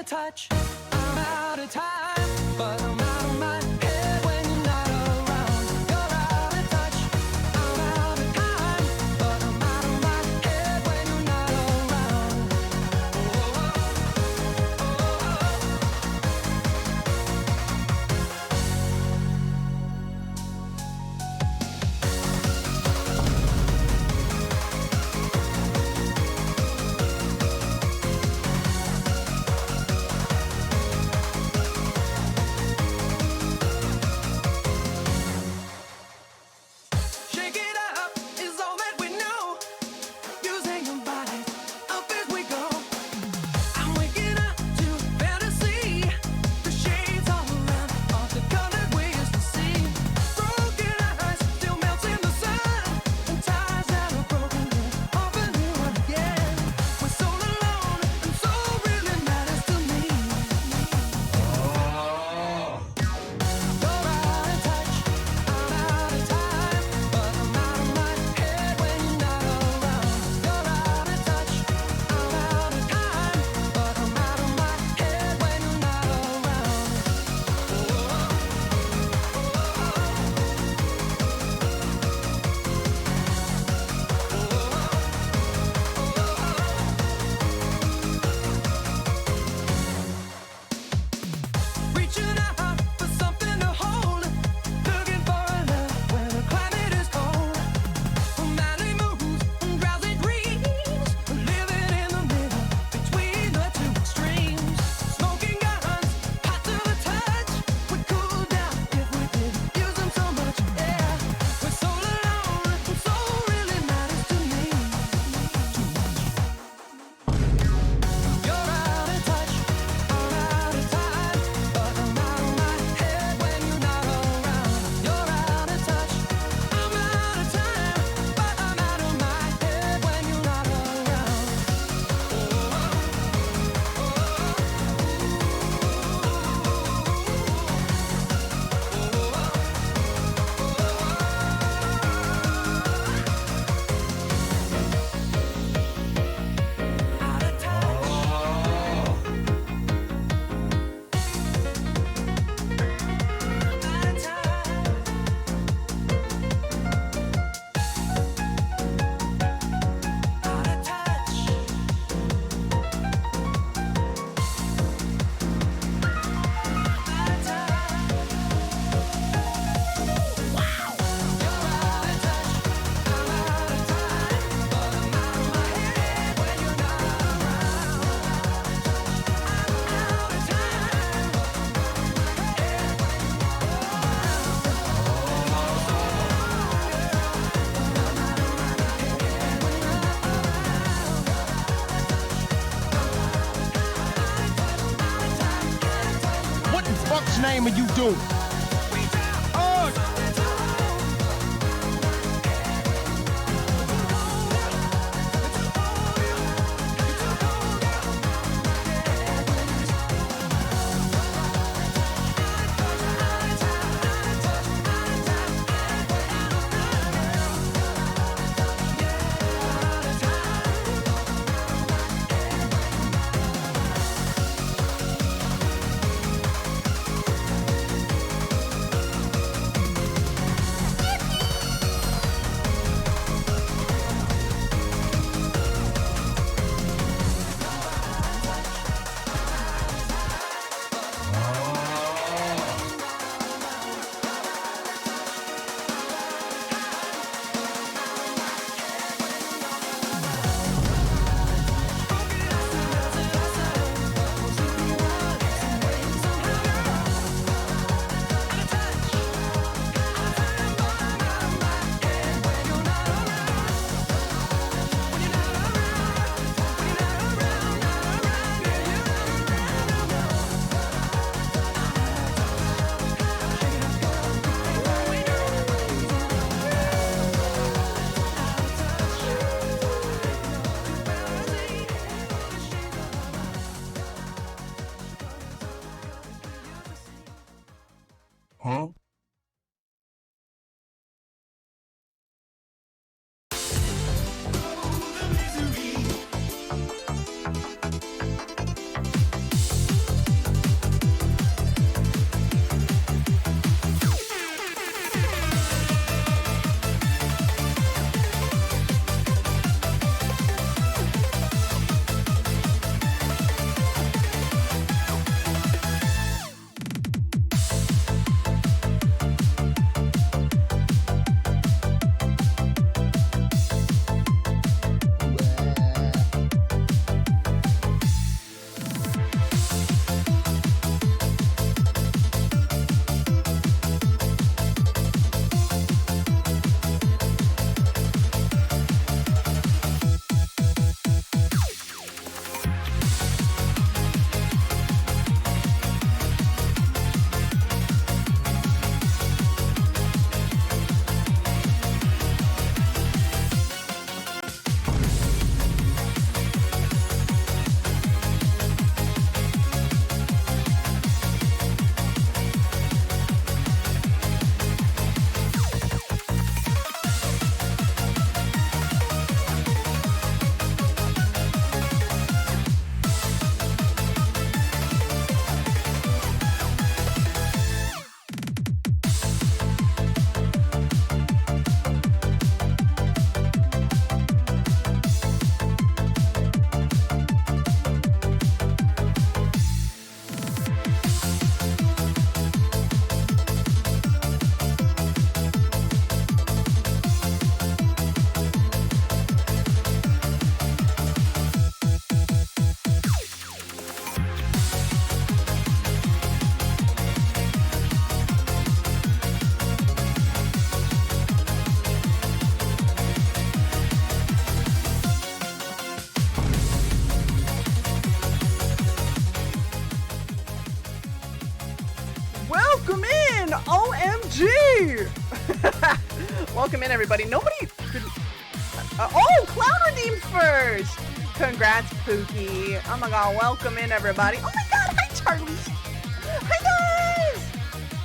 touch. I'm out of time, but I'm out of my head when you're not around. You're out of touch. I'm out of time, but I'm out of my head when you're not around. Shake it up is all that we know. Using your body up as we go. I'm waking up to fantasy. The shades all around of the colors we used to see. Broken eyes still melts in the sun, and ties that are broken will often be one again. We're so alone, and so really matters to me. You're out of touch. I'm out of time, but I'm out of my head when you're not around. You're out of touch. I'm out of time, but I'm out of my head when you're not around. Reaching out for something to hold, looking for a love where the climate is cold. Many moons and drowsy dreams, living in the middle between the two extremes. Smoking guns, hot to the touch. We'd cool down if we didn't use them so much. Yeah, we're so alone, and so really matters to me. You're out of touch. I'm out of time, but I'm out of my head when you're not around. You're out of touch. I'm out of time, but I'm out of my head when you're not around. Out of touch. Out of time. Out of touch. Out of time. Wow. You're out of touch. I'm out of time, but I'm out of my head when you're not around. I'm out of time, but I'm out of my head when you're not around. What the fuck's name are you doing? Oh, Huh? welcome in! OMG! Welcome in, everybody. Nobody could... oh, Cloud redeemed first! Congrats, Pookie. Oh my god, welcome in, everybody. Oh my god, hi, Charlie! Hi, guys!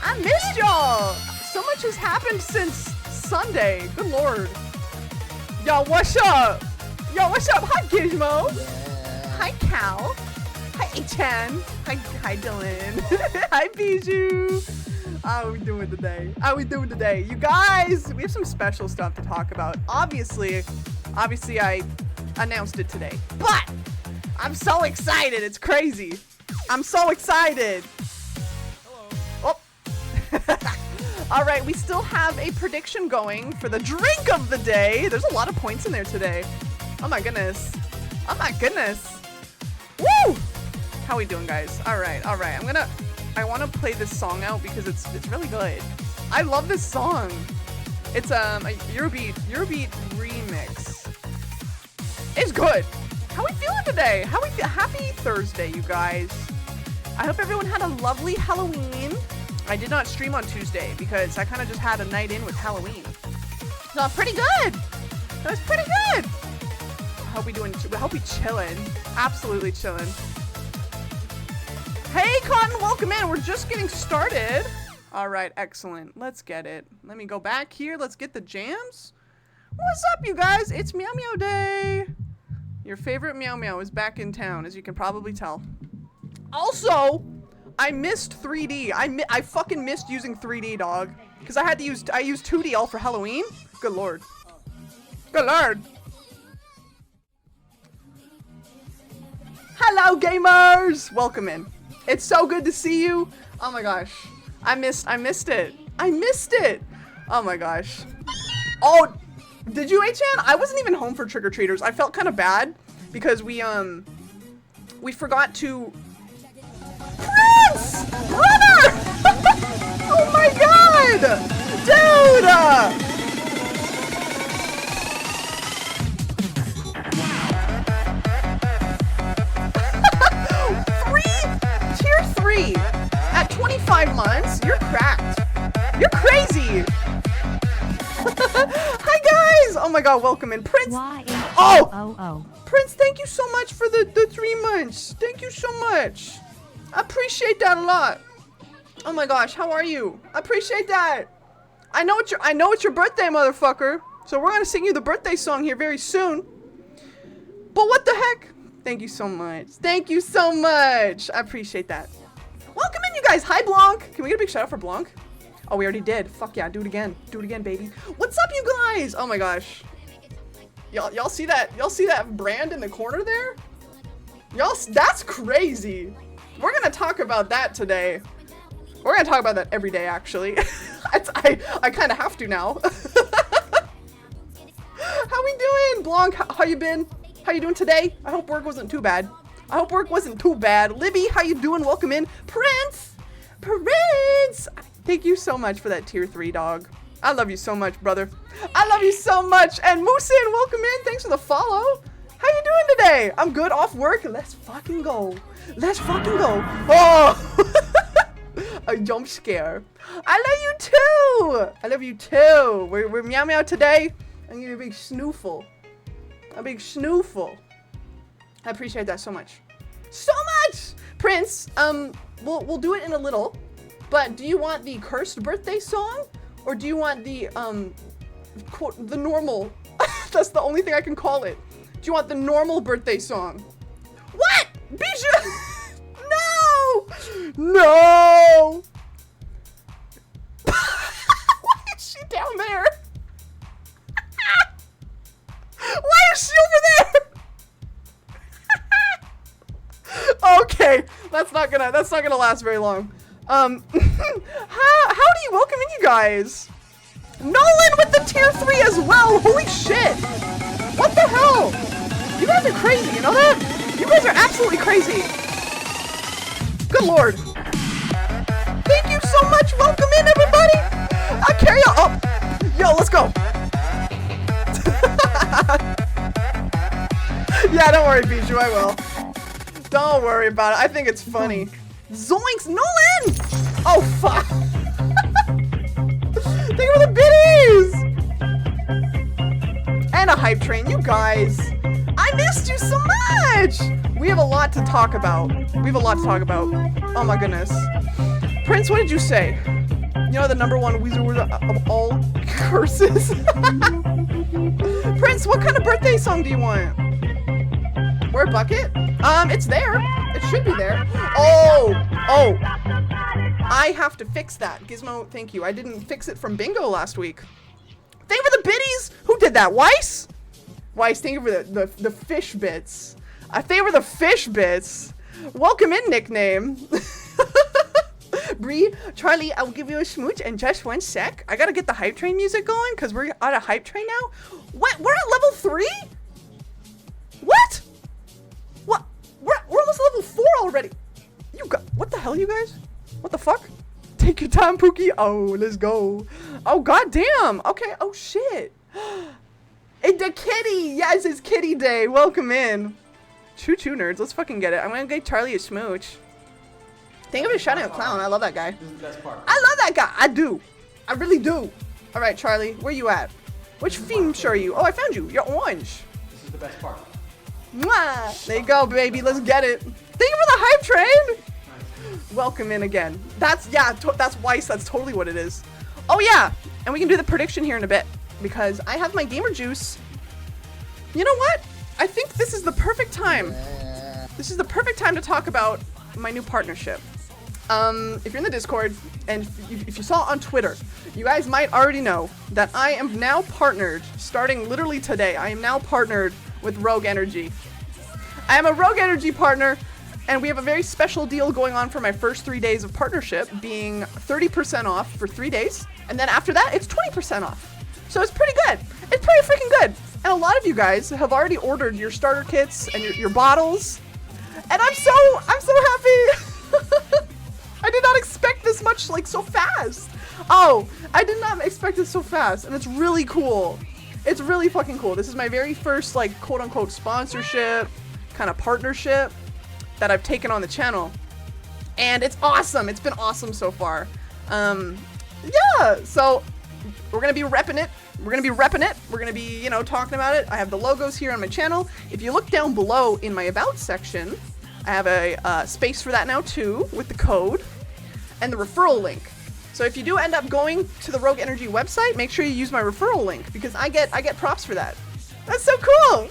I missed y'all! So much has happened since Sunday. Good lord. Yo, what's up? Yo, what's up? Hi, Gizmo. Hi, Cal. Hi, H10. Hi, Dylan. Hi, Bijou. How are we doing today? How are we doing today? You guys, we have some special stuff to talk about. Obviously, I announced it today, but I'm so excited. It's crazy. I'm so excited. Hello. Oh. All right, we still have a prediction going for the drink of the day. There's a lot of points in there today. Oh my goodness. Oh my goodness. Woo! How we doing, guys? All right. I want to play this song out because it's really good. I love this song. It's a Eurobeat remix. It's good. How we feeling today? Happy Thursday, you guys. I hope everyone had a lovely Halloween. I did not stream on Tuesday because I kind of just had a night in with Halloween. So pretty good. That was pretty good. I hope we chilling. Absolutely chilling. Hey, Cotton, welcome in. We're just getting started. All right, excellent. Let's get it. Let me go back here. Let's get the jams. What's up, you guys? It's Meow Meow Day. Your favorite Meow Meow is back in town, as you can probably tell. Also, I missed 3D. I fucking missed using 3D, dog. Because I used 2D all for Halloween. Good lord. Good lord. Hello, gamers! Welcome in. It's so good to see you. Oh my gosh. I missed it. I missed it. Oh my gosh. Oh, did you, H-Chan? I wasn't even home for trick-or-treaters. I felt kind of bad because we forgot to... Prince! Brother! Oh my god! Dude! Tier 3 at 25 months? You're cracked. You're crazy. Hi guys! Oh my god, welcome in. Prince! Oh! Prince, thank you so much for the 3 months. Thank you so much. I appreciate that a lot. Oh my gosh, how are you? I appreciate that. I know it's your birthday, motherfucker. So we're gonna sing you the birthday song here very soon. But what the heck? Thank you so much. Thank you so much. I appreciate that. Welcome in, you guys. Hi, Blanc. Can we get a big shout out for Blanc? Oh, we already did. Fuck yeah, do it again. Do it again, baby. What's up, you guys? Oh my gosh. Y'all see that? Y'all see that brand in the corner there? Y'all, that's crazy. We're gonna talk about that today. We're gonna talk about that every day, actually. I kind of have to now. How we doing, Blanc? How you been? How you doing today? I hope work wasn't too bad. Libby, how you doing? Welcome in. Prince! Thank you so much for that tier 3, dog. I love you so much, brother. I love you so much. And Moosin, welcome in. Thanks for the follow. How you doing today? I'm good off work. Let's fucking go. Oh! A jump scare. I love you too. We're meow meow today. I'm gonna be a big snoofle. I appreciate that so much. Prince, we'll do it in a little, but do you want the cursed birthday song or do you want the quote the normal? That's the only thing I can call it. Do you want the normal birthday song? What? Bijou! No! Why is she down there? Why is she over there? Okay, that's not gonna last very long. Howdy, welcome in, you guys. Nolan with the tier 3 as well. Holy shit! What the hell? You guys are crazy. You know that? You guys are absolutely crazy. Good lord. Thank you so much. Welcome in, everybody. I'll carry on. Oh, yo, let's go. Yeah, don't worry, Bijou, I will. Don't worry about it. I think it's funny. Zoinks, Nolan! Oh, fuck. Thank you for the biddies. And a hype train, you guys. I missed you so much. We have a lot to talk about. Oh my goodness. Prince, what did you say? You know the #1 wizard of all curses? Prince, what kind of birthday song do you want? Where bucket? It's there. It should be there. Oh. I have to fix that. Gizmo, thank you. I didn't fix it from bingo last week. Thank you for the biddies. Who did that? Weiss? Weiss, thank you for the fish bits. I favor the fish bits. Welcome in, nickname. Bree, Charlie, I'll give you a smooch in just 1 sec. I gotta get the hype train music going because we're on a hype train now. What? We're at level 3? What? What? We're almost level 4 already. You got what the hell, you guys? What the fuck? Take your time, Pookie. Oh, let's go. Oh, goddamn. Okay. Oh shit. It's the kitty. Yes, it's kitty day. Welcome in. Choo choo nerds. Let's fucking get it. I'm gonna get Charlie a smooch. Think of it shouting out Clown. I love that guy. This is the best part. I love that guy. I do. I really do. All right, Charlie, where you at? Which theme show are you? Oh, I found you. You're orange. This is the best part. Mwah. There you go, baby. Let's get it. Thank you for the hype train. Nice. Welcome in again. That's that's Weiss. That's totally what it is. Oh yeah, and we can do the prediction here in a bit because I have my gamer juice. You know what? I think this is the perfect time. This is the perfect time to talk about my new partnership. If you're in the Discord and if you saw on Twitter, you guys might already know that I am now partnered, starting literally today, I am now partnered with Rogue Energy. I am a Rogue Energy partner, and we have a very special deal going on for my first 3 days of partnership, being 30% off for 3 days, and then after that, it's 20% off. So it's pretty good. It's pretty freaking good. And a lot of you guys have already ordered your starter kits and your bottles, and I'm so happy. I did not expect this much, like, so fast. Oh, I did not expect it so fast, and it's really cool. It's really fucking cool. This is my very first, like, quote-unquote sponsorship, kind of partnership that I've taken on the channel. And it's awesome. It's been awesome so far. Yeah, so we're going to be repping it. We're going to be, you know, talking about it. I have the logos here on my channel. If you look down below in my About section, I have a space for that now too, with the code and the referral link. So if you do end up going to the Rogue Energy website, make sure you use my referral link because I get props for that. That's so cool.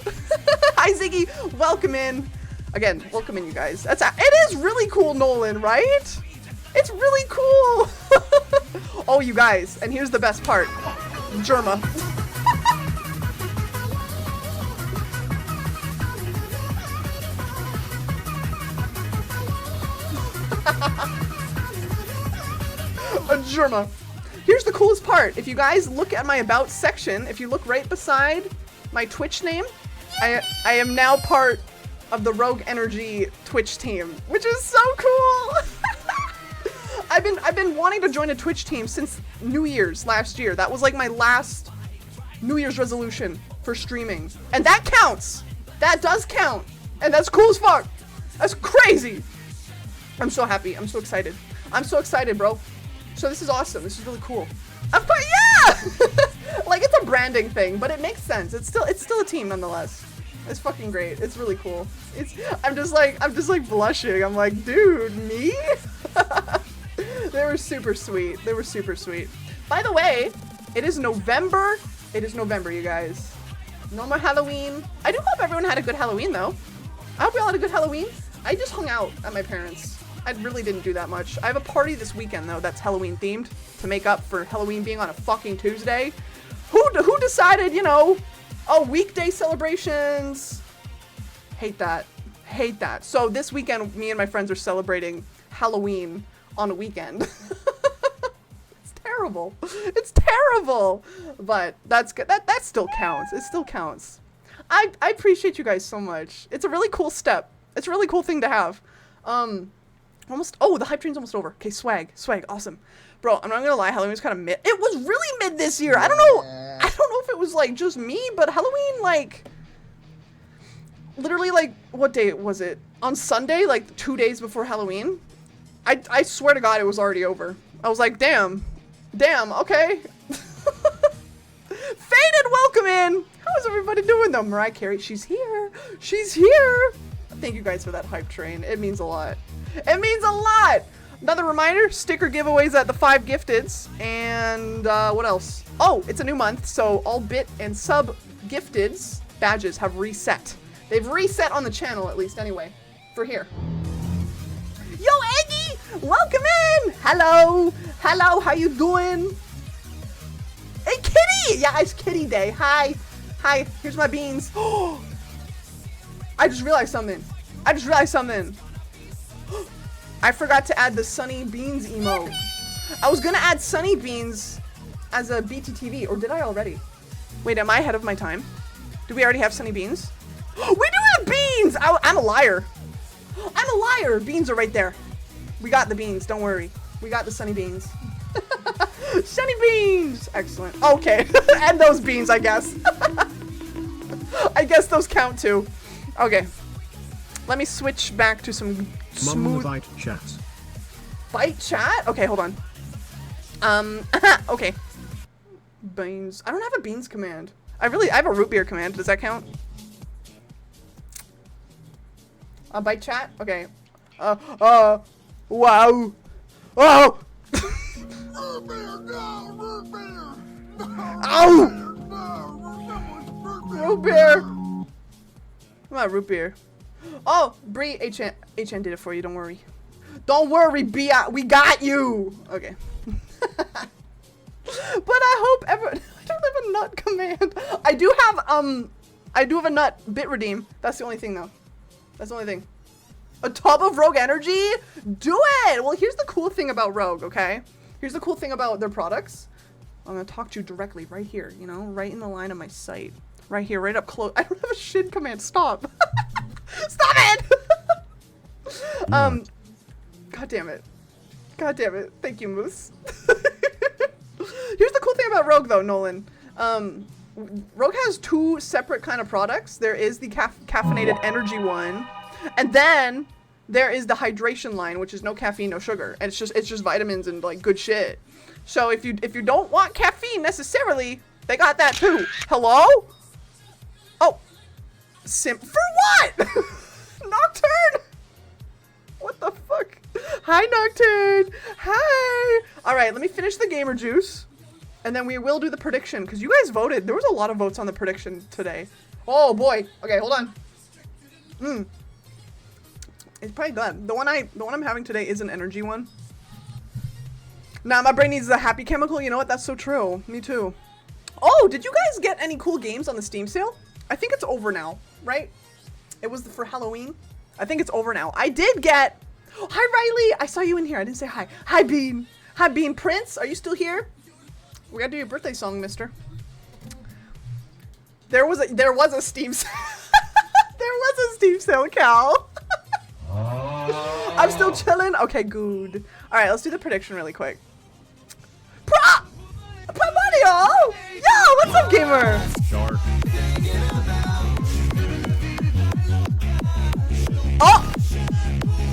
Hi Ziggy, welcome in. Again, welcome in, you guys. It is really cool, Nolan, right? It's really cool. Oh, you guys, and here's the best part. Germa. A Germa. Here's the coolest part. If you guys look at my About section, if you look right beside my Twitch name, I am now part of the Rogue Energy Twitch team, which is so cool. I've been wanting to join a Twitch team since New Year's last year. That was like my last New Year's resolution for streaming. And that counts. That does count. And that's cool as fuck. That's crazy. I'm so happy. I'm so excited. I'm so excited, bro. So this is awesome. This is really cool. Of course, yeah! Like, it's a branding thing, but it makes sense. It's still a team nonetheless. It's fucking great. It's really cool. I'm just like blushing. I'm like, dude, me? They were super sweet. They were super sweet. By the way, it is November. It is November, you guys. No more Halloween. I do hope everyone had a good Halloween, though. I hope we all had a good Halloween. I just hung out at my parents'. I really didn't do that much. I have a party this weekend, though, that's Halloween themed to make up for Halloween being on a fucking Tuesday. Who decided, you know, oh, weekday celebrations? Hate that. Hate that. So this weekend, me and my friends are celebrating Halloween on a weekend. It's terrible. It's terrible. But that's good. That still counts. It still counts. I appreciate you guys so much. It's a really cool step. It's a really cool thing to have. Oh, the hype train's almost over. Okay, swag, awesome. Bro, I'm not gonna lie, Halloween was kind of mid. It was really mid this year. I don't know if it was like just me, but Halloween, like, literally, like, what day was it? On Sunday, like 2 days before Halloween, I swear to God it was already over. I was like, damn, okay. Faded, welcome in. How's everybody doing though? Mariah Carey, she's here. She's here. Thank you guys for that hype train. It means a lot. It means a lot. Another reminder, sticker giveaways at the 5 gifteds. And what else? Oh, it's a new month, so all bit and sub gifteds badges have reset. They've reset on the channel, at least anyway, for here. Yo, Eggy, welcome in. Hello, hello, how you doing? Hey, Kitty. Yeah, it's Kitty Day. Hi, hi. Here's my beans. Oh, I just realized something. I forgot to add the Sunny Beans emote. I was gonna add Sunny Beans as a BTTV, or did I already? Wait, am I ahead of my time? Do we already have Sunny Beans? We do have beans! I'm a liar. I'm a liar. Beans are right there. We got the beans, don't worry. We got the Sunny Beans. Sunny Beans! Excellent. Okay, and those beans, I guess. I guess those count too. Okay. Let me switch back to some smooth... Bite chat. Bite chat? Okay, hold on. Okay. Beans. I don't have a beans command. I have a root beer command. Does that count? Bite chat? Okay. Wow. Oh! Root beer, no, root beer. Ow! No, Root beer! Come on, root beer. Oh, Bree, HN did it for you, don't worry. Don't worry, B, we got you! Okay. But I hope everyone... I don't have a nut command. I do have a nut bit redeem. That's the only thing, though. That's the only thing. A tub of Rogue Energy? Do it! Well, here's the cool thing about Rogue, okay? Here's the cool thing about their products. I'm gonna talk to you directly right here, you know? Right in the line of my sight. Right here, right up close. I don't have a shin command. Stop. Stop it! God damn it. God damn it. Thank you, Moose. Here's the cool thing about Rogue, though, Nolan. Rogue has 2 separate kind of products. There is the caffeinated energy one, and then there is the hydration line, which is no caffeine, no sugar, and it's just vitamins and like good shit. So if you don't want caffeine necessarily, they got that too. Hello? Oh, for what? Nocturne? What the fuck? Hi, Nocturne. Hi. All right, let me finish the gamer juice. And then we will do the prediction, because you guys voted. There was a lot of votes on the prediction today. Oh boy. Okay, hold on. It's probably good. The one I'm having today is an energy one. Nah, my brain needs a happy chemical. You know what? That's so true. Me too. Oh, did you guys get any cool games on the Steam sale? I think it's over now, right? It was for Halloween. I think it's over now. I did get... Oh, hi, Riley. I saw you in here. I didn't say hi. Hi, Bean. Hi, Bean. Prince, are you still here? We gotta do your birthday song, mister. There was a Steam sale. There was a Steam sale, Cal. I'm still chilling. Okay, good. All right, let's do the prediction really quick. Pramadio! Yo, what's up, gamer? Shark.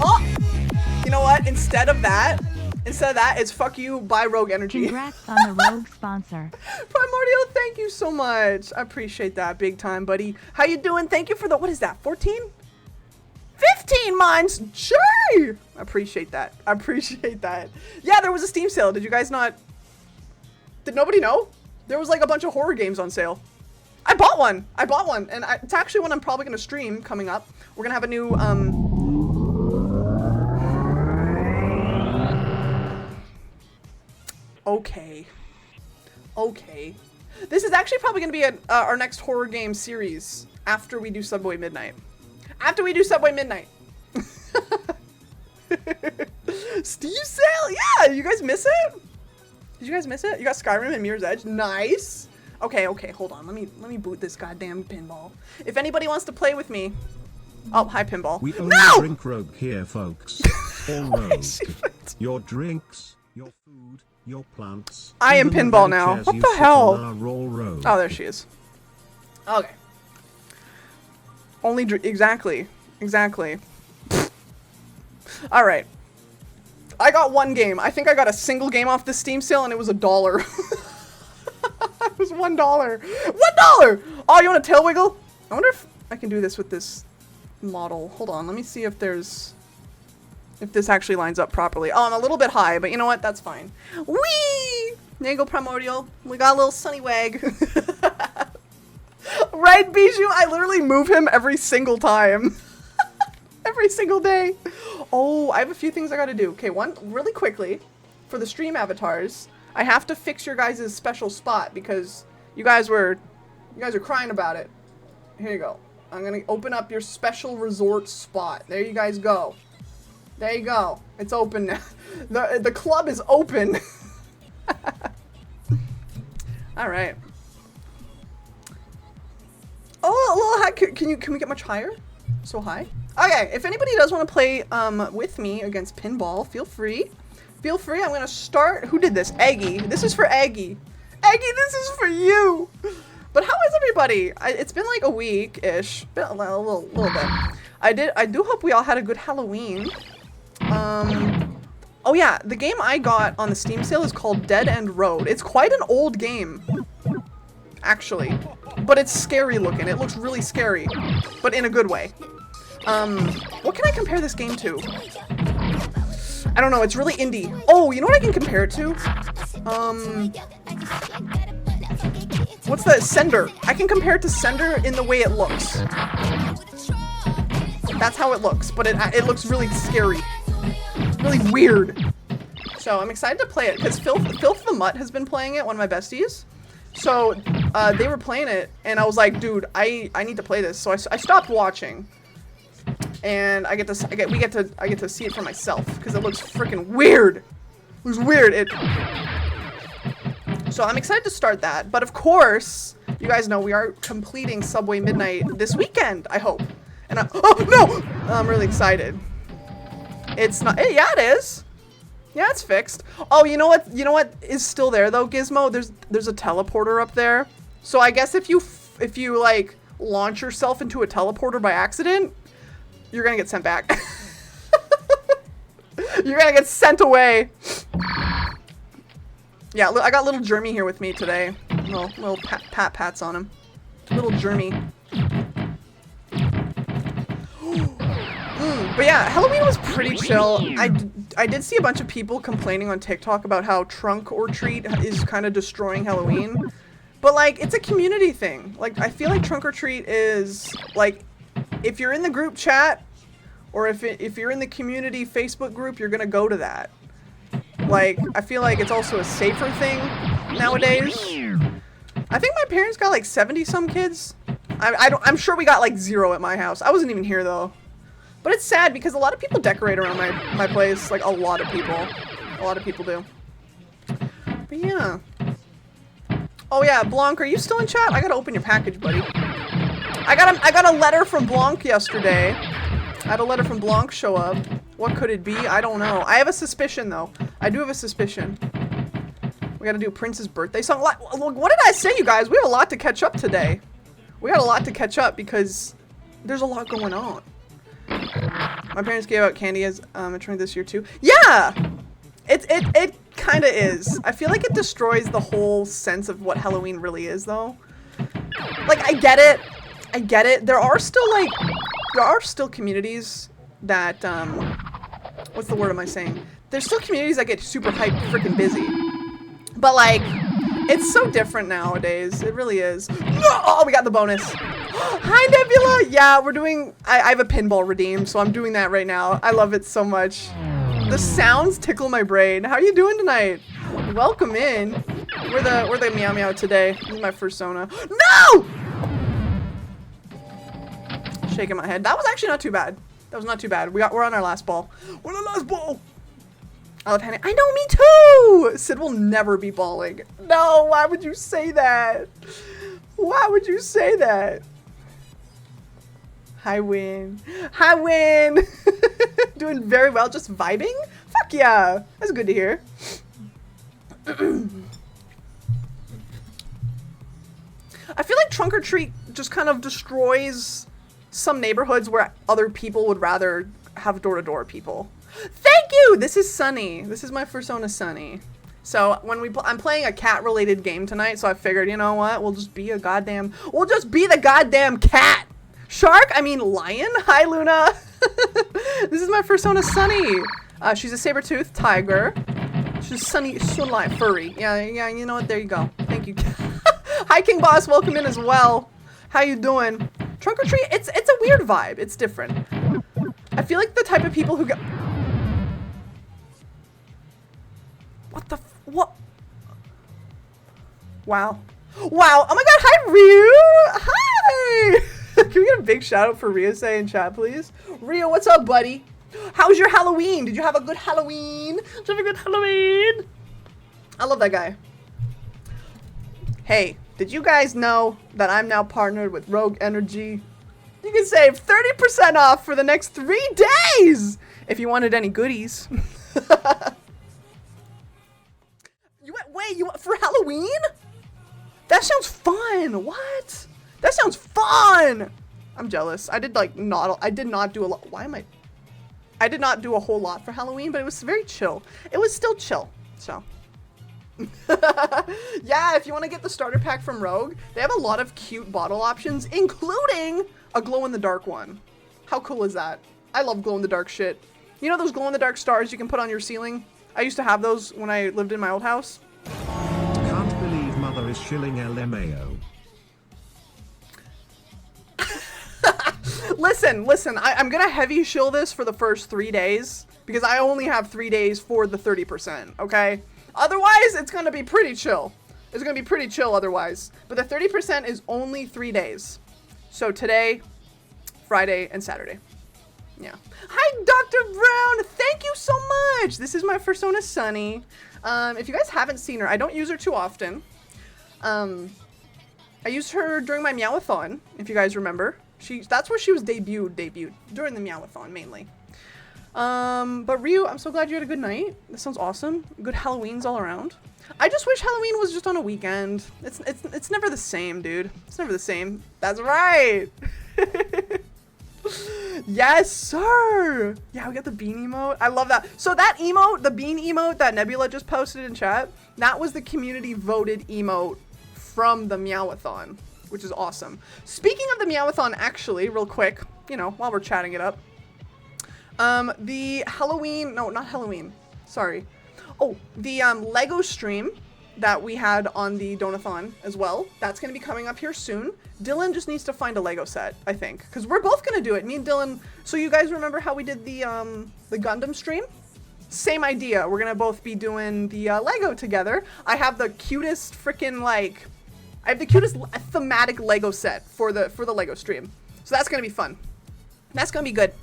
Oh! You know what? Instead of that, it's fuck you, buy Rogue Energy. Congrats on the Rogue sponsor. Primordial, thank you so much. I appreciate that big time, buddy. How you doing? Thank you for the, what is that, 14? 15 mines! Gee! I appreciate that. I appreciate that. Yeah, there was a Steam sale. Did you guys not... Did nobody know? There was like a bunch of horror games on sale. I bought one. And it's actually one I'm probably going to stream coming up. We're going to have a new, Okay. This is actually probably going to be our next horror game series after we do Subway Midnight. Steam sale? Yeah, you guys miss it? Did you guys miss it? You got Skyrim and Mirror's Edge. Nice. Okay, hold on. Let me boot this goddamn pinball. If anybody wants to play with me. Oh, hi, pinball. We only No! drink Rogue here, folks. All Rogue. Your drinks, your food, your plants. I am even pinball the now. chairs What you the sit hell? on are all Rogue. Oh, there she is. Okay. Only exactly. All right. I got one game. I think I got a single game off the Steam sale and it was $1. It was $1. $1! Oh, you want a tail wiggle? I wonder if I can do this with this model. Hold on, let me see if there's... if this actually lines up properly. Oh, I'm a little bit high, but you know what? That's fine. Whee! There you go, Primordial. We got a little sunny wag. Right, Bijou? I literally move him every single time. Every single day. Oh, I have a few things I gotta do. Okay, one, really quickly, for the stream avatars, I have to fix your guys' special spot because you guys are crying about it. Here you go. I'm gonna open up your special resort spot. There you guys go. There you go. It's open now. The club is open. All right. Oh, a little high. Can we get much higher? So high. Okay. If anybody does want to play with me against pinball, feel free. Feel free. I'm gonna start. Who did this? Aggie. This is for Aggie. Aggie, this is for you. But how is everybody? It's been like a week-ish. Been a little bit. I do hope we all had a good Halloween. Oh yeah, the game I got on the Steam sale is called Dead End Road. It's quite an old game, actually, but it's scary looking. It looks really scary, but in a good way. What can I compare this game to? I don't know, it's really indie. Oh, you know what I can compare it to? What's the Sender? I can compare it to Sender in the way it looks. That's how it looks, but it looks really scary. Really weird. So I'm excited to play it because Filth the Mutt has been playing it, one of my besties. So they were playing it and I was like, dude, I need to play this. So I stopped watching. And I get to see it for myself because it looks freaking weird. It looks weird. So I'm excited to start that. But of course, you guys know we are completing Subway Midnight this weekend, I hope. And oh no! I'm really excited. It's not. Yeah, it is. Yeah, it's fixed. Oh, you know what? You know what is still there though, Gizmo? There's a teleporter up there. So I guess if you like launch yourself into a teleporter by accident, you're gonna get sent back. You're gonna get sent away. Yeah, I got little Jeremy here with me today. Little pats on him. Little Jeremy. But yeah, Halloween was pretty chill. I did see a bunch of people complaining on TikTok about how Trunk or Treat is kind of destroying Halloween. But like, it's a community thing. Like, I feel like Trunk or Treat is like, if you're in the group chat or if you're in the community Facebook group, you're gonna go to that. Like, I feel like it's also a safer thing nowadays. I think my parents got like 70 some kids. I'm sure we got like 0 at my house. I wasn't even here though. But it's sad because a lot of people decorate around my place. Like, a lot of people. A lot of people do. But yeah. Oh yeah, Blanc, are you still in chat? I gotta open your package, buddy. I got a letter from Blanc yesterday. I had a letter from Blanc show up. What could it be? I don't know. I have a suspicion, though. I do have a suspicion. We gotta do Prince's birthday song. What did I say, you guys? We have a lot to catch up today. We got a lot to catch up because there's a lot going on. My parents gave out candy as a drink this year too. Yeah, it kind of is. I feel like it destroys the whole sense of what Halloween really is, though. Like, I get it. There are still communities that what's the word am I saying? There's still communities that get super hype, freaking busy. But like, it's so different nowadays. It really is. Oh, we got the bonus. Hi, Nebula. Yeah, we're doing. I have a pinball redeemed, so I'm doing that right now. I love it so much. The sounds tickle my brain. How are you doing tonight? Welcome in. We're the Meow Meow today. This is my first Sona. No! Shaking my head. That was actually not too bad. That was not too bad. We're on our last ball. We're on our last ball. I love Henny. I know, me too! Sid will never be balling. No, why would you say that? Why would you say that? Hi, Win. Hi, Win! Doing very well, just vibing? Fuck yeah! That's good to hear. I feel like Trunk or Treat just kind of destroys some neighborhoods where other people would rather have door-to-door people. Thank you! This is Sunny. This is my persona Sunny. So when I'm playing a cat-related game tonight, so I figured, you know what? We'll just be the goddamn cat. Shark? I mean lion? Hi, Luna. This is my persona Sunny. She's a saber-toothed tiger. She's sunlight furry. Yeah, you know what? There you go. Thank you. Hi, King Boss. Welcome in as well. How you doing? Trunk or treat? It's a weird vibe. It's different. I feel like the type of people who go... What? Wow. Wow. Oh my god. Hi, Ryu. Hi. Can we get a big shout out for Ryu say in chat, please? Ryu, what's up, buddy? How was your Halloween? Did you have a good Halloween? Did you have a good Halloween? I love that guy. Hey, did you guys know that I'm now partnered with Rogue Energy? You can save 30% off for the next 3 days if you wanted any goodies. You went for Halloween? That sounds fun. What? That sounds fun. I'm jealous. I did not do a lot. I did not do a whole lot for Halloween, but it was very chill. It was still chill. So yeah, if you want to get the starter pack from Rogue, they have a lot of cute bottle options, including a glow-in-the-dark one. How cool is that? I love glow-in-the-dark shit. You know those glow-in-the-dark stars you can put on your ceiling? I used to have those when I lived in my old house. Can't believe mother is shilling LMAO. Listen, I'm gonna heavy shill this for the first 3 days because I only have 3 days for the 30%, okay? Otherwise, it's gonna be pretty chill. It's gonna be pretty chill otherwise. But the 30% is only 3 days. So today, Friday, and Saturday. Yeah. Hi, Dr. Brown. Thank you so much. This is my persona Sunny. If you guys haven't seen her, I don't use her too often. I used her during my Meowathon, if you guys remember. That's where she was debuted during the Meowathon mainly. But Ryu, I'm so glad you had a good night. This sounds awesome. Good Halloweens all around. I just wish Halloween was just on a weekend. It's never the same, dude. It's never the same. That's right. Yes, sir. Yeah, we got the bean emote. I love that. So that emote, the bean emote that Nebula just posted in chat, that was the community voted emote from the Meowathon, which is awesome. Speaking of the Meowathon, actually, real quick, you know, while we're chatting it up, the Halloween, no, not Halloween, sorry. Oh, the Lego stream that we had on the Donathon as well, that's going to be coming up here soon. Dylan just needs to find a Lego set, I think, because we're both going to do it. Me and Dylan, so you guys remember how we did the Gundam stream? Same idea. We're going to both be doing the Lego together. I have the cutest freaking, like, I have the cutest thematic Lego set for the Lego stream. So that's going to be fun. That's going to be good.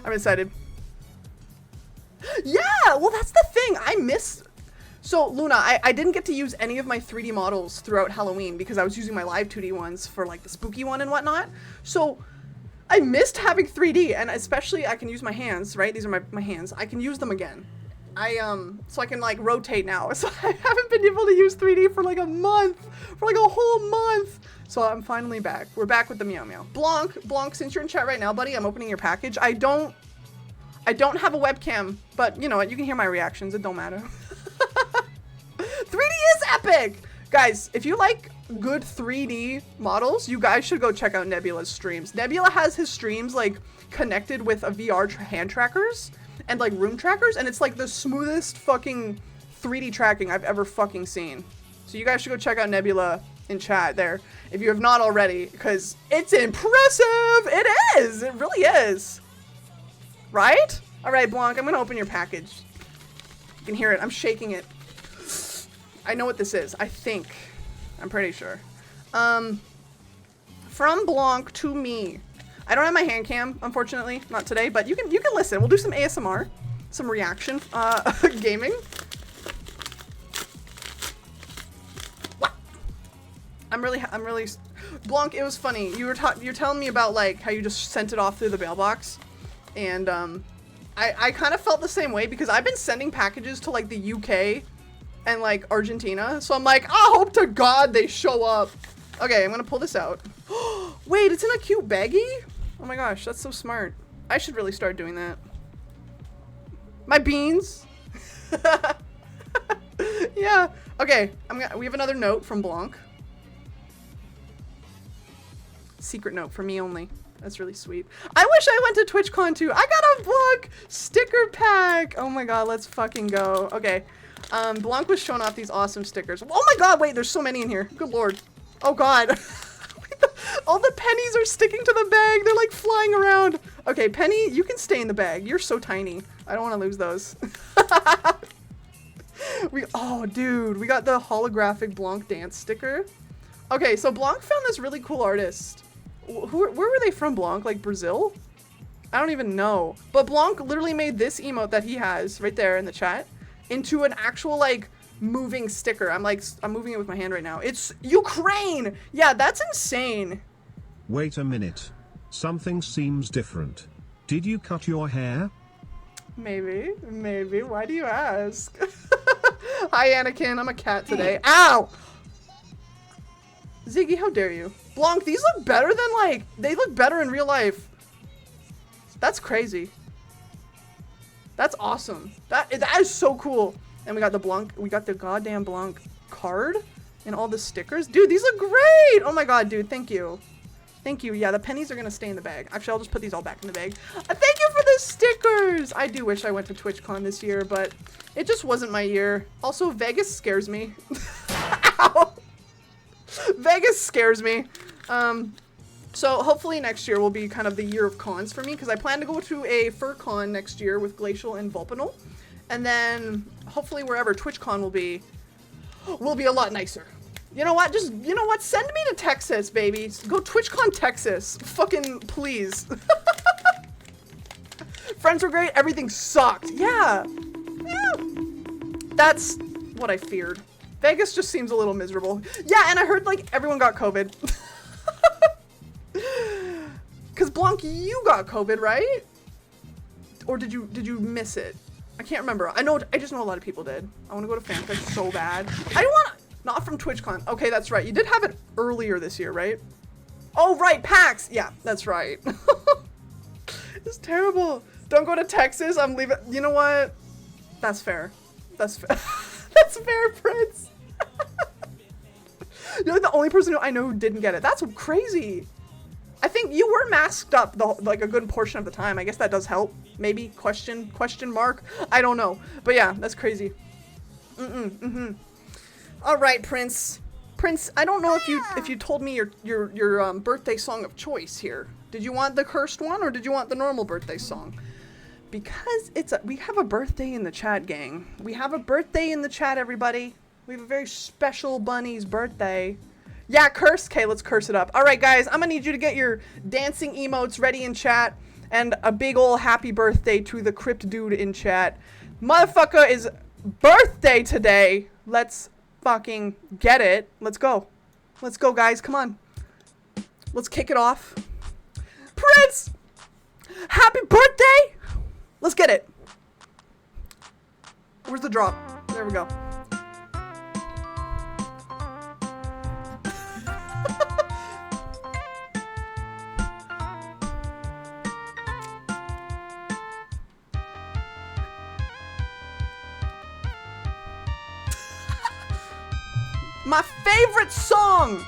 I'm excited. Yeah, well, that's the thing. I miss... So, Luna, I didn't get to use any of my 3D models throughout Halloween because I was using my live 2D ones for, like, the spooky one and whatnot. So, I missed having 3D, and especially I can use my hands, right? These are my hands. I can use them again. So I can, like, rotate now. So I haven't been able to use 3D for, like, a month. For, like, a whole month. So I'm finally back. We're back with the Meow Meow. Blanc, since you're in chat right now, buddy, I'm opening your package. I don't have a webcam, but you know what? You can hear my reactions. It don't matter. 3D is epic! Guys, if you like good 3D models, you guys should go check out Nebula's streams. Nebula has his streams, like, connected with a VR hand trackers and, like, room trackers, and it's, like, the smoothest fucking 3D tracking I've ever fucking seen. So you guys should go check out Nebula in chat there, if you have not already, because it's impressive! It is! It really is! Right? Alright, Blanc, I'm gonna open your package. You can hear it. I'm shaking it. I know what this is. I think. I'm pretty sure. From Blanc to me. I don't have my hand cam, unfortunately. Not today, but you can listen. We'll do some ASMR. Some reaction gaming. What? I'm really Blanc, it was funny. You're telling me about, like, how you just sent it off through the mailbox. And I kind of felt the same way because I've been sending packages to, like, the UK and, like, Argentina. So I'm like, I hope to God they show up. Okay, I'm gonna pull this out. Wait, it's in a cute baggie? Oh my gosh, that's so smart. I should really start doing that. My beans. Yeah. Okay. We have another note from Blanc. Secret note for me only. That's really sweet. I wish I went to TwitchCon too. I got a Blanc sticker pack. Oh my god, let's fucking go. Okay. Blanc was showing off these awesome stickers. Oh my god, wait, there's so many in here. Good lord. Oh god. All the pennies are sticking to the bag. They're like flying around. Okay, Penny, you can stay in the bag. You're so tiny. I don't want to lose those. Oh, dude, we got the holographic Blanc dance sticker. Okay, so Blanc found this really cool artist. Where were they from, Blanc? Like Brazil? I don't even know. But Blanc literally made this emote that he has right there in the chat into an actual like moving sticker. I'm moving it with my hand right now. It's Ukraine. Yeah, that's insane. Wait a minute. Something seems different. Did you cut your hair? Maybe. Why do you ask? Hi, Anakin. I'm a cat today. Ow! Ziggy, how dare you? Blanc, these look better than like, they look better in real life. That's crazy. That's awesome. That is so cool. And we got the Blanc, we got the goddamn Blanc card and all the stickers. Dude, these look great. Oh my god, dude, thank you. Thank you. Yeah, the pennies are gonna stay in the bag. Actually, I'll just put these all back in the bag. Thank you for the stickers. I do wish I went to TwitchCon this year, but it just wasn't my year. Also, Vegas scares me. Ow. Vegas scares me. So hopefully next year will be kind of the year of cons for me, because I plan to go to a fur con next year with Glacial and Vulpinal. And then hopefully wherever TwitchCon will be a lot nicer. You know what? You know what? Send me to Texas, baby. Go TwitchCon Texas. Fucking please. Friends were great. Everything sucked. Yeah. That's what I feared. Vegas just seems a little miserable. Yeah, and I heard like everyone got COVID. Cause Blanc, you got COVID, right? Or did you miss it? I can't remember. I just know a lot of people did. I want to go to FanFest so bad. I don't want to. Not from TwitchCon. Okay, that's right. You did have it earlier this year, right? Oh, right, PAX. Yeah, that's right. It's terrible. Don't go to Texas. I'm leaving. You know what? That's fair. That's fair. That's fair, Prince. You're like the only person who I know who didn't get it. That's crazy. I think you were masked up like a good portion of the time. I guess that does help. Maybe question mark. I don't know. But yeah, that's crazy. All right, Prince. Prince, I don't know if you told me your birthday song of choice here. Did you want the cursed one or did you want the normal birthday song? Because we have a birthday in the chat, gang. We have a birthday in the chat, everybody. We have a very special bunny's birthday. Yeah, curse. Okay, let's curse it up. All right, guys, I'm gonna need you to get your dancing emotes ready in chat and a big ol' happy birthday to the crypt dude in chat. Motherfucker is birthday today. Let's fucking get it. Let's go. Let's go, guys. Come on. Let's kick it off. Prince! Happy birthday! Let's get it. Where's the drop? There we go. My favorite song!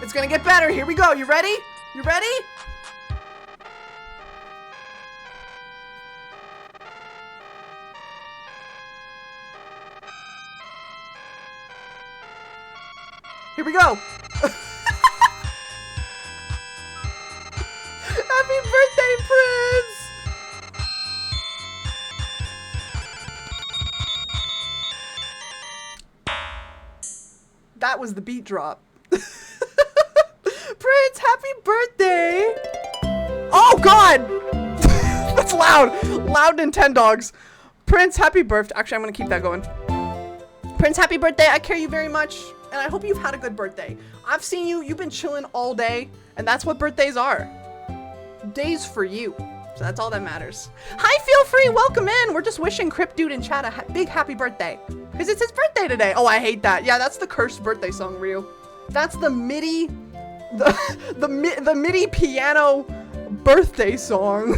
It's gonna get better. Here we go. You ready? You ready? Here we go. Happy birthday, Prince! That was the beat drop. Prince, happy birthday! Oh God! That's loud. Loud Nintendogs. Prince, happy birthday. Actually, I'm gonna keep that going. Prince, happy birthday. I care you very much, and I hope you've had a good birthday. I've seen you. You've been chilling all day, and that's what birthdays are. Days for you. So that's all that matters. Hi, feel free. Welcome in. We're just wishing Crypt Dude in chat a big happy birthday. Because it's his birthday today. Oh, I hate that. Yeah, that's the cursed birthday song, Ryu. That's the MIDI, the MIDI piano birthday song.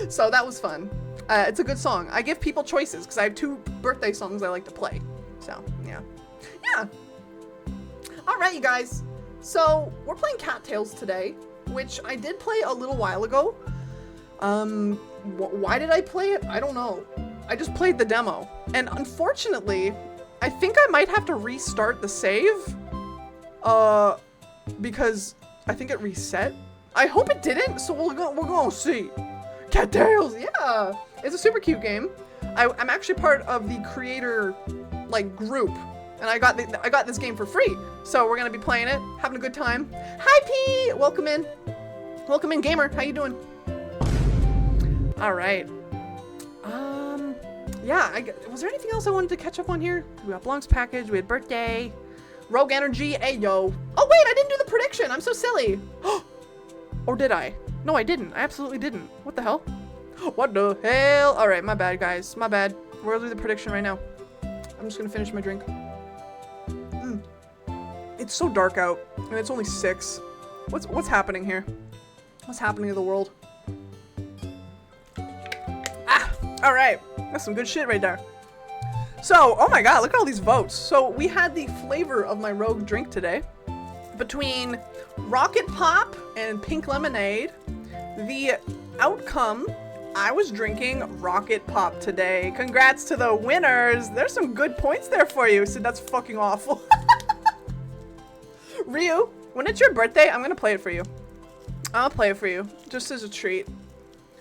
So that was fun. It's a good song. I give people choices because I have 2 birthday songs I like to play. So, yeah. Yeah. All right, you guys. So, we're playing Cattails today, which I did play a little while ago. Why did I play it? I don't know. I just played the demo. And unfortunately, I think I might have to restart the save. Because I think it reset. I hope it didn't, so we're gonna see. Cattails, yeah! It's a super cute game. I'm actually part of the creator, like, group. And I got this game for free. So we're gonna be playing it, having a good time. Hi, P! Welcome in. Welcome in, gamer. How you doing? All right. Yeah, was there anything else I wanted to catch up on here? We got Blanc's package, we had birthday, Rogue Energy, ayo. Oh wait, I didn't do the prediction, I'm so silly. Or did I? No, I didn't, I absolutely didn't. What the hell? What the hell? All right, my bad, guys, my bad. We're gonna do the prediction right now. I'm just gonna finish my drink. It's so dark out, and it's only 6. What's happening here? What's happening to the world? All right, that's some good shit right there. So, oh my god, look at all these votes. So we had the flavor of my rogue drink today. Between Rocket Pop and Pink Lemonade, the outcome, I was drinking Rocket Pop today. Congrats to the winners. There's some good points there for you, so that's fucking awful. Ryu, when it's your birthday, I'm gonna play it for you. I'll play it for you, just as a treat.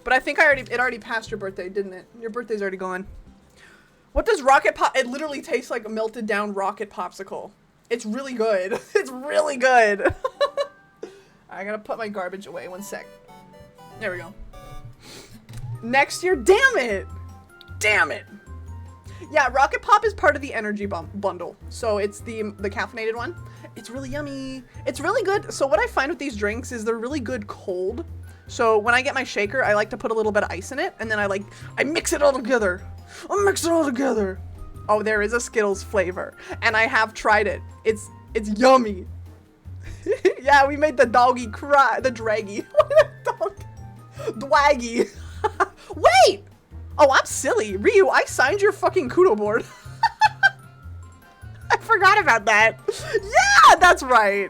But I think it already passed your birthday, didn't it? Your birthday's already gone. What does Rocket Pop? It literally tastes like a melted down Rocket Popsicle. It's really good. It's really good. I gotta put my garbage away. 1 sec. There we go. Next year, damn it! Damn it! Yeah, Rocket Pop is part of the energy bundle. So it's the caffeinated one. It's really yummy. It's really good. So what I find with these drinks is they're really good cold. So when I get my shaker, I like to put a little bit of ice in it, and then I mix it all together. I mix it all together. Oh, there is a Skittles flavor, and I have tried it. It's yummy. Yeah, we made the doggy cry. The draggy. Dwaggy. Wait! Oh, I'm silly. Ryu, I signed your fucking kudo board. I forgot about that. Yeah, that's right.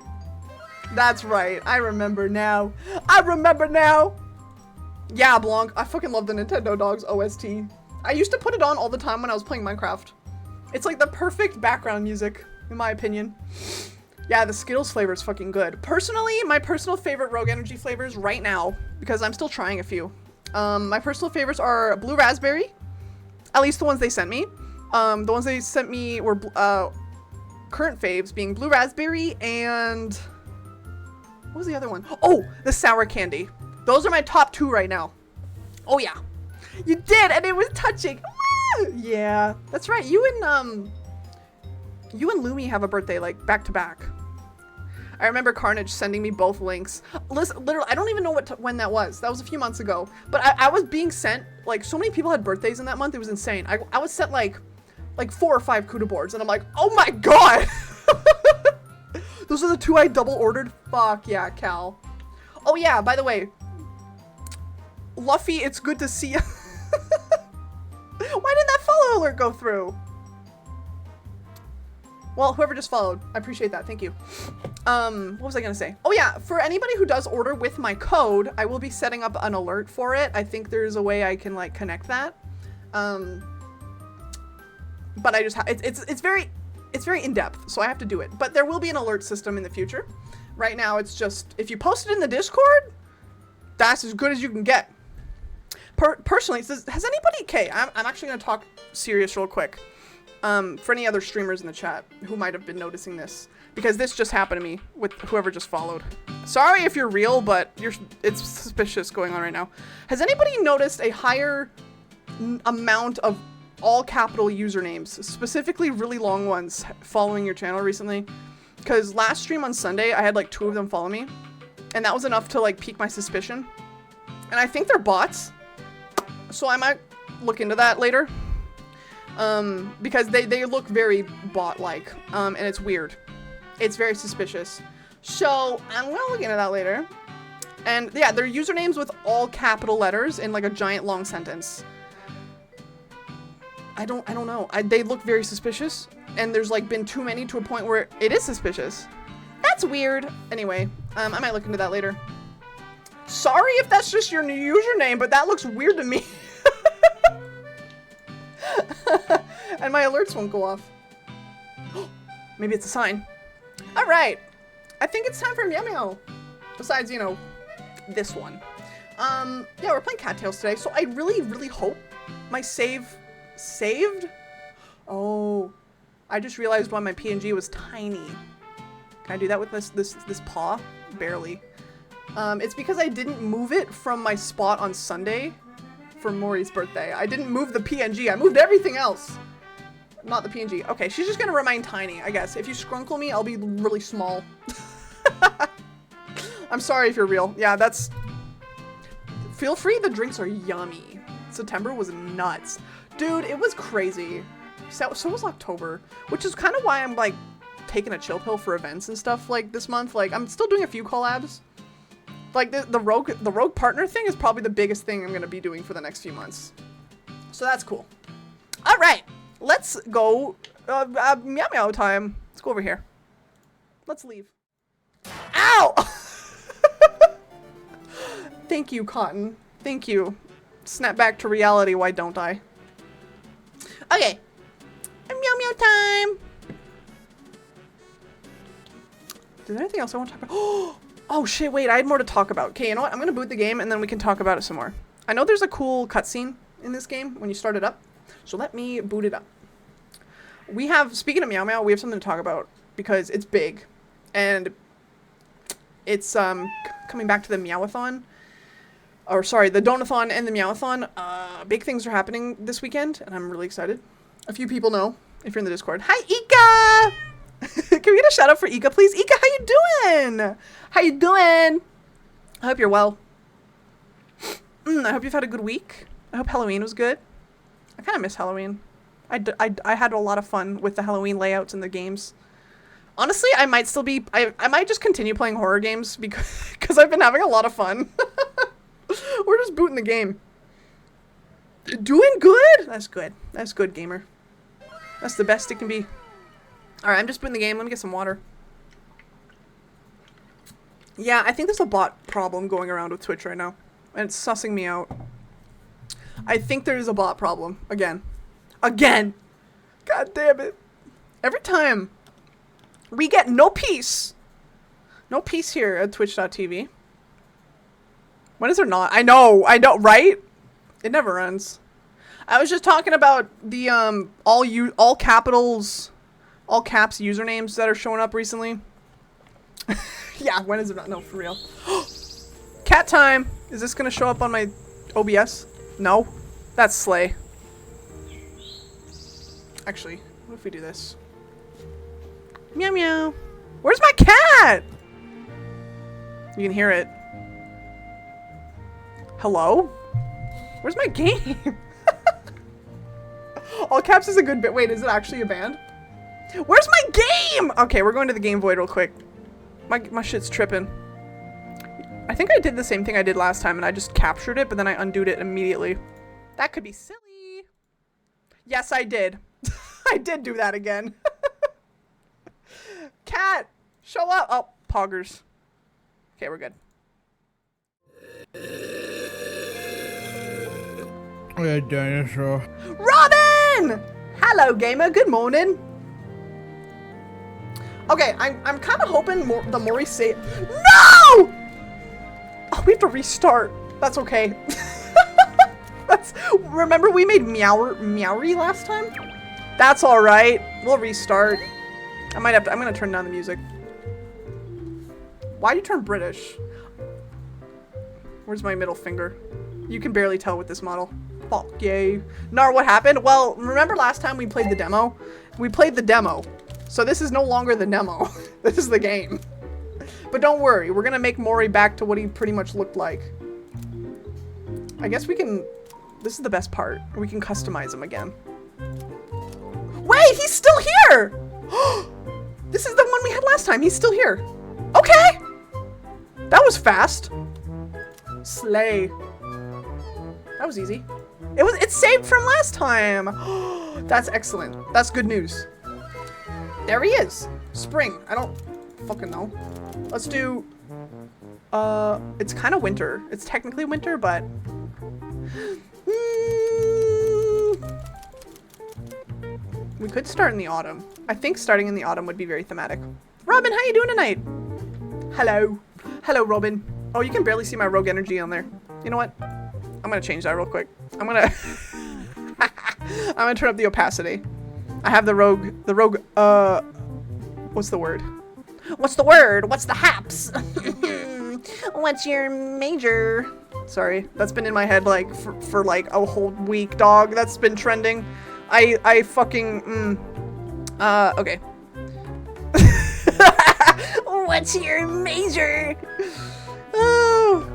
That's right. I remember now. I remember now. Yeah, Blanc. I fucking love the Nintendo Dogs OST. I used to put it on all the time when I was playing Minecraft. It's like the perfect background music, in my opinion. Yeah, the Skittles flavor is fucking good. Personally, my personal favorite Rogue Energy flavors right now, because I'm still trying a few. My personal favorites are Blue Raspberry. At least the ones they sent me. The ones they sent me were current faves being Blue Raspberry and... what was the other one? Oh, the Sour Candy. Those are my top 2 right now. Oh yeah. You did, and it was touching. Yeah, that's right. You and Lumi have a birthday like back to back. I remember Carnage sending me both links. Listen, literally, I don't even know when that was. That was a few months ago. But I was being sent, like, so many people had birthdays in that month. It was insane. I was sent like 4 or 5 kudo boards, and I'm like, oh my god. Those are the 2 I double ordered. Fuck yeah, Cal. Oh yeah, by the way, Luffy, it's good to see you. Why didn't that follow alert go through? Well, whoever just followed, I appreciate that. Thank you. What was I gonna say? Oh yeah, for anybody who does order with my code, I will be setting up an alert for it. I think there's a way I can like connect that. But I just it's very in-depth, so I have to do it. But there will be an alert system in the future. Right now, it's just, if you post it in the Discord, that's as good as you can get. Personally, it says, has anybody, okay, I'm actually going to talk serious real quick. For any other streamers in the chat who might have been noticing this, because this just happened to me with whoever just followed. Sorry if you're real, but it's suspicious going on right now. Has anybody noticed a higher amount of all capital usernames, specifically really long ones, following your channel recently? Because last stream on Sunday, I had like 2 of them follow me, and that was enough to like pique my suspicion. And I think they're bots, so I might look into that later. Because they look very bot-like, and it's weird. It's very suspicious. So I'm gonna look into that later. And yeah, their usernames with all capital letters in like a giant long sentence. I don't know. They look very suspicious, and there's like been too many to a point where it is suspicious. That's weird. Anyway, I might look into that later. Sorry if that's just your new username, but that looks weird to me. And my alerts won't go off. Maybe it's a sign. All right. I think it's time for Meow Meow. Besides, you know, this one. Yeah, we're playing Cattails today, so I really hope my save saved. Oh, I just realized why my PNG was tiny. Can I do that with this paw? Barely. It's because I didn't move it from my spot on Sunday for Maury's birthday. I didn't move the PNG. I moved everything else. Not the PNG. Okay, she's just gonna remain tiny, I guess. If you scrunkle me, I'll be really small. I'm sorry if you're real. Yeah, that's... Feel free, the drinks are yummy. September was nuts. Dude, it was crazy. So was October, which is kind of why I'm, like, taking a chill pill for events and stuff, like, this month. Like, I'm still doing a few collabs. Like, the rogue partner thing is probably the biggest thing I'm gonna be doing for the next few months. So that's cool. All right, let's go, meow meow time. Let's go over here. Let's leave. Ow! Thank you, Cotton. Thank you. Snap back to reality, why don't I? Okay. Meow meow time! Is there anything else I want to talk about? Oh shit, wait, I had more to talk about. Okay, you know what? I'm gonna boot the game and then we can talk about it some more. I know there's a cool cutscene in this game when you start it up. So let me boot it up. We have, speaking of Meow Meow, we have something to talk about because it's big. And it's coming back to the Meowathon. Or sorry, the Donathon and the Meowathon. Big things are happening this weekend and I'm really excited. A few people know if you're in the Discord. Hi, Ika! Can we get a shout out for Ika, please? Ika, how you doing? How you doing? I hope you're well. I hope you've had a good week. I hope Halloween was good. I kind of miss Halloween. I had a lot of fun with the Halloween layouts and the games. Honestly, I might still be... I might just continue playing horror games because I've been having a lot of fun. We're just booting the game. Doing good? That's good. That's good, gamer. That's the best it can be. Alright, I'm just booting the game. Let me get some water. Yeah, I think there's a bot problem going around with Twitch right now. And it's sussing me out. I think there's a bot problem. Again. Again! God damn it. Every time. We get no peace. No peace here at twitch.tv. When is there not? I know, right? It never ends. I was just talking about the all capitals, all caps usernames that are showing up recently. Yeah, when is it not? No, for real. Cat time. Is this gonna show up on my OBS? No, that's Slay. Actually, what if we do this? Meow meow. Where's my cat? You can hear it. Hello? Where's my game? All caps is a good bit. Wait, is it actually a band? Where's my game? Okay, we're going to the game void real quick. My shit's tripping. I think I did the same thing I did last time and I just captured it, but then I undid it immediately. That could be silly. Yes, I did. I did do that again. Cat, show up. Oh, poggers. Okay, we're good. A dinosaur. Robin! Hello, gamer. Good morning. Okay, I'm kind of hoping the Maury save. No! Oh, we have to restart. That's okay. Remember we made Meowry last time? That's all right. We'll restart. I'm gonna turn down the music. Why'd you turn British? Where's my middle finger? You can barely tell with this model. Fuck yay. Nar, what happened? Well, remember last time we played the demo? We played the demo. So this is no longer the demo. This is the game. But don't worry, we're gonna make Maury back to what he pretty much looked like. I guess we can This is the best part. We can customize him again. Wait, he's still here! This is the one we had last time. He's still here. Okay! That was fast. Slay. That was easy. It's saved from last time. That's excellent. That's good news. There he is. Spring. I don't fucking know. Let's do it's kind of winter. It's technically winter, but we could start in the autumn. I think starting in the autumn would be very thematic. Robin, how you doing tonight? Hello. Hello, Robin. Oh, you can barely see my rogue energy on there. You know what? I'm gonna change that real quick. I'm gonna I'm gonna turn up the opacity. I have the rogue, what's the word? What's the word? What's the haps? What's your major? Sorry, that's been in my head like for like a whole week, dog. That's been trending. I fucking, okay. What's your major? Oh.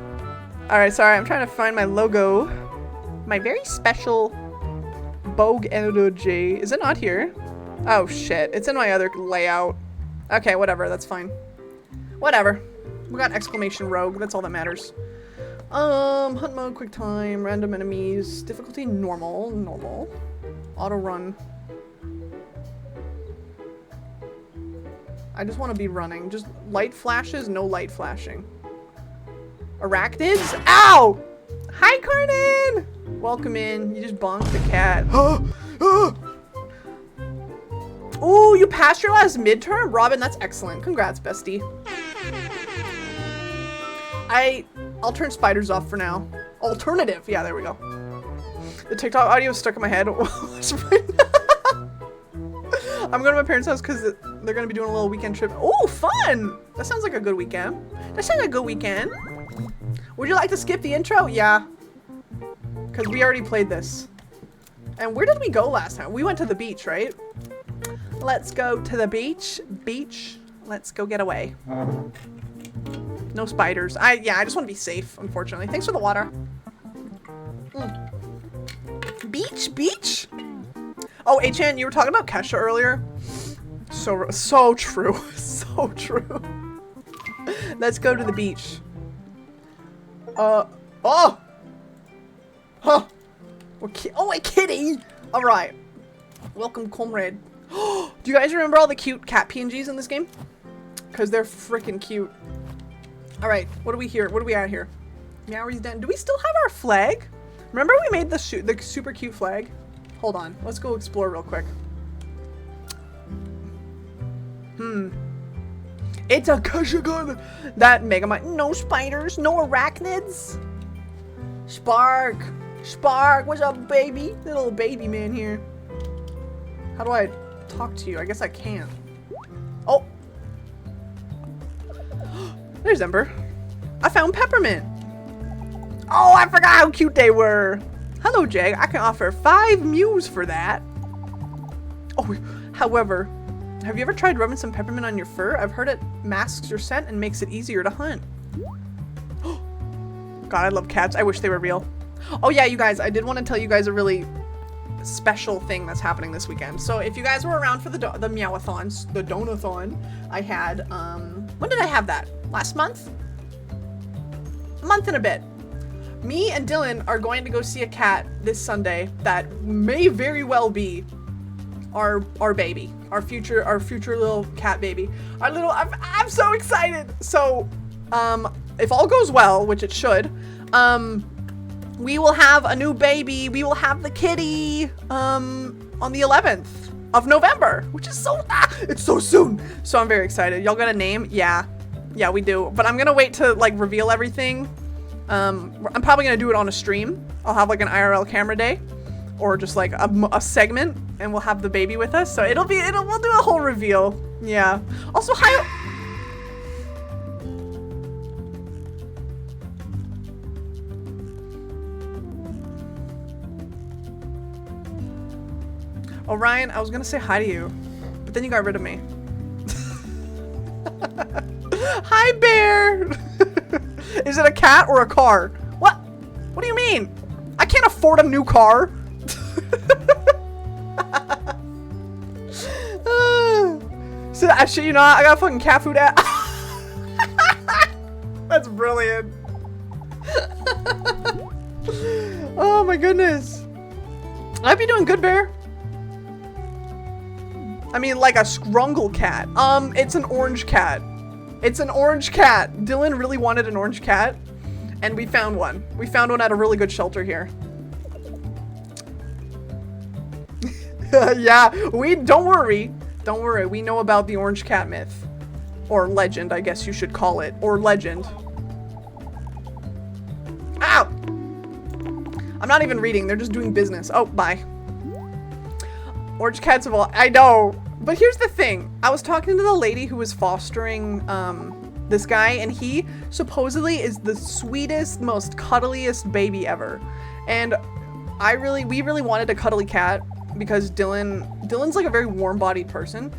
Alright, sorry, I'm trying to find my logo. My very special Bogue energy. Is it not here? Oh shit, it's in my other layout. Okay, whatever, that's fine. Whatever. We got exclamation rogue, that's all that matters. Hunt mode, quick time, random enemies, difficulty normal. Auto run. I just want to be running. Just light flashes, no light flashing. Arachnids? Ow! Hi, Carnan! Welcome in. You just bonked the cat. Ooh, you passed your last midterm? Robin, that's excellent. Congrats, bestie. I'll turn spiders off for now. Alternative. Yeah, there we go. The TikTok audio is stuck in my head. I'm going to my parents' house because they're going to be doing a little weekend trip. Oh, fun! That sounds like a good weekend. That sounds like a good weekend. Would you like to skip the intro? Yeah. Because we already played this. And where did we go last time? We went to the beach, right? Let's go to the beach. Beach. Let's go get away. No spiders. Yeah, I just want to be safe, unfortunately. Thanks for the water. Beach? Oh, HN, you were talking about Kesha earlier. So true. So true. Let's go to the beach. Oh! Huh! Oh, a kitty! Alright. Welcome, comrade. Do you guys remember all the cute cat PNGs in this game? Because they're freaking cute. Alright, what are we here? What are we at here? Meowry's den. Do we still have our flag? Remember we made the super cute flag? Hold on. Let's go explore real quick. It's a Keshagun! That Megamind. No spiders, no arachnids. Spark! What's up, baby? Little baby man here. How do I talk to you? I guess I can't. Oh! There's Ember. I found Peppermint. Oh, I forgot how cute they were. Hello, Jag. I can offer 5 mews for that. Oh, however, have you ever tried rubbing some peppermint on your fur? I've heard it masks your scent and makes it easier to hunt. God, I love cats. I wish they were real. Oh yeah, you guys, I did want to tell you guys a really special thing that's happening this weekend. So if you guys were around for the Meowathons, the Donathon, I had, when did I have that? Last month? A month and a bit. Me and Dylan are going to go see a cat this Sunday that may very well be our baby, our future little cat baby. I'm so excited. So, if all goes well, which it should, we will have a new baby. We will have the kitty, on the 11th of November, which is it's so soon. So I'm very excited. Y'all got a name? Yeah, we do. But I'm gonna wait to like reveal everything. I'm probably gonna do it on a stream. I'll have like an IRL camera day, or just like a segment, and we'll have the baby with us. So we'll do a whole reveal. Yeah. Also, hi. Oh, Ryan, I was gonna say hi to you, but then you got rid of me. Hi, Bear! Is it a cat or a car? What? What do you mean? I can't afford a new car. So I shit you not, I got fucking cat food at. That's brilliant. Oh my goodness. I'd be doing good, Bear. I mean, like a scrungle cat. It's an orange cat. It's an orange cat. Dylan really wanted an orange cat, and we found one. We found one at a really good shelter here. Yeah, don't worry. Don't worry. We know about the orange cat myth. Or legend, I guess you should call it. Or legend. Ow! I'm not even reading. They're just doing business. Oh, bye. Orange cats of all. I know. But here's the thing. I was talking to the lady who was fostering this guy, and he supposedly is the sweetest, most cuddliest baby ever. And we really wanted a cuddly cat because Dylan's like a very warm-bodied person.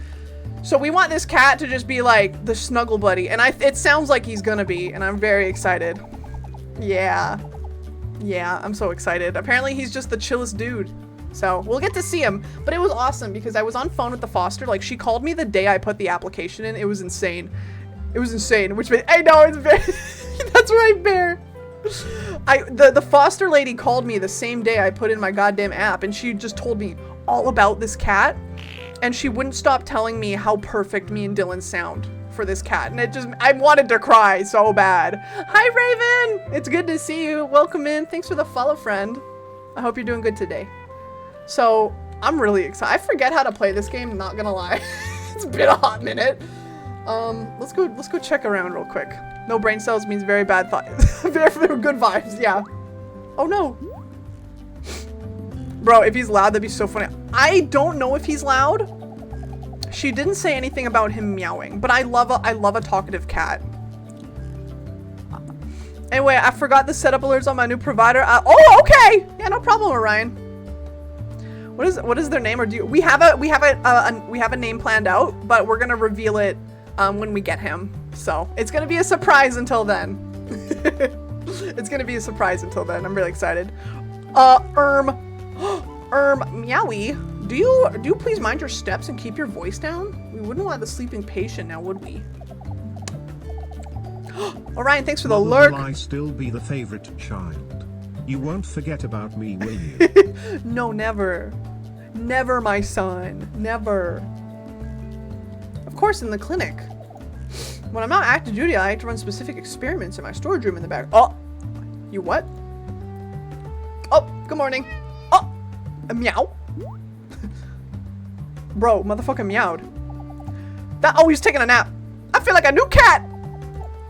So we want this cat to just be like the snuggle buddy, and it sounds like he's gonna be, and I'm very excited. Yeah. Yeah, I'm so excited. Apparently he's just the chillest dude. So we'll get to see him. But it was awesome because I was on phone with the foster. Like, she called me the day I put the application in. It was insane. It was insane. Which I know it's very that's right, Bear. The foster lady called me the same day I put in my goddamn app, and she just told me all about this cat, and she wouldn't stop telling me how perfect me and Dylan sound for this cat, and I wanted to cry so bad. Hi, Raven! It's good to see you. Welcome in. Thanks for the follow, friend. I hope you're doing good today. So I'm really excited. I forget how to play this game, not gonna lie. It's been a hot minute. Let's go check around real quick. No brain cells means very bad thoughts. Very good vibes, yeah. Oh no. Bro, if he's loud, that'd be so funny. I don't know if he's loud. She didn't say anything about him meowing, but I love a talkative cat. Anyway, I forgot the setup alerts on my new provider. Oh, okay. Yeah, no problem, Orion. What is their name, or we have a name planned out, but we're gonna reveal it when we get him. So it's gonna be a surprise until then. It's gonna be a surprise until then. I'm really excited. Meowie. Do you please mind your steps and keep your voice down? We wouldn't want the sleeping patient now, would we? Orion, thanks for the lurk. Will I still be the favorite child? You won't forget about me, will you? No, never. Never, my son. Never. Of course, in the clinic. When I'm not active duty, I like to run specific experiments in my storage room in the back. Oh! You what? Oh, good morning. Oh! A meow. Bro, motherfucker meowed. Oh, he's taking a nap. I feel like a new cat!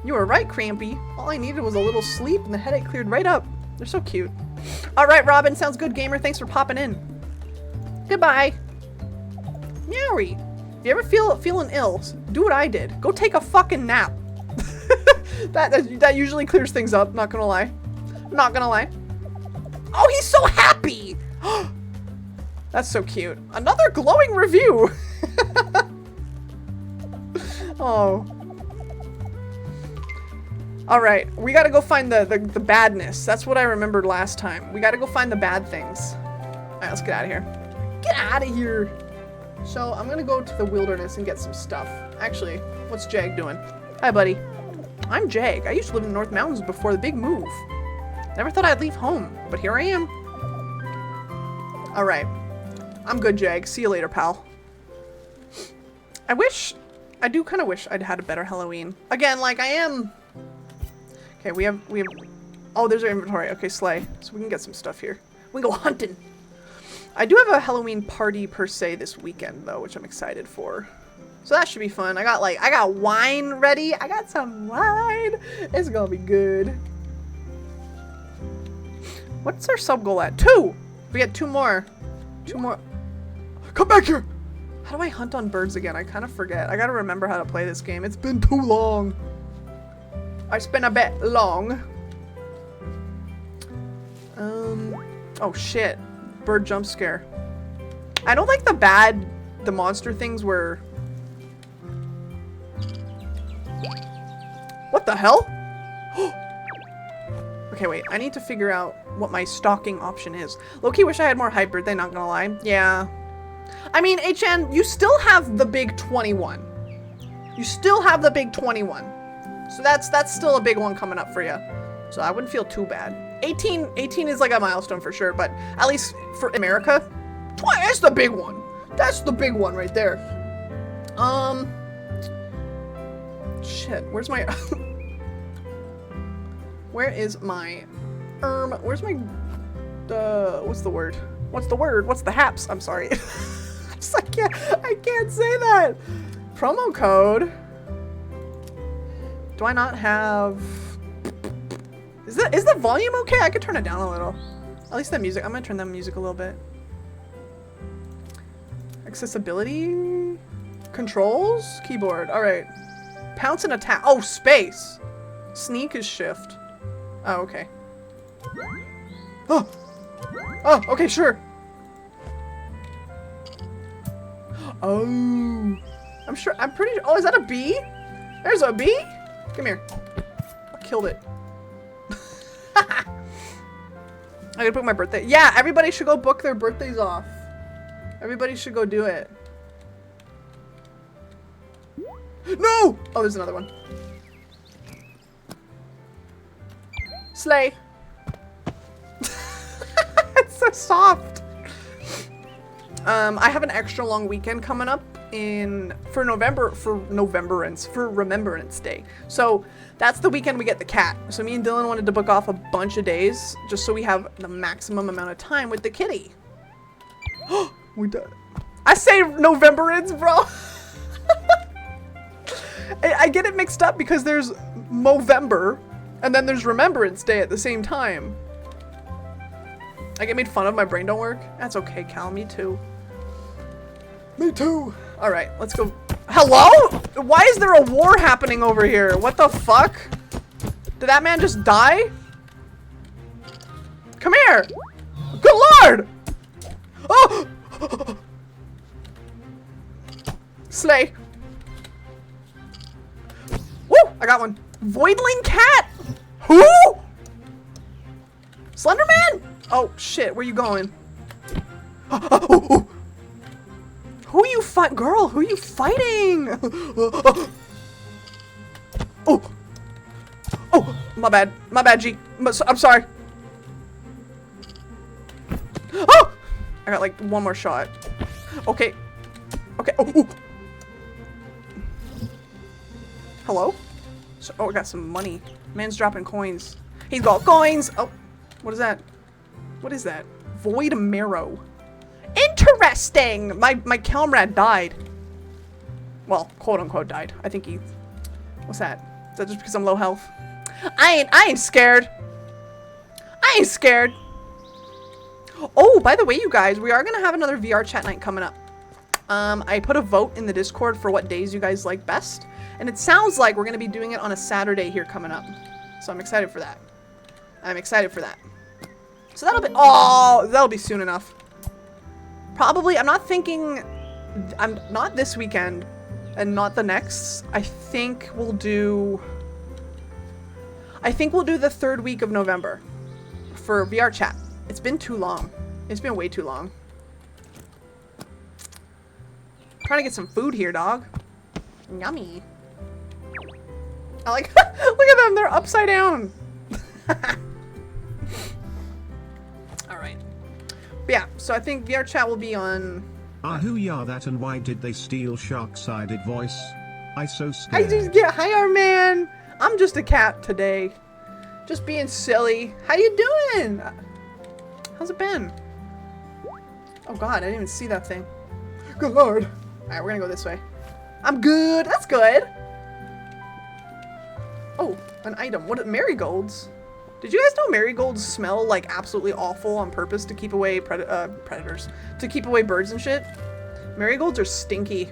You were right, Crampy. All I needed was a little sleep and the headache cleared right up. They're so cute. Alright, Robin. Sounds good, gamer. Thanks for popping in. Goodbye. Meowie. If you ever feeling ill, do what I did. Go take a fucking nap. that usually clears things up, not gonna lie. Not gonna lie. Oh, he's so happy! That's so cute. Another glowing review! Oh. Alright, we gotta go find the badness. That's what I remembered last time. We gotta go find the bad things. Alright, let's get out of here. Get out of here! So, I'm gonna go to the wilderness and get some stuff. Actually, what's Jag doing? Hi, buddy. I'm Jag. I used to live in the North Mountains before the big move. Never thought I'd leave home, but here I am. Alright. I'm good, Jag. See you later, pal. I do kind of wish I'd had a better Halloween. Again, like, I am... Okay, we have... Oh, there's our inventory. Okay, slay. So we can get some stuff here. We can go hunting. I do have a Halloween party per se this weekend, though, which I'm excited for. So that should be fun. I got wine ready. I got some wine. It's gonna be good. What's our sub goal at? 2! We get 2 more. 2 more. Come back here! How do I hunt on birds again? I kind of forget. I gotta remember how to play this game. It's been too long. It's been a bit long. Oh shit. Bird jump scare. I don't like the monster things where... What the hell? Okay, wait. I need to figure out what my stocking option is. Low-key wish I had more hype birthday, not gonna lie. Yeah. I mean, HN, you still have the big 21. You still have the big 21. So that's still a big one coming up for you. So I wouldn't feel too bad. 18 is like a milestone for sure, but at least for America, that's the big one. That's the big one right there. Shit, where's my where is my where's my what's the word? What's the word? What's the haps? I'm sorry. I can't say that. Promo code. Do I not have... Is the volume okay? I could turn it down a little. At least the music. I'm gonna turn the music a little bit. Accessibility? Controls? Keyboard. Alright. Pounce and attack. Oh, space. Sneak is shift. Oh, okay. Oh! Oh, okay, sure. Oh. I'm sure. I'm pretty. Oh, is that a bee? There's a bee? Come here. I killed it. I gotta book my birthday. Yeah, everybody should go book their birthdays off. Everybody should go do it. No! Oh, there's another one. Slay. It's so soft. I have an extra long weekend coming up for Remembrance Day. So that's the weekend we get the cat. So me and Dylan wanted to book off a bunch of days just so we have the maximum amount of time with the kitty. We done. I say Novemberance, bro. I get it mixed up because there's Movember and then there's Remembrance Day at the same time. I get made fun of, my brain don't work. That's okay, Cal, me too. Me too. All right, let's go. Hello? Why is there a war happening over here? What the fuck? Did that man just die? Come here. Good lord. Oh. Slay. Woo, I got one. Voidling cat. Who? Slenderman? Oh shit, where you going? Who you fight, girl? Who you fighting? Oh, oh, my bad, G. I'm sorry. Oh, I got like one more shot. Okay, okay. Oh, hello. So, oh, I got some money. Man's dropping coins. He's got coins. Oh, what is that? What is that? Void marrow. Interesting! My comrade died. Well, quote unquote died. I think he... What's that? Is that just because I'm low health? I ain't scared. I ain't scared. Oh, by the way, you guys, we are gonna have another VR chat night coming up. I put a vote in the Discord for what days you guys like best. And it sounds like we're gonna be doing it on a Saturday here coming up. So I'm excited for that. I'm excited for that. So that'll be soon enough. Probably, I'm not this weekend and not the next. I think we'll do the third week of November for VR chat. It's been too long. It's been way too long. Trying to get some food here, dog. Yummy. I like, look at them, they're upside down. Alright. Yeah, so I think VR chat will be on... Who ya that and why did they steal Sharksided voice? I so scared. I just get, hi our man. I'm just a cat today. Just being silly. How you doing? How's it been? Oh god, I didn't even see that thing. Good lord. Alright, we're gonna go this way. I'm good. That's good. Oh, an item. What? Marigolds? Did you guys know marigolds smell like absolutely awful on purpose to keep away predators? To keep away birds and shit? Marigolds are stinky.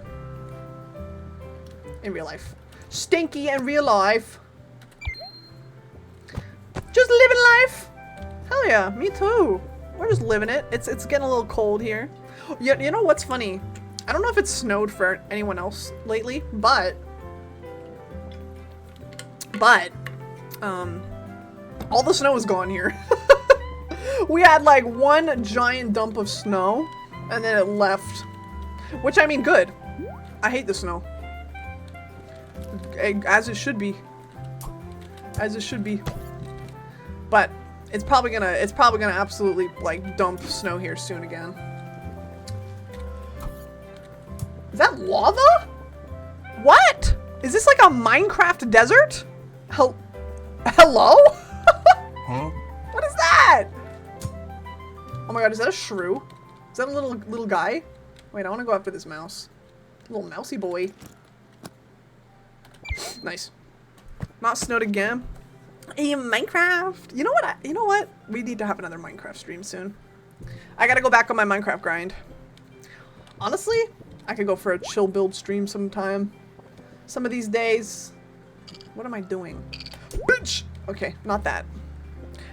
In real life. Stinky in real life. Just living life. Hell yeah, me too. We're just living it. It's getting a little cold here. You know what's funny? I don't know if it's snowed for anyone else lately, but All the snow is gone here. We had like one giant dump of snow and then it left. Which I mean, good. I hate the snow. As it should be. As it should be. But it's probably gonna absolutely like dump snow here soon again. Is that lava? What? Is this like a Minecraft desert? Hello? Huh? What is that? Oh my god, is that a shrew? Is that a little guy? Wait, I want to go after this mouse. Little mousy boy. Nice. Not snowed again. Hey, Minecraft. You know what? We need to have another Minecraft stream soon. I gotta go back on my Minecraft grind. Honestly, I could go for a chill build stream sometime. Some of these days. What am I doing? Bitch! Okay, not that.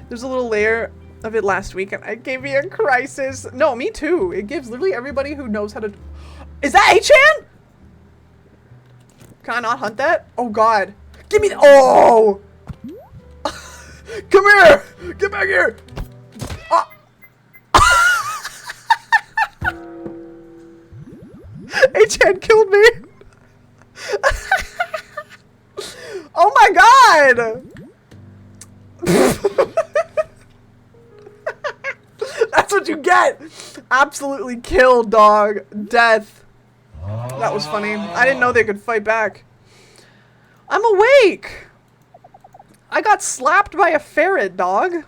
There's a little layer of it last week and it gave me a crisis. No, me too. It gives literally everybody who knows how to... Is that Achan? Can I not hunt that? Oh god. Give me the... Oh! Come here! Get back here! Ah. Achan killed me! Oh my god! That's what you get! Absolutely killed, dog. Death. That was funny. I didn't know they could fight back. I'm awake! I got slapped by a ferret, dog.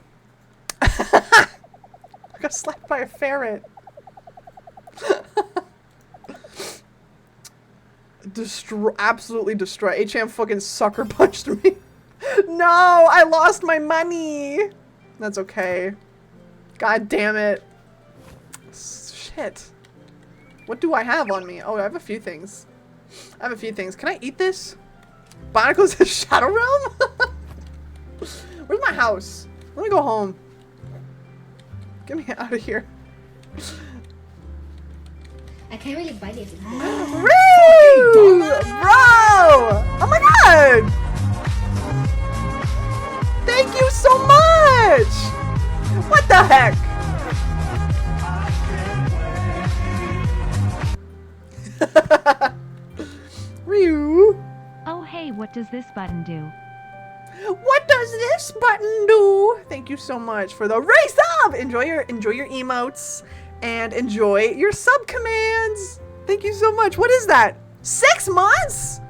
I got slapped by a ferret. Absolutely destroy. HM fucking sucker punched me. No, I lost my money. That's okay. God damn it. Shit. What do I have on me? Oh, I have a few things. Can I eat this? Barnacles in Shadow Realm? Where's my house? Let me go home. Get me out of here. I can't really bite it. Woo! Bro! Oh my god! Thank you so much! What the heck? Ryu! Oh hey, what does this button do? What does this button do? Thank you so much for the race up! Enjoy your emotes and enjoy your sub commands. Thank you so much. What is that? 6 months?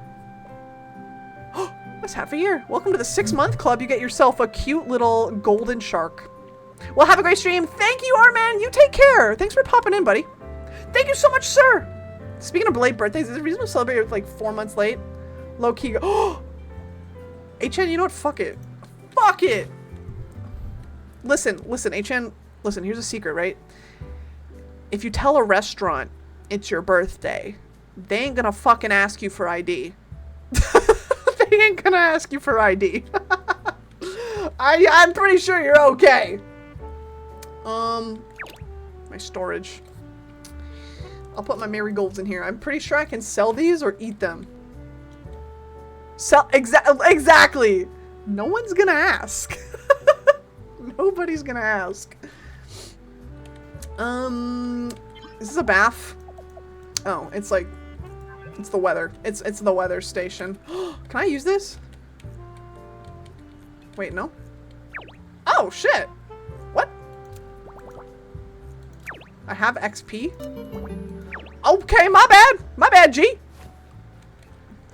That's half a year. Welcome to the 6-month club. You get yourself a cute little golden shark. Well, have a great stream. Thank you, R-Man. You take care. Thanks for popping in, buddy. Thank you so much, sir. Speaking of late birthdays, is it reasonable to celebrate with like 4 months late? Low key. Oh, HN, you know what? Fuck it. Fuck it. Listen, HN. Listen, here's a secret, right? If you tell a restaurant it's your birthday, they ain't gonna fucking ask you for ID. They ain't gonna ask you for ID. I'm pretty sure you're okay. My storage. I'll put my marigolds in here. I'm pretty sure I can sell these or eat them. Sell exactly. No one's gonna ask. Nobody's gonna ask. Is this a bath? Oh, it's like, it's the weather. It's the weather station. Can I use this? Wait, no. Oh shit. What? I have XP. Okay, my bad, G.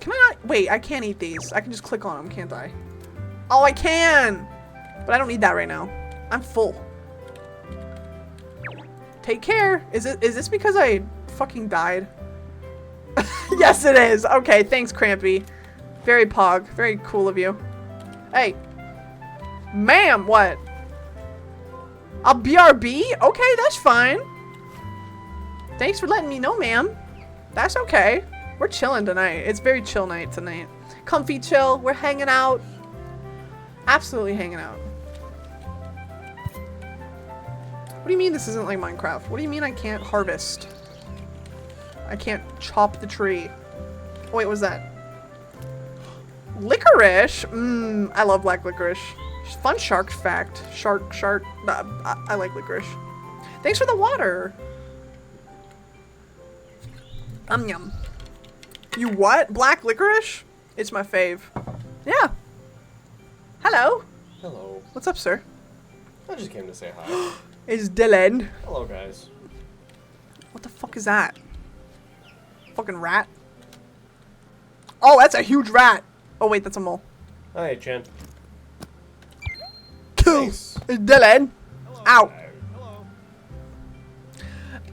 Can I not? Wait, I can't eat these. I can just click on them, can't I? Oh, I can. But I don't need that right now. I'm full. Take care. Is this because I fucking died? Yes, it is. Okay, thanks, Crampy. Very pog. Very cool of you. Hey. Ma'am, what? A BRB? Okay, that's fine. Thanks for letting me know, ma'am. That's okay. We're chilling tonight. It's very chill night tonight. Comfy chill. We're hanging out. Absolutely hanging out. What do you mean this isn't like Minecraft? What do you mean I can't harvest? I can't chop the tree. Oh, wait, what was that? Licorice? I love black licorice. Fun shark fact. Shark. I like licorice. Thanks for the water. Yum. You what? Black licorice? It's my fave. Yeah. Hello. Hello. What's up, sir? I just came to say hi. It's Dylan. Hello, guys. What the fuck is that? Fucking rat. Oh, that's a huge rat. Oh wait, that's a mole. Hi, Chen. Cool. Thanks. It's Dylan. Ow. Hello.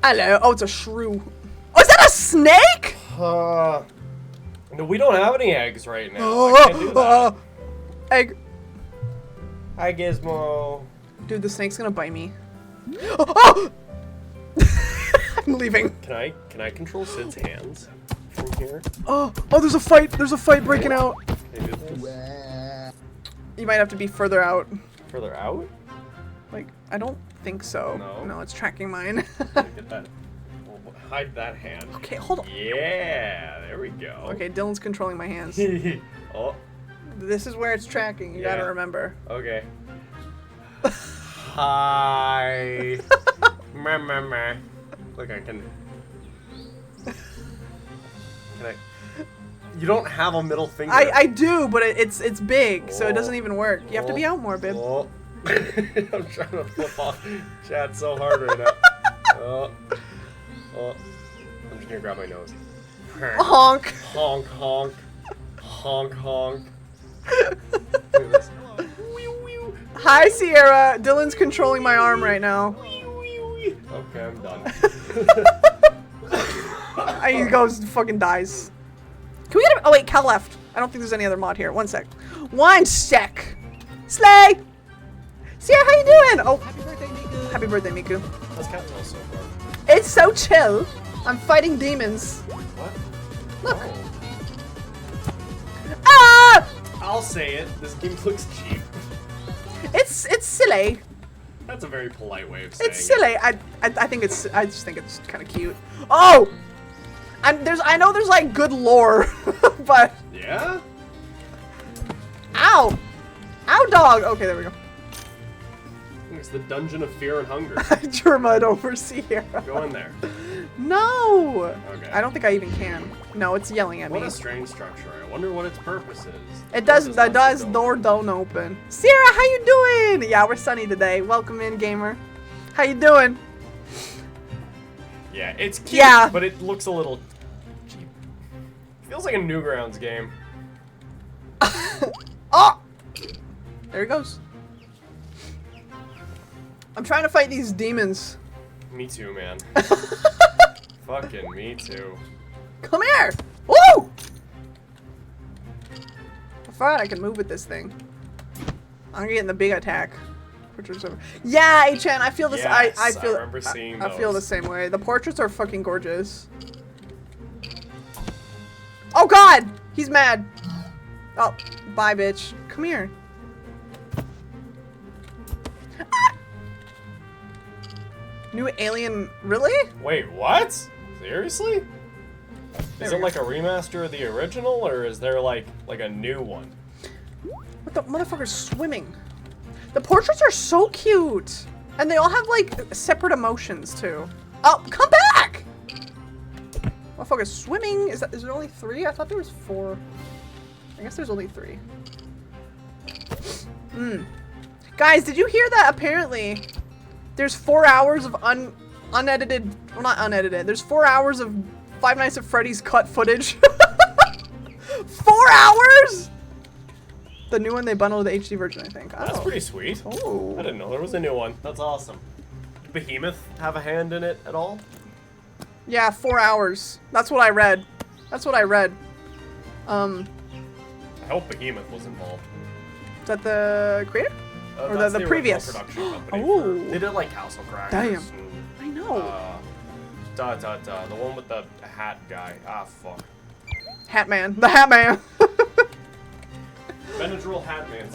Hello. Oh, it's a shrew. Oh, is that a snake? No, we don't have any eggs right now. I can't do that. Egg. Hi, Gizmo. Dude, the snake's gonna bite me. Oh! I'm leaving. Can I control Sid's hands from here? Oh, there's a fight. There's a fight breaking out. Can I do this? You might have to be further out. Further out? Like, I don't think so. No. It's tracking mine. Get that. Well, hide that hand. Okay, hold on. Yeah, there we go. Okay, Dylan's controlling my hands. Oh, This is where it's tracking. You Yeah. gotta remember. okay. Hi. Meh. Look, I can. Can I? You don't have a middle finger. I do, but it's big, so it doesn't even work. You have to be out more, babe. Oh. I'm trying to flip off chat so hard right now. Oh. I'm just gonna grab my nose. Honk. Honk, honk. Honk, honk. Look at this. Hi, Sierra. Dylan's controlling my arm right now. Okay, I'm done. He goes, fucking dies. Can we get him? Oh wait, Cal left. I don't think there's any other mod here. One sec. Slay. Sierra, how you doing? Oh, happy birthday, Miku. How's Cattails so far? It's so chill. I'm fighting demons. What? Look. Oh. Ah! I'll say it. This game looks cheap. It's silly. That's a very polite way of saying It's silly. I just think it's kind of cute. Oh, I know there's like good lore, but it. Yeah? ow, dog. Okay, there we go. It's the Dungeon of Fear and Hunger. Germa over Sierra. Go in there. No. Okay. I don't think I even can. No, it's yelling at me. What a strange structure. I wonder what its purpose is. It does. What That does. the Door don't open. Sierra, how you doing? Yeah, we're sunny today. Welcome in, gamer. How you doing? Yeah, it's cute, Yeah. but it looks a little cheap. Feels like a Newgrounds game. Oh! There he goes. I'm trying to fight these demons. Me too, man. Fucking me too. Come here! Woo! I thought I could move with this thing. I'm getting the big attack. Yeah, HN, I feel this. Yes, I feel. I remember seeing I feel the those. same way. The portraits are fucking gorgeous. Oh God, he's mad. Oh, bye, bitch. Come here. Ah! New alien, really? Wait, what? Seriously? There Is we it go. like a remaster of the original, or is there like a new one? What the motherfucker's swimming? The portraits are so cute, and they all have like separate emotions too. Oh, come back! Motherfucker's swimming. Is there only 3? I thought there was 4. I guess there's only 3. Guys, did you hear that? Apparently, there's 4 hours of unedited. Well, not unedited. There's 4 hours of Five Nights at Freddy's cut footage. 4 hours? The new one they bundled the HD version, I think. That's Oh. pretty sweet. Oh. I didn't know there was a new one. That's awesome. Behemoth have a hand in it at all? Yeah, 4 hours. That's what I read. That's what I read. I hope Behemoth was involved. Is that the creator? Or That's the original previous? production company. Oh. They did like Castle Crackers. Damn. And, I know. the one with the hat guy. Ah, fuck. Hat Man. The Hat Man. Benadryl Hat Man.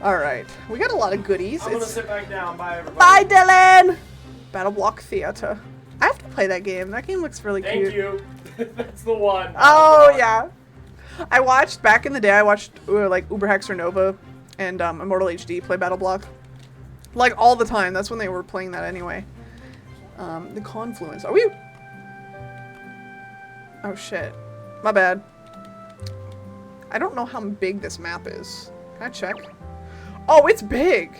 Alright. We got a lot of goodies. I'm gonna It's- sit back down. Bye, everybody. Bye, Dylan! Battle Block Theater. I have to play that game. That game looks really Thank cute. you. That's the one. Oh, yeah. I watched, back in the day, I watched like Uber Hexer Nova and Immortal HD play Battle Block. Like all the time. That's when they were playing that anyway. The Confluence. Are we... Oh shit. My bad. I don't know how big this map is. Can I check? Oh, it's big!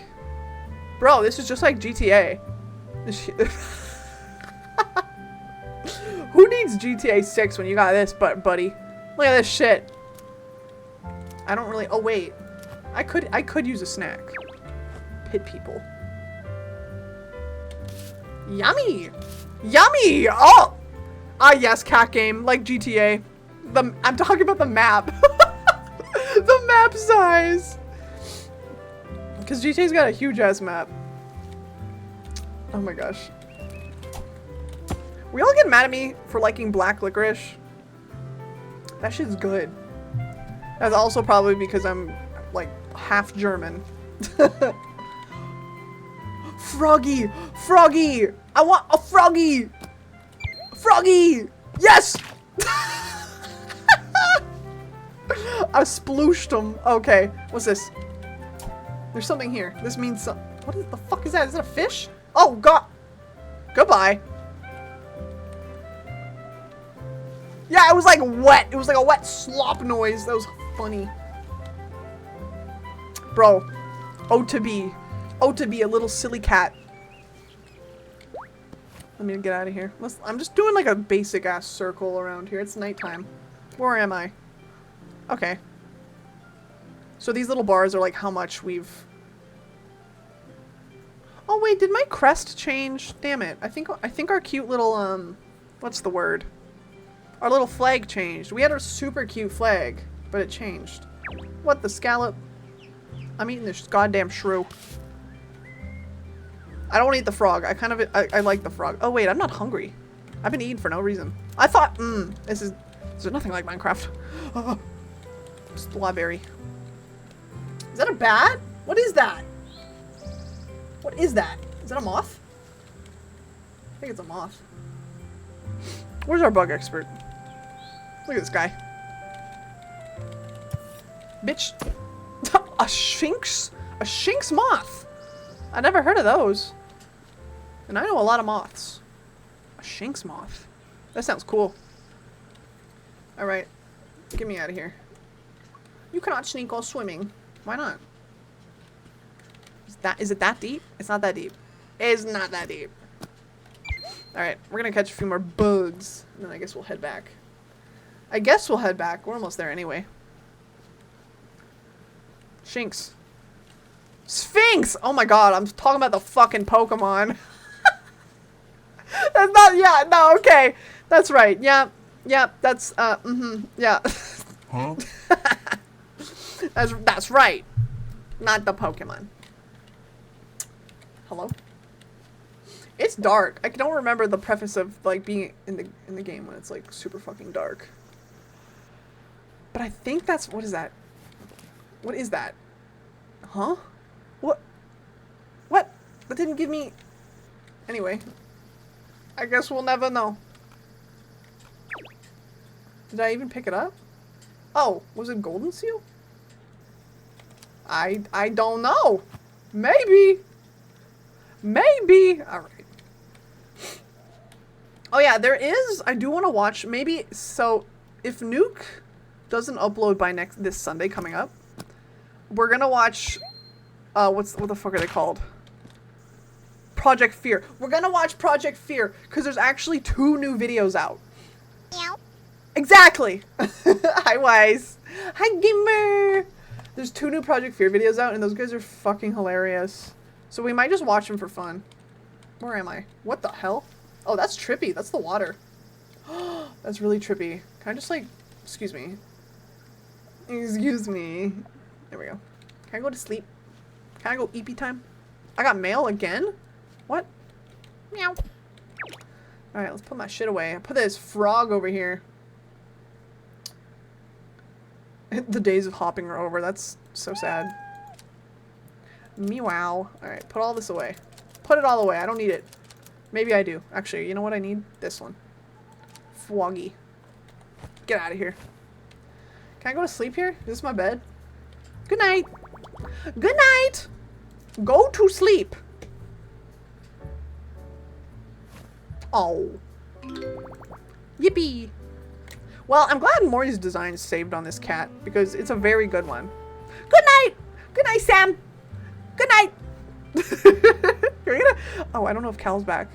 Bro, this is just like GTA. This shit. Who needs GTA 6 when you got this, buddy? Look at this shit. I don't really... Oh, wait. I could use a snack. Pit people. Yummy! Yummy! Oh! Ah, yes, cat game. Like GTA. I'm talking about the map. The map size. Because GTA's got a huge-ass map. Oh my gosh. We all get mad at me for liking black licorice. That shit's good. That's also probably because I'm, like, half German. Froggy! Froggy! I want a froggy! Froggy! Yes! I splooshed him. Okay, what's this? There's something here. This means some. What the fuck is that? Is that a fish? Oh god! Goodbye. Yeah, it was like wet. It was like a wet slop noise. That was funny. Bro. Oh to be a little silly cat. Let me get out of here. I'm just doing like a basic ass circle around here. It's nighttime. Where am I? Okay. So these little bars are like how much we've... Oh wait, did my crest change? Damn it. I think our cute little, what's the word? Our little flag changed. We had a super cute flag, but it changed. What the scallop? I'm eating this goddamn shrew. I don't eat the frog. I like the frog. Oh wait, I'm not hungry. I've been eating for no reason. I thought, this is nothing like Minecraft. Oh, strawberry. Is that a bat? What is that? What is that? Is that a moth? I think it's a moth. Where's our bug expert? Look at this guy. Bitch. A sphinx? A sphinx moth. I never heard of those. And I know a lot of moths. A sphinx moth. That sounds cool. Alright. Get me out of here. You cannot sneak while swimming. Why not? Is it that deep? It's not that deep. It's not that deep. Alright, we're gonna catch a few more bugs. And then I guess we'll head back. We're almost there anyway. Shinx. Sphinx! Oh my god, I'm talking about the fucking Pokemon. That's not, yeah, no, okay. That's right, yeah. Yeah, that's, yeah. Huh? That's right. Not the Pokemon. Hello? It's dark. I don't remember the preface of, like, being in the game when it's, like, super fucking dark. But I think that's... What is that? What is that? Huh? What? What? That didn't give me... Anyway. I guess we'll never know. Did I even pick it up? Oh, was it golden seal? I don't know. Maybe. Maybe. Alright. Oh yeah, there is... I do want to watch... Maybe... So, if Nuke doesn't upload by this Sunday coming up, we're gonna watch... what the fuck are they called? Project Fear. We're gonna watch Project Fear, because there's actually 2 new videos out. Meow. Exactly! Hi, Wise. Hi, Gamer! There's 2 new Project Fear videos out, and those guys are fucking hilarious. So we might just watch them for fun. Where am I? What the hell? Oh, that's trippy. That's the water. That's really trippy. Can I just, like... Excuse me. Excuse me. There we go. Can I go to sleep? Can I go EP time? I got mail again? What? Meow. Alright, let's put my shit away. I put this frog over here. The days of hopping are over. That's so sad. MEOW. Alright, put all this away. Put it all away. I don't need it. Maybe I do. Actually, you know what I need? This one. Froggy. Get out of here. Can I go to sleep here? Is this my bed? Good night. Good night. Go to sleep. Oh. Yippee. Well, I'm glad Maury's design is saved on this cat because it's a very good one. Good night. Good night, Sam. Good night. Oh, I don't know if Cal's back.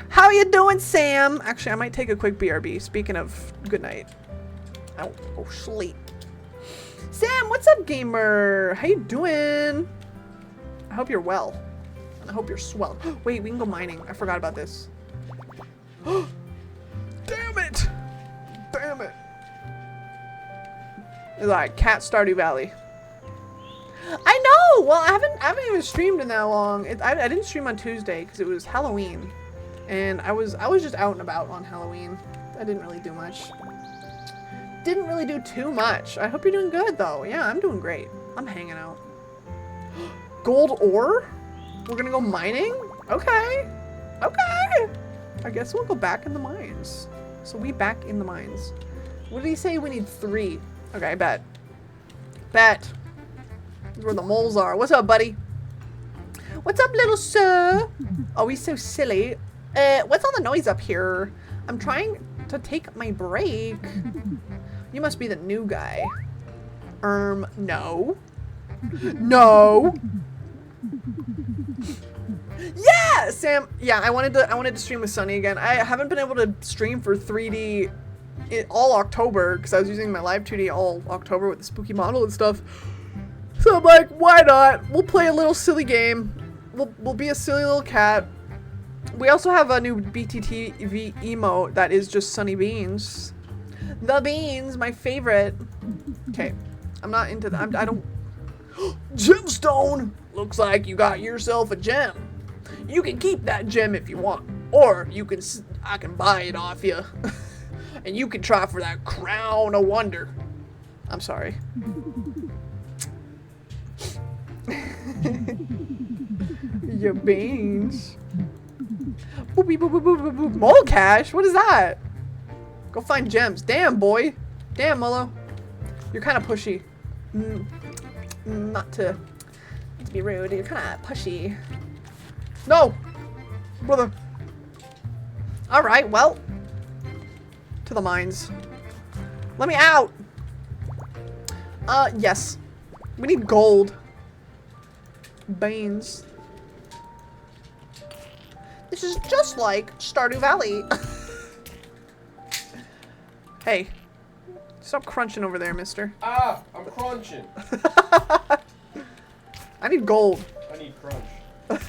How you doing, Sam? Actually, I might take a quick BRB. Speaking of good night. Oh, sleep. Sam, what's up, gamer? How you doing? I hope you're well. And I hope you're swell. Wait, we can go mining. I forgot about this. Damn it! Damn it. It's like Cat Stardew Valley. I know! Well, I haven't even streamed in that long. I didn't stream on Tuesday because it was Halloween. And I was just out and about on Halloween. I didn't really do much. Didn't really do too much. I hope you're doing good though. Yeah, I'm doing great. I'm hanging out. Gold ore? We're gonna go mining? Okay. Okay. I guess we'll go back in the mines. So we back in the mines. What did he say? We need 3. Okay, bet. Bet. This is where the moles are. What's up, buddy? What's up, little sir? Oh, he's so silly. What's all the noise up here? I'm trying to take my break. You must be the new guy. No. No. Yeah, Sam. Yeah, I wanted to stream with Sunny again. I haven't been able to stream for 3D all October because I was using my live 2D all October with the spooky model and stuff. So I'm like, why not? We'll play a little silly game. We'll be a silly little cat. We also have a new BTTV emote that is just Sunny Beans. The beans, my favorite. Okay, I'm not into that. I don't. Gemstone! Looks like you got yourself a gem. You can keep that gem if you want, or I can buy it off you, and you can try for that crown of wonder. I'm sorry. Your beans. Boopy boop boop boop boop boop. Mole cash? What is that? Go find gems. Damn, boy. Damn, Mullo. You're kind of pushy. Not to be rude. You're kind of pushy. No! Brother. Alright, well. To the mines. Let me out! Yes. We need gold. Beans. This is just like Stardew Valley. Hey. Stop crunching over there, mister. Ah! I'm crunching. I need gold. I need crunch.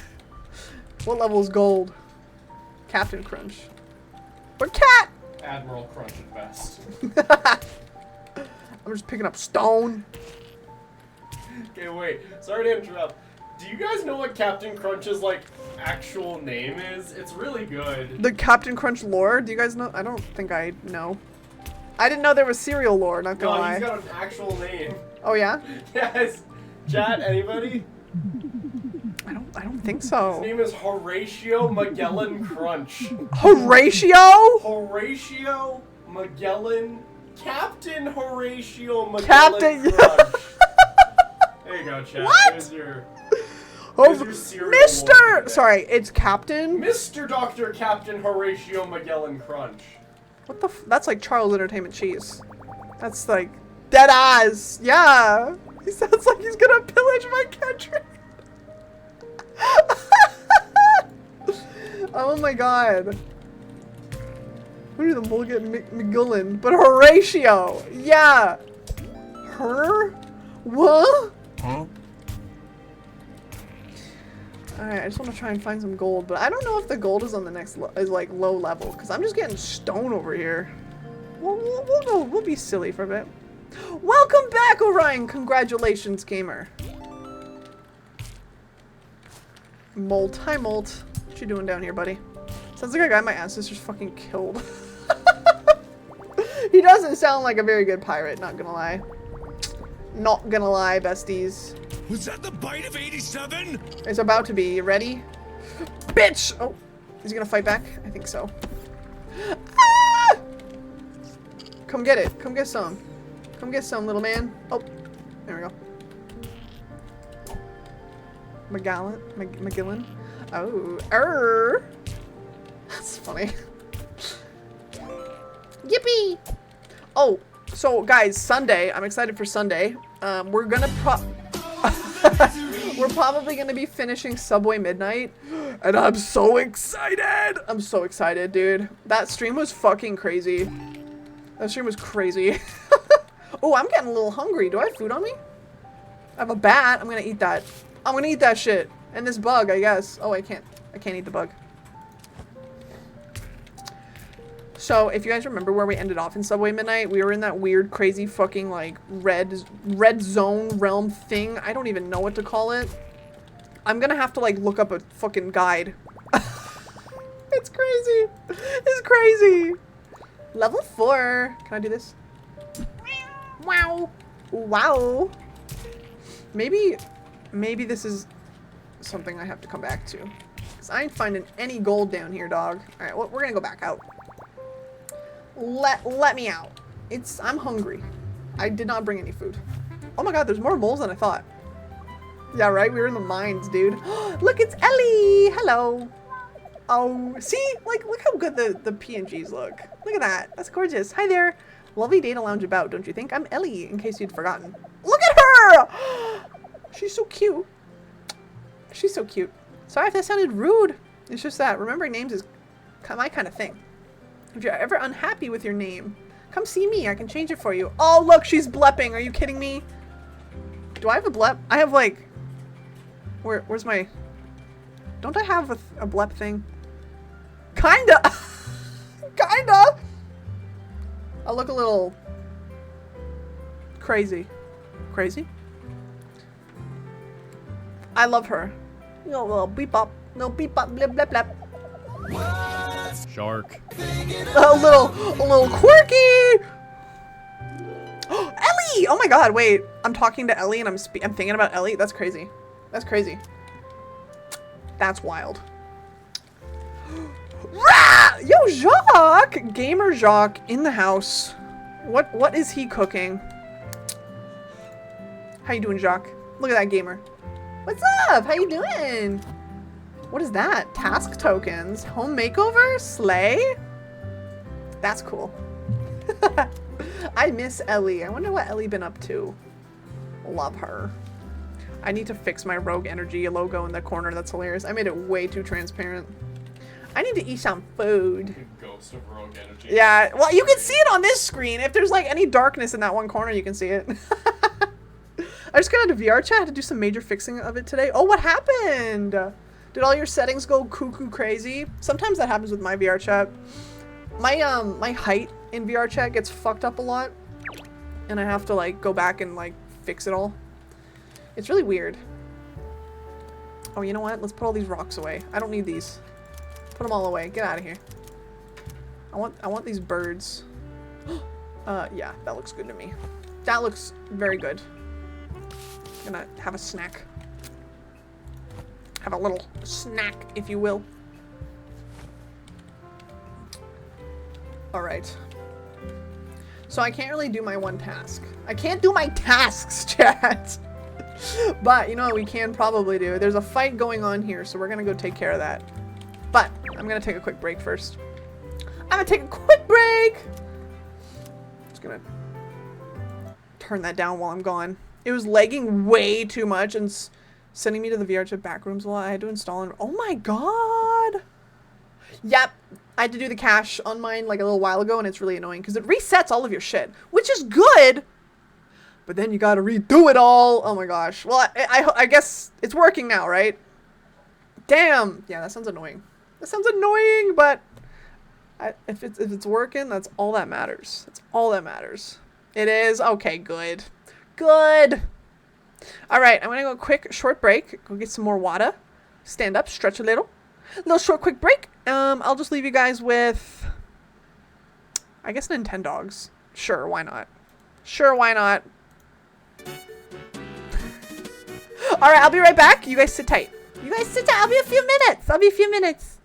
What level is gold? Captain Crunch. Or cat! Admiral Crunch at best. I'm just picking up stone. Okay, wait. Sorry to interrupt. Do you guys know what Captain Crunch's, like, actual name is? It's really good. The Captain Crunch lore? Do you guys know? I don't think I know. I didn't know there was cereal lore, not gonna lie. He's got an actual name. Oh yeah? Yes. Chat, anybody? I don't think so. His name is Horatio Magellan Crunch. Horatio? Horatio Magellan. Captain Horatio Magellan Captain. Crunch. There you go, chat. What? Here's your Oh, cereal Mr. lore. Sorry, it's Captain? Mr. Dr. Captain Horatio Magellan Crunch. What the f- That's like Charles Entertainment Cheese. That's like dead eyes. Yeah. He sounds like he's gonna pillage my country. Oh my god. Who did the mulligan McGullen? But Horatio! Yeah! Her? What? Huh? Alright, I just want to try and find some gold, but I don't know if the gold is on the next is like low level, because I'm just getting stone over here. We'll be silly for a bit. Welcome back, Orion! Congratulations, gamer. Molt. Hi, Molt. What you doing down here, buddy? Sounds like a guy my ancestors fucking killed. He doesn't sound like a very good pirate, not gonna lie. Not gonna lie, besties. Was that the bite of 87? It's about to be. You ready? Bitch! Oh, is he gonna fight back? I think so. Ah! Come get it. Come get some. Come get some, little man. Oh, there we go. McGillen. Oh, that's funny. Yippee! Oh, so guys, Sunday. I'm excited for Sunday. We're gonna we're probably gonna be finishing Subway Midnight, and I'm so excited. I'm so excited, dude. That stream was fucking crazy. That stream was crazy. Oh, I'm getting a little hungry. Do I have food on me? I have a bat. I'm gonna eat that. I'm gonna eat that shit. And this bug, I guess. Oh, I can't eat the bug. So, if you guys remember where we ended off in Subway Midnight, we were in that weird, crazy fucking, like, red zone realm thing. I don't even know what to call it. I'm gonna have to, like, look up a fucking guide. It's crazy. It's crazy. Level 4. Can I do this? Wow. Wow. Maybe this is something I have to come back to. Because I ain't finding any gold down here, dog. Alright, well, we're gonna go back out. Let me out. I'm hungry. I did not bring any food. Oh my god, there's more moles than I thought. Yeah, right? We were in the mines, dude. Look, it's Ellie! Hello. Oh, see? Like, look how good the PNGs look. Look at that. That's gorgeous. Hi there. Lovely day to lounge about, don't you think? I'm Ellie, in case you'd forgotten. Look at her! She's so cute. She's so cute. Sorry if that sounded rude. It's just that remembering names is my kind of thing. If you're ever unhappy with your name, come see me. I can change it for you. Oh, look, she's blepping. Are you kidding me? Do I have a blep? I have, like... Where's my... Don't I have a blep thing? Kinda! Kinda! I look a little... crazy. Crazy? I love her. No little beep bop. No beep bop blip blip blip. Shark. A little quirky. Ellie! Oh my god, wait. I'm talking to Ellie and I'm thinking about Ellie. That's crazy. That's crazy. That's wild. Yo, Jacques! Gamer Jacques in the house. What is he cooking? How you doing, Jacques? Look at that gamer. What's up? How you doing? What is that? Task tokens. Home makeover? Slay? That's cool. I miss Ellie. I wonder what Ellie been up to. Love her. I need to fix my Rogue Energy logo in the corner. That's hilarious. I made it way too transparent. I need to eat some food. Ghost of Rogue Energy. Yeah, well, you can see it on this screen. If there's like any darkness in that one corner, you can see it. I just got out of VR chat. I had to do some major fixing of it today. Oh, what happened? Did all your settings go cuckoo crazy? Sometimes that happens with my VR chat. My height in VR chat gets fucked up a lot, and I have to like go back and like fix it all. It's really weird. Oh, you know what? Let's put all these rocks away. I don't need these. Put them all away. Get out of here. I want these birds. Yeah, that looks good to me. That looks very good. Gonna have a snack. Have a little snack, if you will. Alright. So I can't really do my one task. I can't do my tasks, chat! But, you know what we can probably do? There's a fight going on here, so we're gonna go take care of that. But, I'm gonna take a quick break first. I'm gonna take a quick break! Just gonna turn that down while I'm gone. It was lagging way too much and sending me to the VR chat backrooms a lot. I had to install it. Oh my god! Yep. I had to do the cache on mine like a little while ago and it's really annoying because it resets all of your shit, which is good, but then you gotta redo it all. Oh my gosh. Well, I guess it's working now, right? Damn. Yeah, that sounds annoying. That sounds annoying, but if it's working, that's all that matters. That's all that matters. It is? Okay, good. Good. All right, I'm gonna go quick, short break. Go get some more water. Stand up, stretch a little. Little short, quick break. I'll just leave you guys with, I guess, Nintendogs. Sure, why not? Sure, why not? All right, I'll be right back. You guys sit tight. You guys sit tight. I'll be a few minutes. I'll be a few minutes.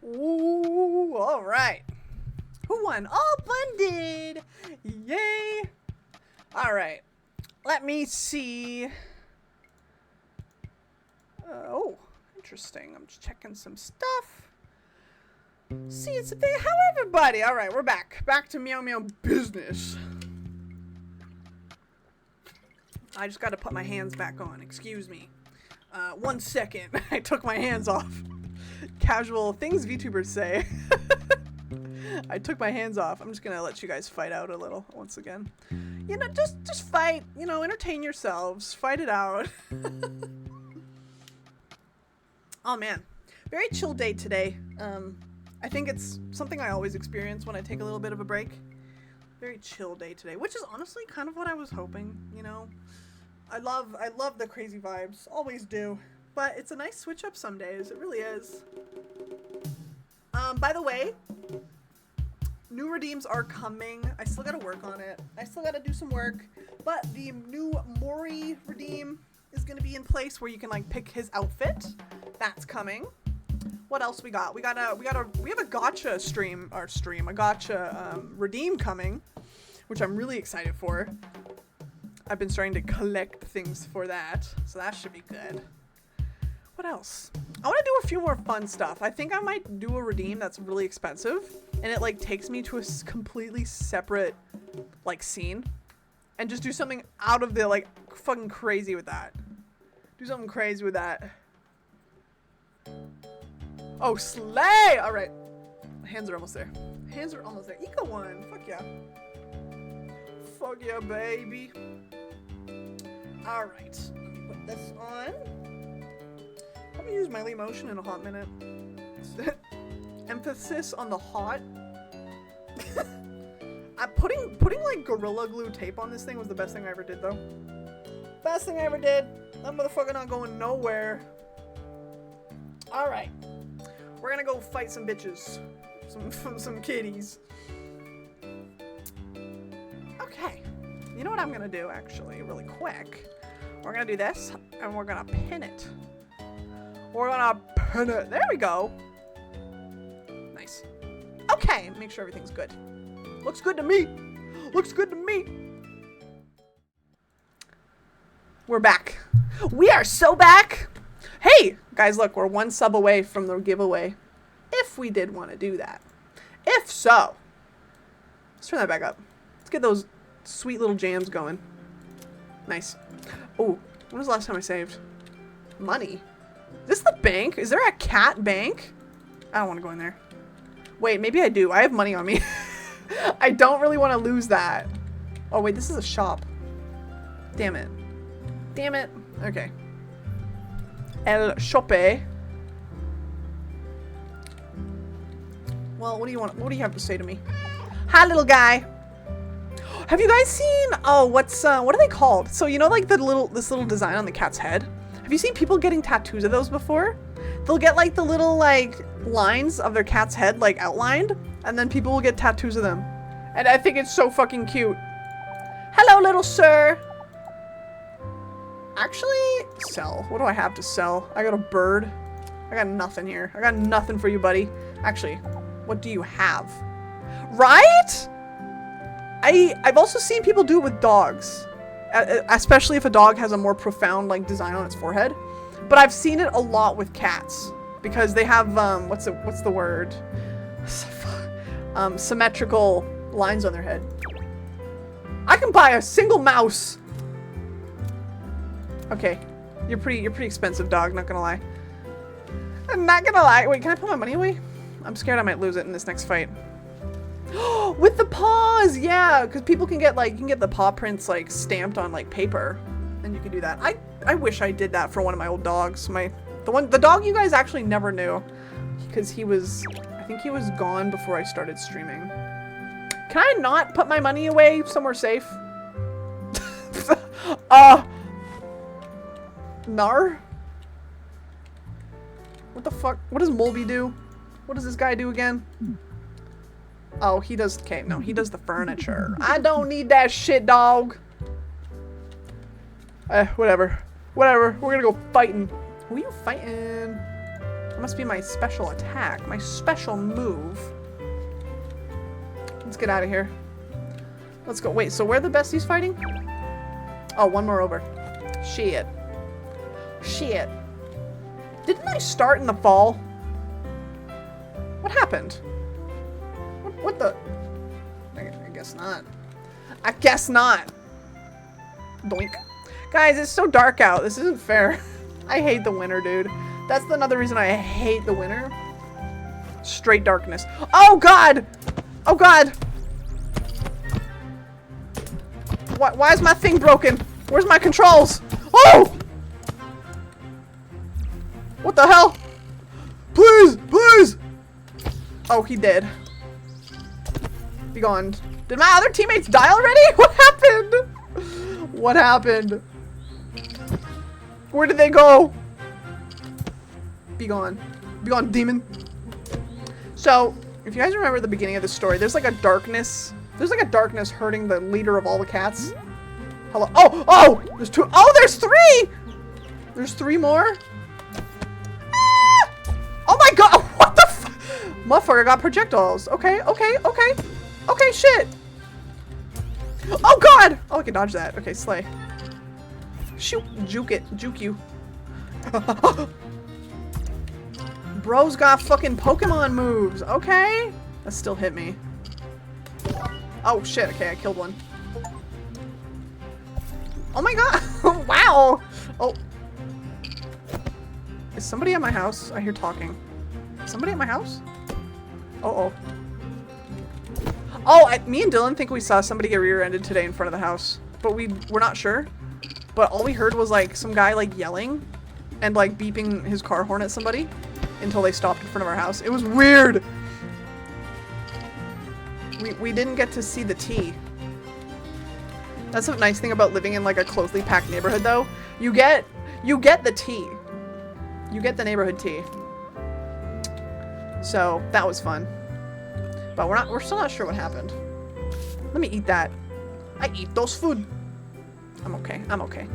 Ooh, all right. Who won? All blended. Yay. All right. Let me see. Oh, interesting. I'm just checking some stuff. See, it's a big. How everybody? All right, we're back. Back to Meow Meow business. I just got to put my hands back on. Excuse me. 1 second. I took my hands off. Casual things VTubers say. I took my hands off. I'm just gonna let you guys fight out a little once again. You know, just fight. You know, entertain yourselves. Fight it out. Oh man, very chill day today. I think it's something I always experience when I take a little bit of a break. Very chill day today, which is honestly kind of what I was hoping. You know, I love the crazy vibes. Always do. But it's a nice switch up some days. It really is. By the way, new redeems are coming. I still gotta work on it. I still gotta do some work. But the new Mori redeem is gonna be in place where you can like pick his outfit. That's coming. What else we got? We have a gotcha a gotcha redeem coming, which I'm really excited for. I've been starting to collect things for that, so that should be good. What else? I want to do a few more fun stuff. I think I might do a redeem that's really expensive and it like takes me to a completely separate like scene and just do something out of the like fucking crazy with that. Do something crazy with that. Oh, slay! All right. My hands are almost there. Hands are almost there. Eco one. Fuck yeah. Fuck yeah, baby. All right. Let me put this on. I haven't used melee motion in a hot minute. Emphasis on the hot. Putting like Gorilla Glue tape on this thing was the best thing I ever did though. Best thing I ever did. That motherfucker not going nowhere. Alright. We're gonna go fight some bitches. Some kitties. Okay. You know what I'm gonna do actually, really quick? We're gonna do this and we're gonna pin it. We're gonna pin it. There we go. Nice. Okay, make sure everything's good. Looks good to me. Looks good to me. We're back. We are so back. Hey, guys, look, we're 1 sub away from the giveaway. If we did want to do that. If so, let's turn that back up. Let's get those sweet little jams going. Nice. Oh, when was the last time I saved? Money. Is this the bank? Is there a cat bank? I don't want to go in there. Wait, maybe I do. I have money on me. I don't really want to lose that. Oh, wait, this is a shop. Damn it. Damn it. Okay. El Shoppe. Well, what do you want? What do you have to say to me? Hi, little guy. Have you guys seen? Oh, what are they called? So you know, like this little design on the cat's head. Have you seen people getting tattoos of those before? They'll get like the little like lines of their cat's head like outlined, And then people will get tattoos of them. And I think it's so fucking cute. Hello, little sir. Actually, sell. What do I have to sell? I got a bird. I got nothing here. I got nothing for you, buddy. Actually, what do you have? Right? I've also seen people do it with dogs. Especially if a dog has a more profound like design on its forehead. But I've seen it a lot with cats. Because they have, what's the word? Symmetrical lines on their head. I can buy a single mouse. Okay. You're pretty expensive, dog, not gonna lie. I'm not gonna lie. Wait, can I put my money away? I'm scared I might lose it in this next fight. With the paws, yeah, because people can get like, you can get the paw prints like stamped on like paper, and you can do that. I wish I did that for one of my old dogs. The dog you guys actually never knew, because I think he was gone before I started streaming. Can I not put my money away somewhere safe? Nar? What the fuck? What does Molby do? What does this guy do again? Oh, he does, okay, no, he does the furniture. I don't need that shit, dog. Whatever. Whatever, we're gonna go fighting. Who are you fighting? That must be my special attack, my special move. Let's get out of here. Let's go. Wait, so where are the besties fighting? Oh, one more over. Shit. Shit. Didn't I start in the fall? What happened? What the? I guess not. I guess not. Doink. Guys, it's so dark out. This isn't fair. I hate the winter, dude. That's another reason I hate the winter. Straight darkness. Oh, God! Oh, God! Why is my thing broken? Where's my controls? Oh! What the hell? Please! Please! Oh, he did. Be gone. Did my other teammates die already? What happened? What happened? Where did they go? Be gone. Be gone, demon. So, if you guys remember the beginning of the story, there's like a darkness. There's like a darkness hurting the leader of all the cats. Hello. Oh! Oh! There's two. Oh, there's three! There's three more? Ah! Oh my god! What the f- Motherfucker got projectiles. Okay, okay, okay. Okay, shit. Oh god! Oh, I can dodge that. Okay, slay. Shoot. Juke it. Juke you. Bro's got fucking Pokemon moves. Okay. That still hit me. Oh shit. Okay, I killed one. Oh my god. Wow. Oh. Is somebody at my house? I hear talking. Somebody at my house? Uh-oh. Oh, me and Dylan think we saw somebody get rear-ended today in front of the house. But we're not sure. But all we heard was like some guy like yelling and like beeping his car horn at somebody until they stopped in front of our house. It was weird. We didn't get to see the tea. That's a nice thing about living in like a closely packed neighborhood though. You get the tea. You get the neighborhood tea. So that was fun. But we're still not sure what happened. Let me eat that. I eat those food. I'm okay. I'm okay.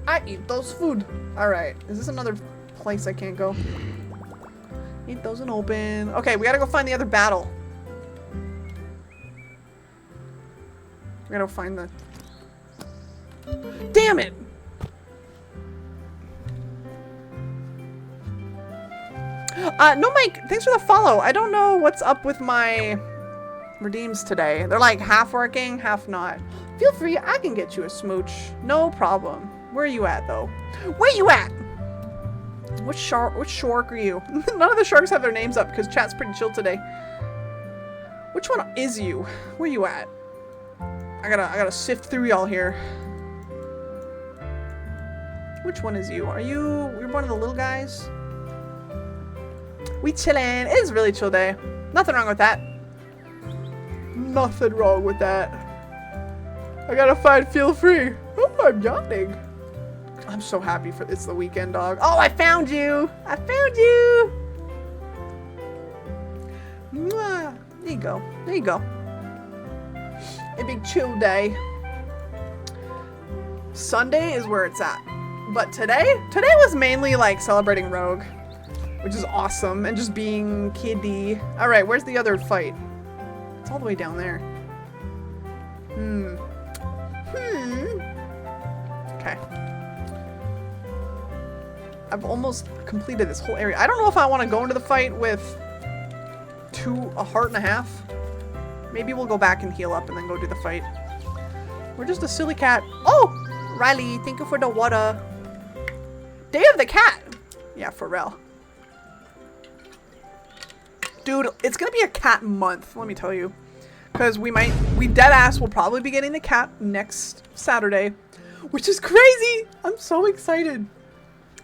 I eat those food. Alright. Is this another place I can't go? Eat those and open. Okay, we gotta go find the other battle. We gotta go find the... Damn it! No, Mike, thanks for the follow. I don't know what's up with my redeems today. They're like half working, half not. Feel free, I can get you a smooch. No problem. Where are you at, though? Where you at? Which shark are you? None of the sharks have their names up because chat's pretty chill today. Which one is you? Where you at? I gotta sift through y'all here. Which one is you? You're one of the little guys? We chillin'. It is a really chill day. Nothing wrong with that. Nothing wrong with that. I gotta find feel free. Oh, I'm yawning. I'm so happy for it's the weekend, dog. Oh, I found you. I found you. Mwah. There you go. There you go. A big chill day. Sunday is where it's at. But today was mainly like celebrating Rogue, which is awesome, and just being kiddie. All right, where's the other fight? It's all the way down there. Okay. I've almost completed this whole area. I don't know if I want to go into the fight with a heart and a half. Maybe we'll go back and heal up and then go do the fight. We're just a silly cat. Oh! Riley, thank you for the water. Day of the cat! Yeah, for real. Dude, it's gonna be a cat month, let me tell you. Because we dead ass will probably be getting the cat next Saturday. Which is crazy! I'm so excited.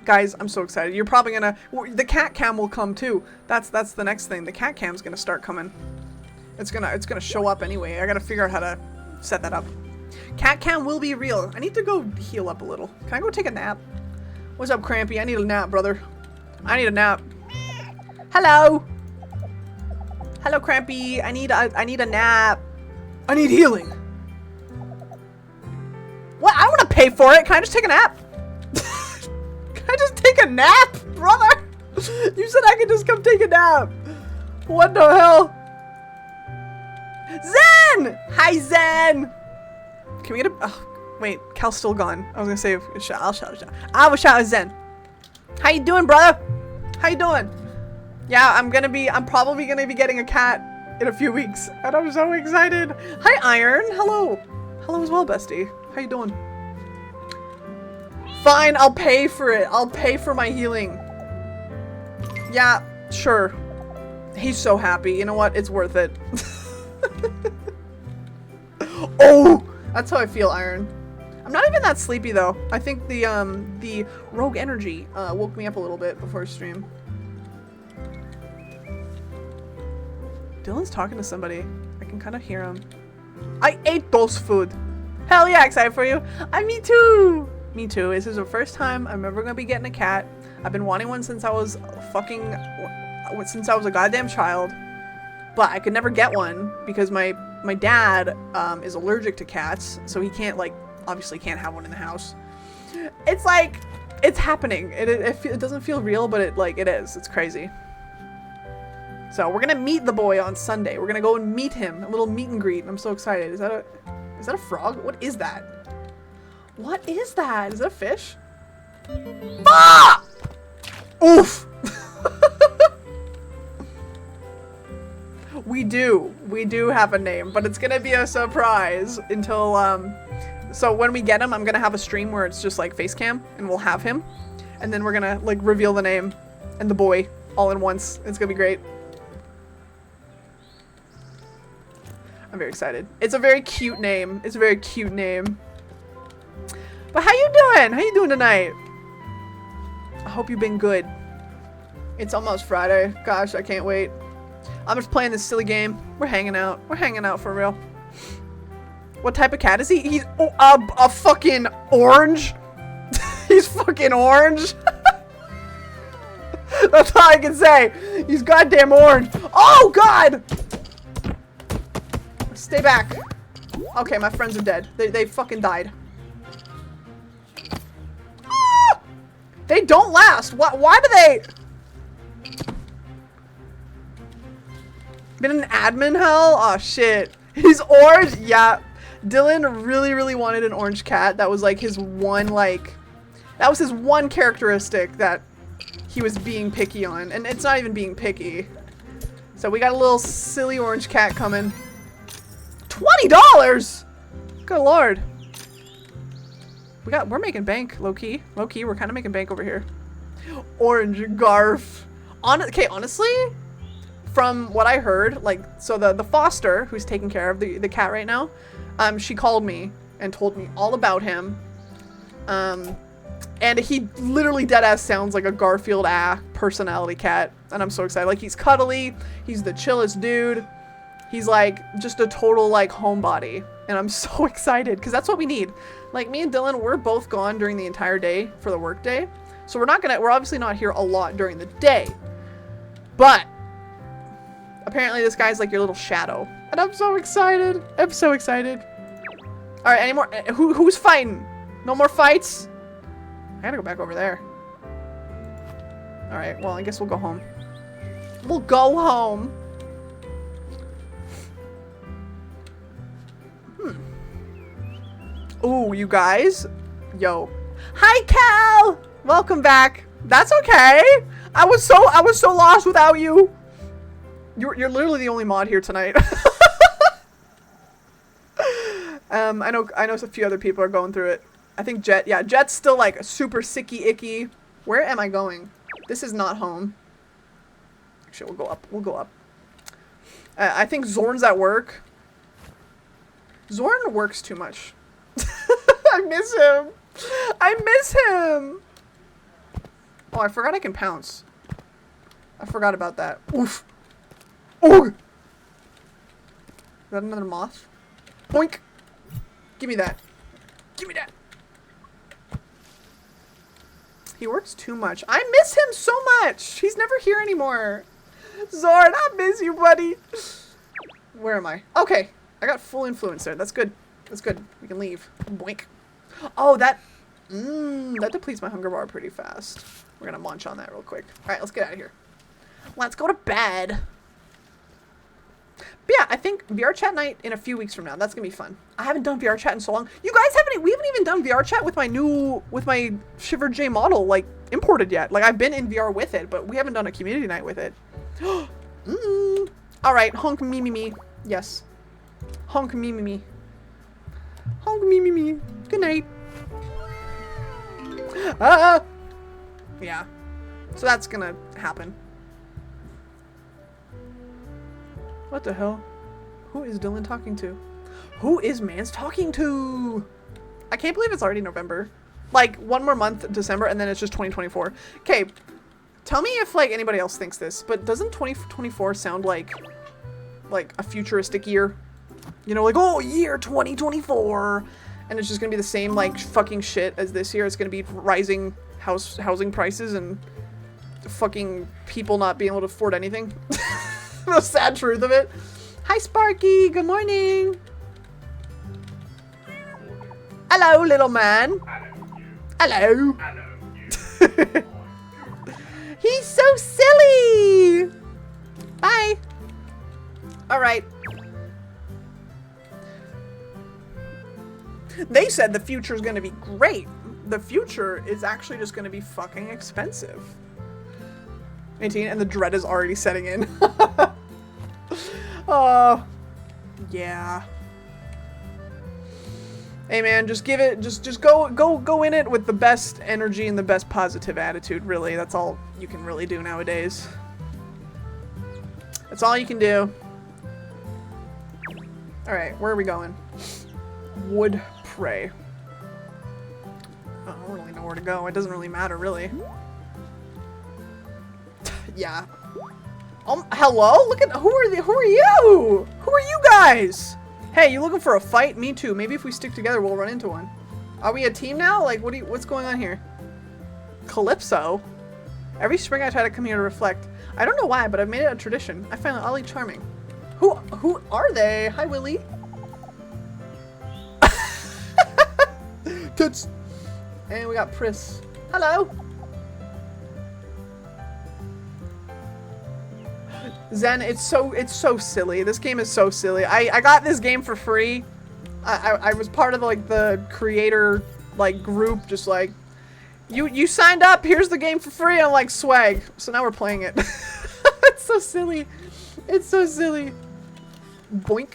Guys, I'm so excited. You're probably gonna... The cat cam will come too. That's the next thing. The cat cam's gonna start coming. It's gonna show up anyway. I gotta figure out how to set that up. Cat cam will be real. I need to go heal up a little. Can I go take a nap? What's up, Crampy? I need a nap, brother. I need a nap. Hello! Hello, Crampy. I need a nap. I need healing. What? I don't want to pay for it. Can I just take a nap? Can I just take a nap, brother? You said I could just come take a nap. What the hell? Zen! Hi, Zen! Can we get a... Oh, wait, Cal's still gone. I was gonna say, I'll shout. I will shout at Zen. How you doing, brother? How you doing? Yeah, I'm probably gonna be getting a cat in a few weeks. And I'm so excited. Hi, Iron. Hello. Hello as well, bestie. How you doing? Fine, I'll pay for it. I'll pay for my healing. Yeah, sure. He's so happy. You know what? It's worth it. Oh! That's how I feel, Iron. I'm not even that sleepy, though. I think the rogue energy woke me up a little bit before stream. Dylan's talking to somebody. I can kind of hear him. I ate those food. Hell yeah, excited for you. Me too. Me too. This is the first time I'm ever gonna be getting a cat. I've been wanting one since I was a goddamn child. But I could never get one because my dad is allergic to cats, so he can't, like, obviously can't have one in the house. It's like, it's happening. It doesn't feel real, but it is. It's crazy. So we're gonna meet the boy on Sunday. We're gonna go and meet him. A little meet and greet. I'm so excited. Is that a frog? What is that? What is that? Is that a fish? Ah! Oof! We do have a name, but it's gonna be a surprise until, so when we get him, I'm gonna have a stream where it's just like face cam, and we'll have him, and then we're gonna like reveal the name and the boy all in once. It's gonna be great. I'm very excited. It's a very cute name. It's a very cute name. But how you doing? How you doing tonight? I hope you've been good. It's almost Friday. Gosh, I can't wait. I'm just playing this silly game. We're hanging out. We're hanging out for real. What type of cat is he? He's a fucking orange. He's fucking orange. That's all I can say. He's goddamn orange. Oh, God! Stay back. Okay, my friends are dead. They fucking died. Ah! They don't last. Why do they... Been an admin hell? Oh, shit. He's orange? Yeah. Dylan really wanted an orange cat. That was like his one, that was his one characteristic that he was being picky on. And it's not even being picky. So we got a little silly orange cat coming. $20? Good lord. We're making bank, low-key. Low-key, we're kind of making bank over here. Orange Garf. Okay, honestly, from what I heard, so the foster who's taking care of the cat right now, she called me and told me all about him. And he literally deadass sounds like a Garfield personality cat. And I'm so excited. Like, he's cuddly. He's the chillest dude. He's like just a total homebody. And I'm so excited because that's what we need. Like, me and Dylan, we're both gone during the entire day for the work day. So we're obviously not here a lot during the day. But Apparently this guy's like your little shadow. And I'm so excited. I'm so excited. Alright, any more? Who's fighting? No more fights? I gotta go back over there. Alright, well, I guess we'll go home. We'll go home. Ooh, you guys. Yo. Hi, Cal! Welcome back. That's okay. I was so lost without you. You're literally the only mod here tonight. I know a few other people are going through it. I think Jet, yeah, Jet's still like super sicky icky. Where am I going? This is not home. Actually, we'll go up. We'll go up. I think Zorn's at work. Zorn works too much. I miss him. I miss him. Oh, I forgot I can pounce. I forgot about that. Oof. Oh! Is that another moth? Boink! Give me that. Give me that. He works too much. I miss him so much. He's never here anymore. Zorn, I miss you, buddy. Where am I? Okay. I got full influence there. That's good. That's good. We can leave. Boink. Oh, that depletes my hunger bar pretty fast. We're gonna munch on that real quick. Alright, let's get out of here. Let's go to bed. But yeah, I think VR chat night in a few weeks from now. That's gonna be fun. I haven't done VR chat in so long. You guys we haven't even done VR chat with my Shiver J model like imported yet. Like I've been in VR with it, but we haven't done a community night with it. Alright, honk me me me. Yes. Honk me me me. Honk me me me. Good night. Yeah. So that's gonna happen. What the hell? Who is Dylan talking to? Who is Mans talking to? I can't believe it's already November. Like, one more month, December, and then it's just 2024. Okay, tell me if, like, anybody else thinks this, but doesn't 2024 sound like a futuristic year? You know, like, oh, year 2024! And it's just gonna be the same, like, fucking shit as this year. It's gonna be rising housing prices and fucking people not being able to afford anything. The sad truth of it. Hi, Sparky. Good morning. Hello, little man. Hello. He's so silly. Bye. All right. They said the future is going to be great. The future is actually just going to be fucking expensive. 18, and the dread is already setting in. Oh, yeah. Hey man, just give it, just go in it with the best energy and the best positive attitude, really. That's all you can really do nowadays. That's all you can do. Alright, where are we going? Wood prey. I don't really know where to go. It doesn't really matter, really. Yeah. Hello? Look at who are you? Who are you guys? Hey, you looking for a fight? Me too. Maybe if we stick together, we'll run into one. Are we a team now? Like, what's going on here? Calypso. Every spring I try to come here to reflect. I don't know why, but I've made it a tradition. I find it oddly charming. Who are they? Hi, Willie. Toots. And we got Pris. Hello. Zen, it's so silly. This game is so silly. I got this game for free. I was part of like the creator like group, just like you signed up, here's the game for free. I'm like, swag. So now we're playing it. It's so silly. It's so silly. Boink.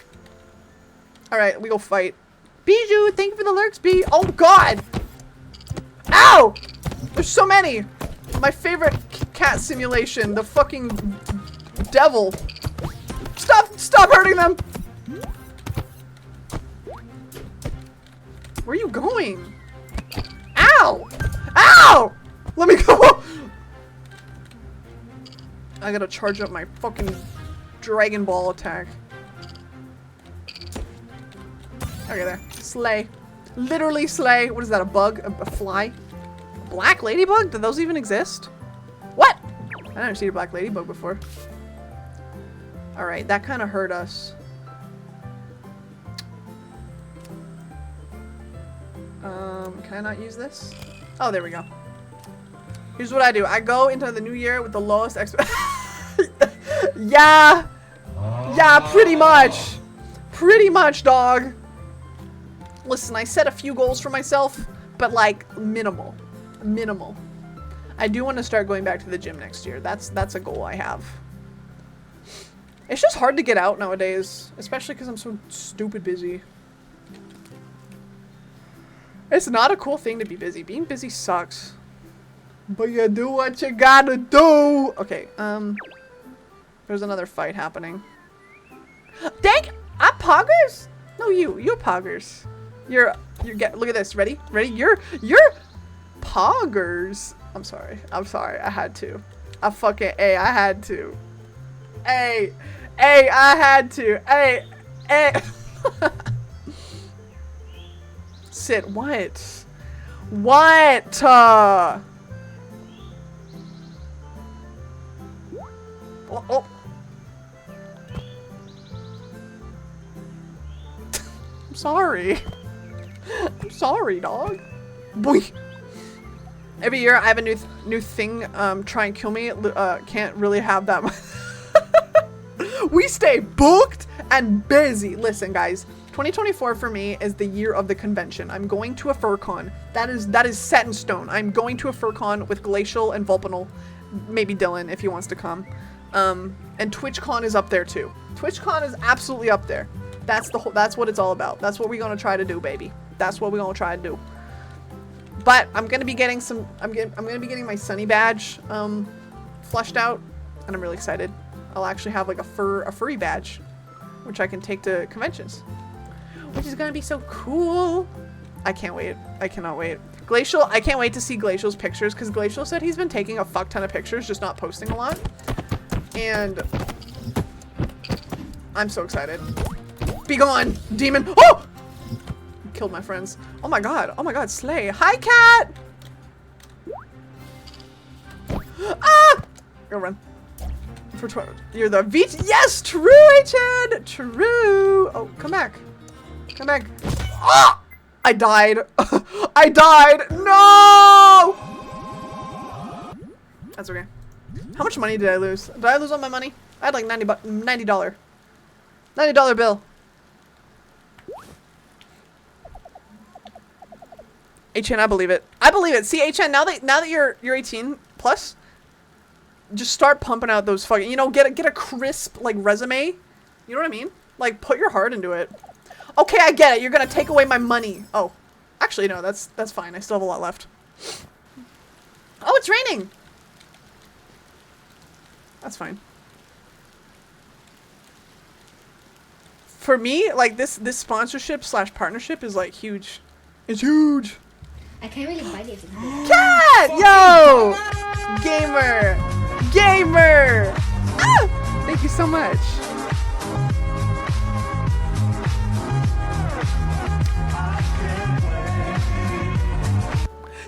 Alright, we go fight. Bijou, thank you for the lurks, B. Oh god! Ow! There's so many! My favorite cat simulation, the fucking devil. Stop hurting them! Where are you going? Ow! Ow! Let me go! I gotta charge up my fucking Dragon Ball attack. Okay, there. Slay. Literally slay. What is that, a bug? A fly? A black ladybug? Do those even exist? What? I never seen a black ladybug before. Alright, that kind of hurt us. Can I not use this? Oh, there we go. Here's what I do. I go into the new year with the lowest Yeah! Yeah, pretty much! Pretty much, dog. Listen, I set a few goals for myself, but like, minimal. Minimal. I do want to start going back to the gym next year. That's a goal I have. It's just hard to get out nowadays, especially because I'm so stupid busy. It's not a cool thing to be busy. Being busy sucks. But you do what you gotta do! Okay, there's another fight happening. Dang! I'm poggers? No, you're poggers. You're look at this. Ready? Ready? You're poggers. I'm sorry. I had to. I had to. I had to. Sit. What? What? Oh. I'm sorry. I'm sorry, dog. Boy. Every year I have a new thing try and kill me. Can't really have that much. We stay booked and busy. Listen, guys. 2024 for me is the year of the convention. I'm going to a FurCon. That is set in stone. I'm going to a FurCon with Glacial and Vulpinal. Maybe Dylan if he wants to come. And TwitchCon is up there too. TwitchCon is absolutely up there. That's what it's all about. That's what we're gonna try to do, baby. That's what we're gonna try to do. But I'm gonna be getting I'm gonna be getting my Sunny badge flushed out, and I'm really excited. I'll actually have like a furry badge, which I can take to conventions, which is gonna be so cool. I can't wait. I cannot wait. Glacial, I can't wait to see Glacial's pictures, because Glacial said he's been taking a fuck ton of pictures, just not posting a lot. And I'm so excited. Be gone, demon. Oh! Killed my friends. Oh my god. Oh my god, Slay. Hi, cat! Ah! Go run. You're the V. Yes, true, HN. True. Oh, come back. Come back. Ah! I died. I died. No! That's okay. How much money did I lose? Did I lose all my money? I had like $90 bill. HN, I believe it. I believe it. See, HN, now that you're 18 plus, just start pumping out those fucking, get a crisp like resume. You know what I mean? Like, put your heart into it. Okay, I get it. You're gonna take away my money. Oh, actually no, that's fine. I still have a lot left. Oh, it's raining. That's fine. For me, like this sponsorship / partnership is like huge. It's huge. I can't really buy this. Cat! Yo! Gamer! Ah! Thank you so much.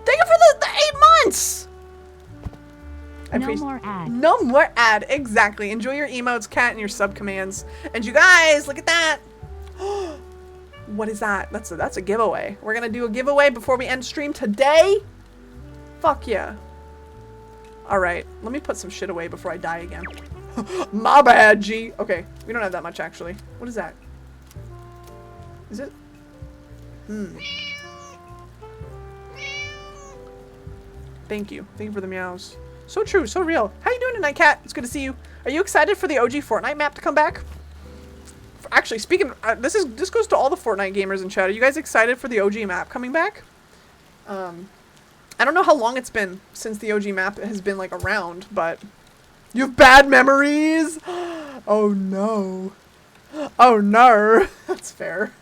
Thank you for the 8 months! No more ad. No more ad. Exactly. Enjoy your emotes, Cat, and your sub commands. And you guys, look at that. What is that? That's a giveaway. We're gonna do a giveaway before we end stream today. Fuck yeah. Alright, let me put some shit away before I die again. My bad, G. Okay, we don't have that much actually. What is that? Is it? Thank you. Thank you for the meows. So true, so real. How you doing tonight, Cat? It's good to see you. Are you excited for the OG Fortnite map to come back? Actually, speaking, this goes to all the Fortnite gamers in chat. Are you guys excited for the OG map coming back? I don't know how long it's been since the OG map has been like around, but you have bad memories. Oh no. Oh no. That's fair.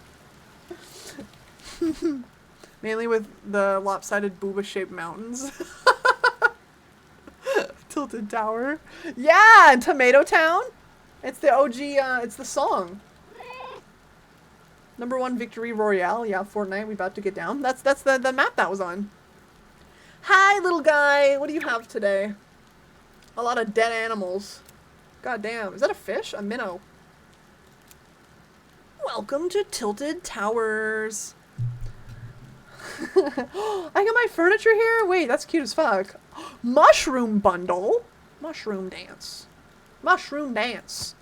Mainly with the lopsided booba-shaped mountains. Tilted Tower. Yeah, and Tomato Town. It's the OG, it's the song. #1 Victory Royale. Yeah, Fortnite, we about to get down. That's the map that was on. Hi, little guy. What do you have today? A lot of dead animals. God damn. Is that a fish? A minnow. Welcome to Tilted Towers. I got my furniture here? Wait, that's cute as fuck. Mushroom bundle. Mushroom dance. Mushroom dance.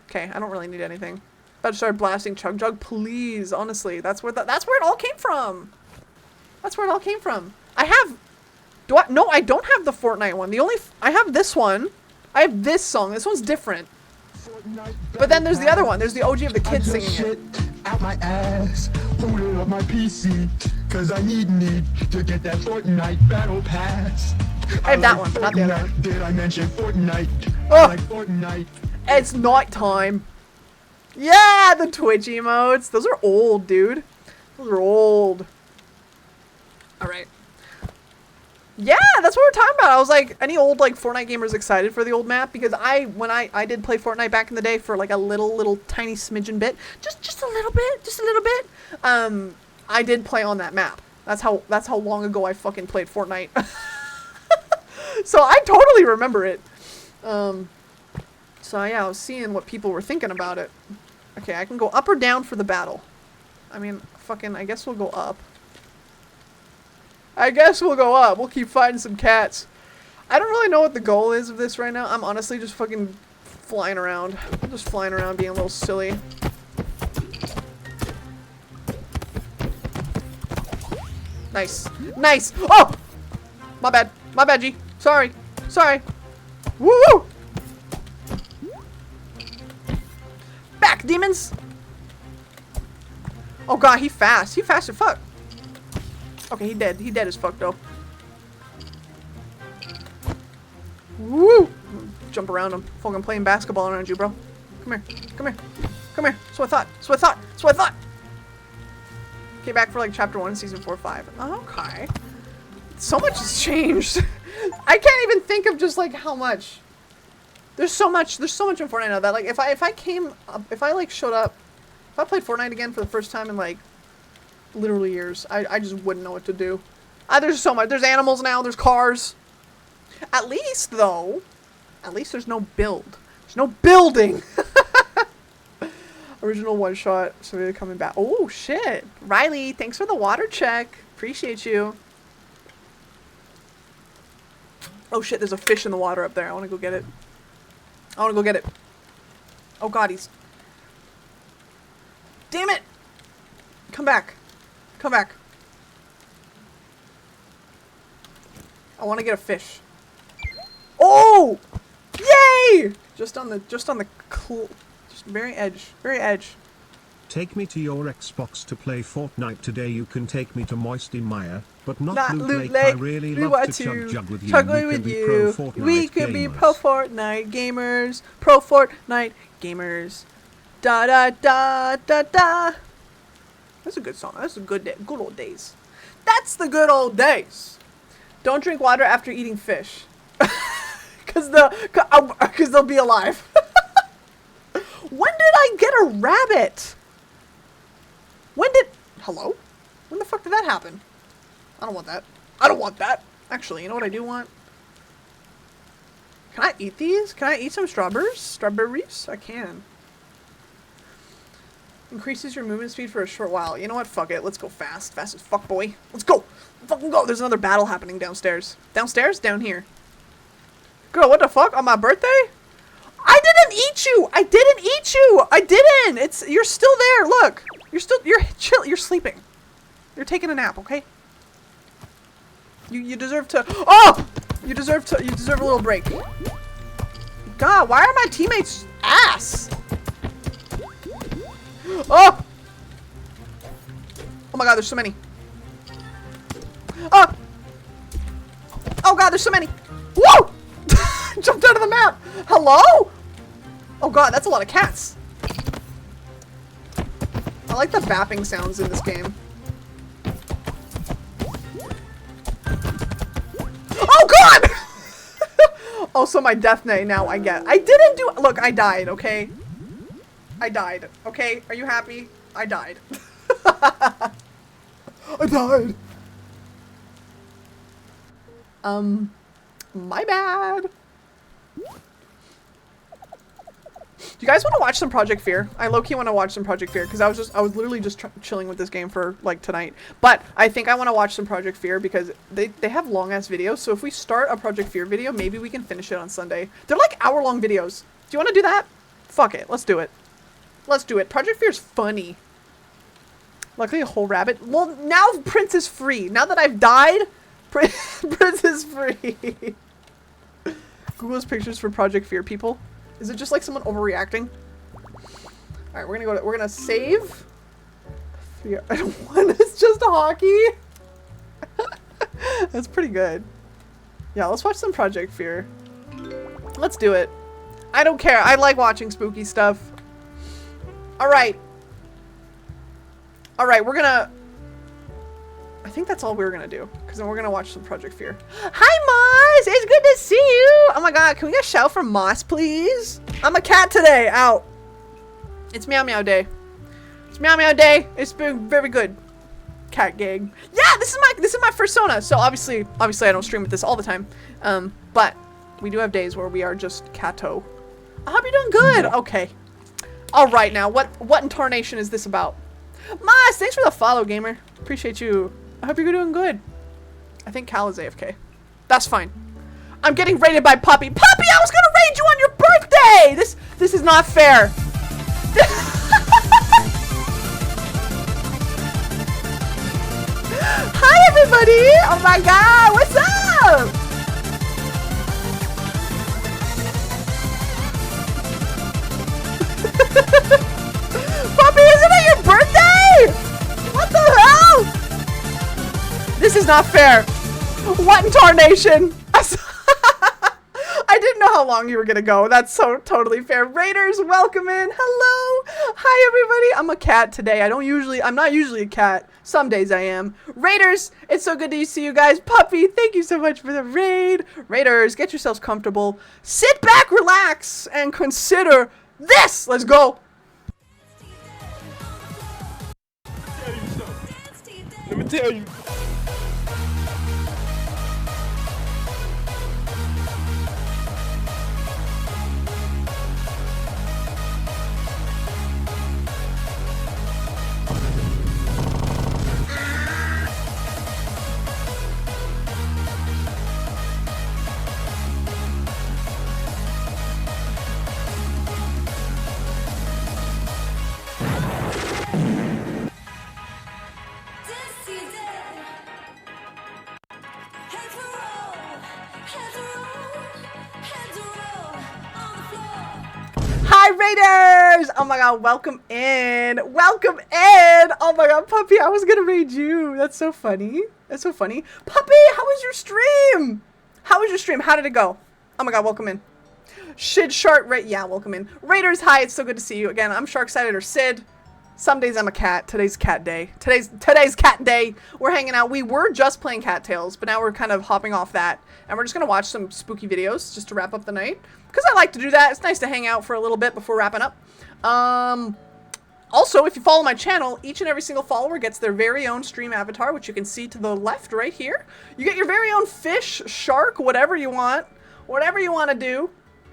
Okay, I don't really need anything. About to start blasting Chug Jug, please. Honestly, that's where it all came from. That's where it all came from. I have. No, I don't have the Fortnite one. I have this one. I have this song. This one's different. But then there's the other one. There's the OG of the kids singing it. Out my ass, hold it on my PC, cause I need to get that Fortnite battle pass. I have that one, not the other one. Did I mention Fortnite? Oh. I like Fortnite. It's night time. Yeah, the Twitch emotes. Those are old, dude. Those are old. Alright. Yeah, that's what we're talking about. I was like, any old like Fortnite gamers excited for the old map? Because when I did play Fortnite back in the day for like a little tiny smidgen bit, just a little bit. I did play on that map. That's how long ago I fucking played Fortnite. So I totally remember it. So yeah, I was seeing what people were thinking about it. Okay, I can go up or down for the battle. I mean, fucking, I guess we'll go up. We'll keep fighting some cats. I don't really know what the goal is of this right now. I'm honestly just fucking flying around. I'm just flying around being a little silly. Nice. Nice! Oh! My bad. My bad, G. Sorry. Sorry. Woo! Back, demons! Oh god, he fast. He fast as fuck. Okay, he dead. He dead as fuck, though. Woo! Jump around him. Fucking playing basketball around you, bro. Come here. Come here. Come here. That's what I thought. That's what I thought. That's what I thought. Okay, back for like chapter 1, season 4, 5. Okay. So much has changed. I can't even think of just like how much. There's so much in Fortnite now that like if I like showed up, if I played Fortnite again for the first time in like literally years, I just wouldn't know what to do. There's so much. There's animals now. There's cars. At least though, there's no build. There's no building. Original one shot. So they're coming back. Oh shit, Riley, thanks for the water check. Appreciate you. Oh shit, there's a fish in the water up there. I want to go get it. Oh god, he's... Damn it! Come back. Come back. I want to get a fish. Oh! Yay! Just on the very edge. Take me to your Xbox to play Fortnite today. You can take me to Moisty Mire, but not Loot Lake. I really love to chug jug with you. We could be pro Fortnite gamers. Pro Fortnite gamers. Da da da da da. That's a good song. That's a good old days. That's the good old days. Don't drink water after eating fish. Cause they'll be alive. When did I get a rabbit? Hello? When the fuck did that happen? I don't want that. I don't want that. Actually, you know what I do want? Can I eat these? Can I eat some strawberries? Strawberries? I can. Increases your movement speed for a short while. You know what? Fuck it. Let's go fast. Fast as fuck, boy. Let's go. Fucking go. There's another battle happening downstairs. Downstairs? Down here. Girl, what the fuck? On my birthday? I didn't eat you! I didn't eat you! I didn't! You're still there, look! You're sleeping. You're taking a nap, okay? You deserve to... Oh! You deserve a little break. God, why are my teammates ass? Oh! Oh my god, there's so many. Oh! Oh god, there's so many. Whoa! Jumped out of the map. Hello? Oh god, that's a lot of cats. I like the bapping sounds in this game. Oh god! Oh, so my death nay now I get. I didn't do- Look, I died, okay? I died, okay? Are you happy? I died. I died. My bad. you guys want to watch some Project Fear? I low-key want to watch some Project Fear because I was literally just chilling with this game for like tonight. But I think I want to watch some Project Fear because they have long-ass videos. So if we start a Project Fear video, maybe we can finish it on Sunday. They're like hour-long videos. Do you want to do that? Fuck it. Let's do it. Let's do it. Project Fear is funny. Luckily, a whole rabbit. Well, now Prince is free. Now that I've died, Prince is free. Google's pictures for Project Fear, people. Is it just like someone overreacting? Alright, we're gonna save. Yeah, I don't want it's just a hockey. That's pretty good. Yeah, let's watch some Project Fear. Let's do it. I don't care. I like watching spooky stuff. Alright. Alright, we're gonna... I think that's all we're gonna do. Because then we're gonna watch some Project Fear. Hi, Moss! It's good to see you! Oh my god, can we get a shout from Moss, please? I'm a cat today. Out. It's Meow Meow Day. It's Meow Meow Day. It's been very good. Cat gang. Yeah, this is my persona. So obviously I don't stream with this all the time. But we do have days where we are just catto. I hope you're doing good. Okay. Alright now, what in tarnation is this about? Mas, thanks for the follow, gamer. Appreciate you. I hope you're doing good. I think Cal is AFK. That's fine. I'm getting raided by Puppy. Puppy, I was gonna raid you on your birthday! This is not fair. Hi, everybody! Oh my god, what's up? Puppy, isn't it your birthday? What the hell? This is not fair. What in tarnation? I didn't know how long you were gonna go. That's so totally fair. Raiders, welcome in. Hello. Hi, everybody. I'm a cat today. I'm not usually a cat. Some days I am. Raiders, it's so good to see you guys. Puppy, thank you so much for the raid. Raiders, get yourselves comfortable. Sit back, relax, and consider this. Let's go. Let me tell you. Raiders! Oh my god, welcome in. Welcome in! Oh my god, Puppy, I was gonna raid you. That's so funny. That's so funny. Puppy, how was your stream? How was your stream? How did it go? Oh my god, welcome in. Shid Shark, yeah, welcome in. Raiders, hi, it's so good to see you. Again, I'm Sharksided or Sid. Some days I'm a cat. Today's cat day. Today's cat day. We're hanging out. We were just playing Cattails, but now we're kind of hopping off that. And we're just going to watch some spooky videos just to wrap up the night. Because I like to do that. It's nice to hang out for a little bit before wrapping up. Also, if you follow my channel, each and every single follower gets their very own stream avatar, which you can see to the left right here. You get your very own fish, shark, whatever you want. Whatever you want to do.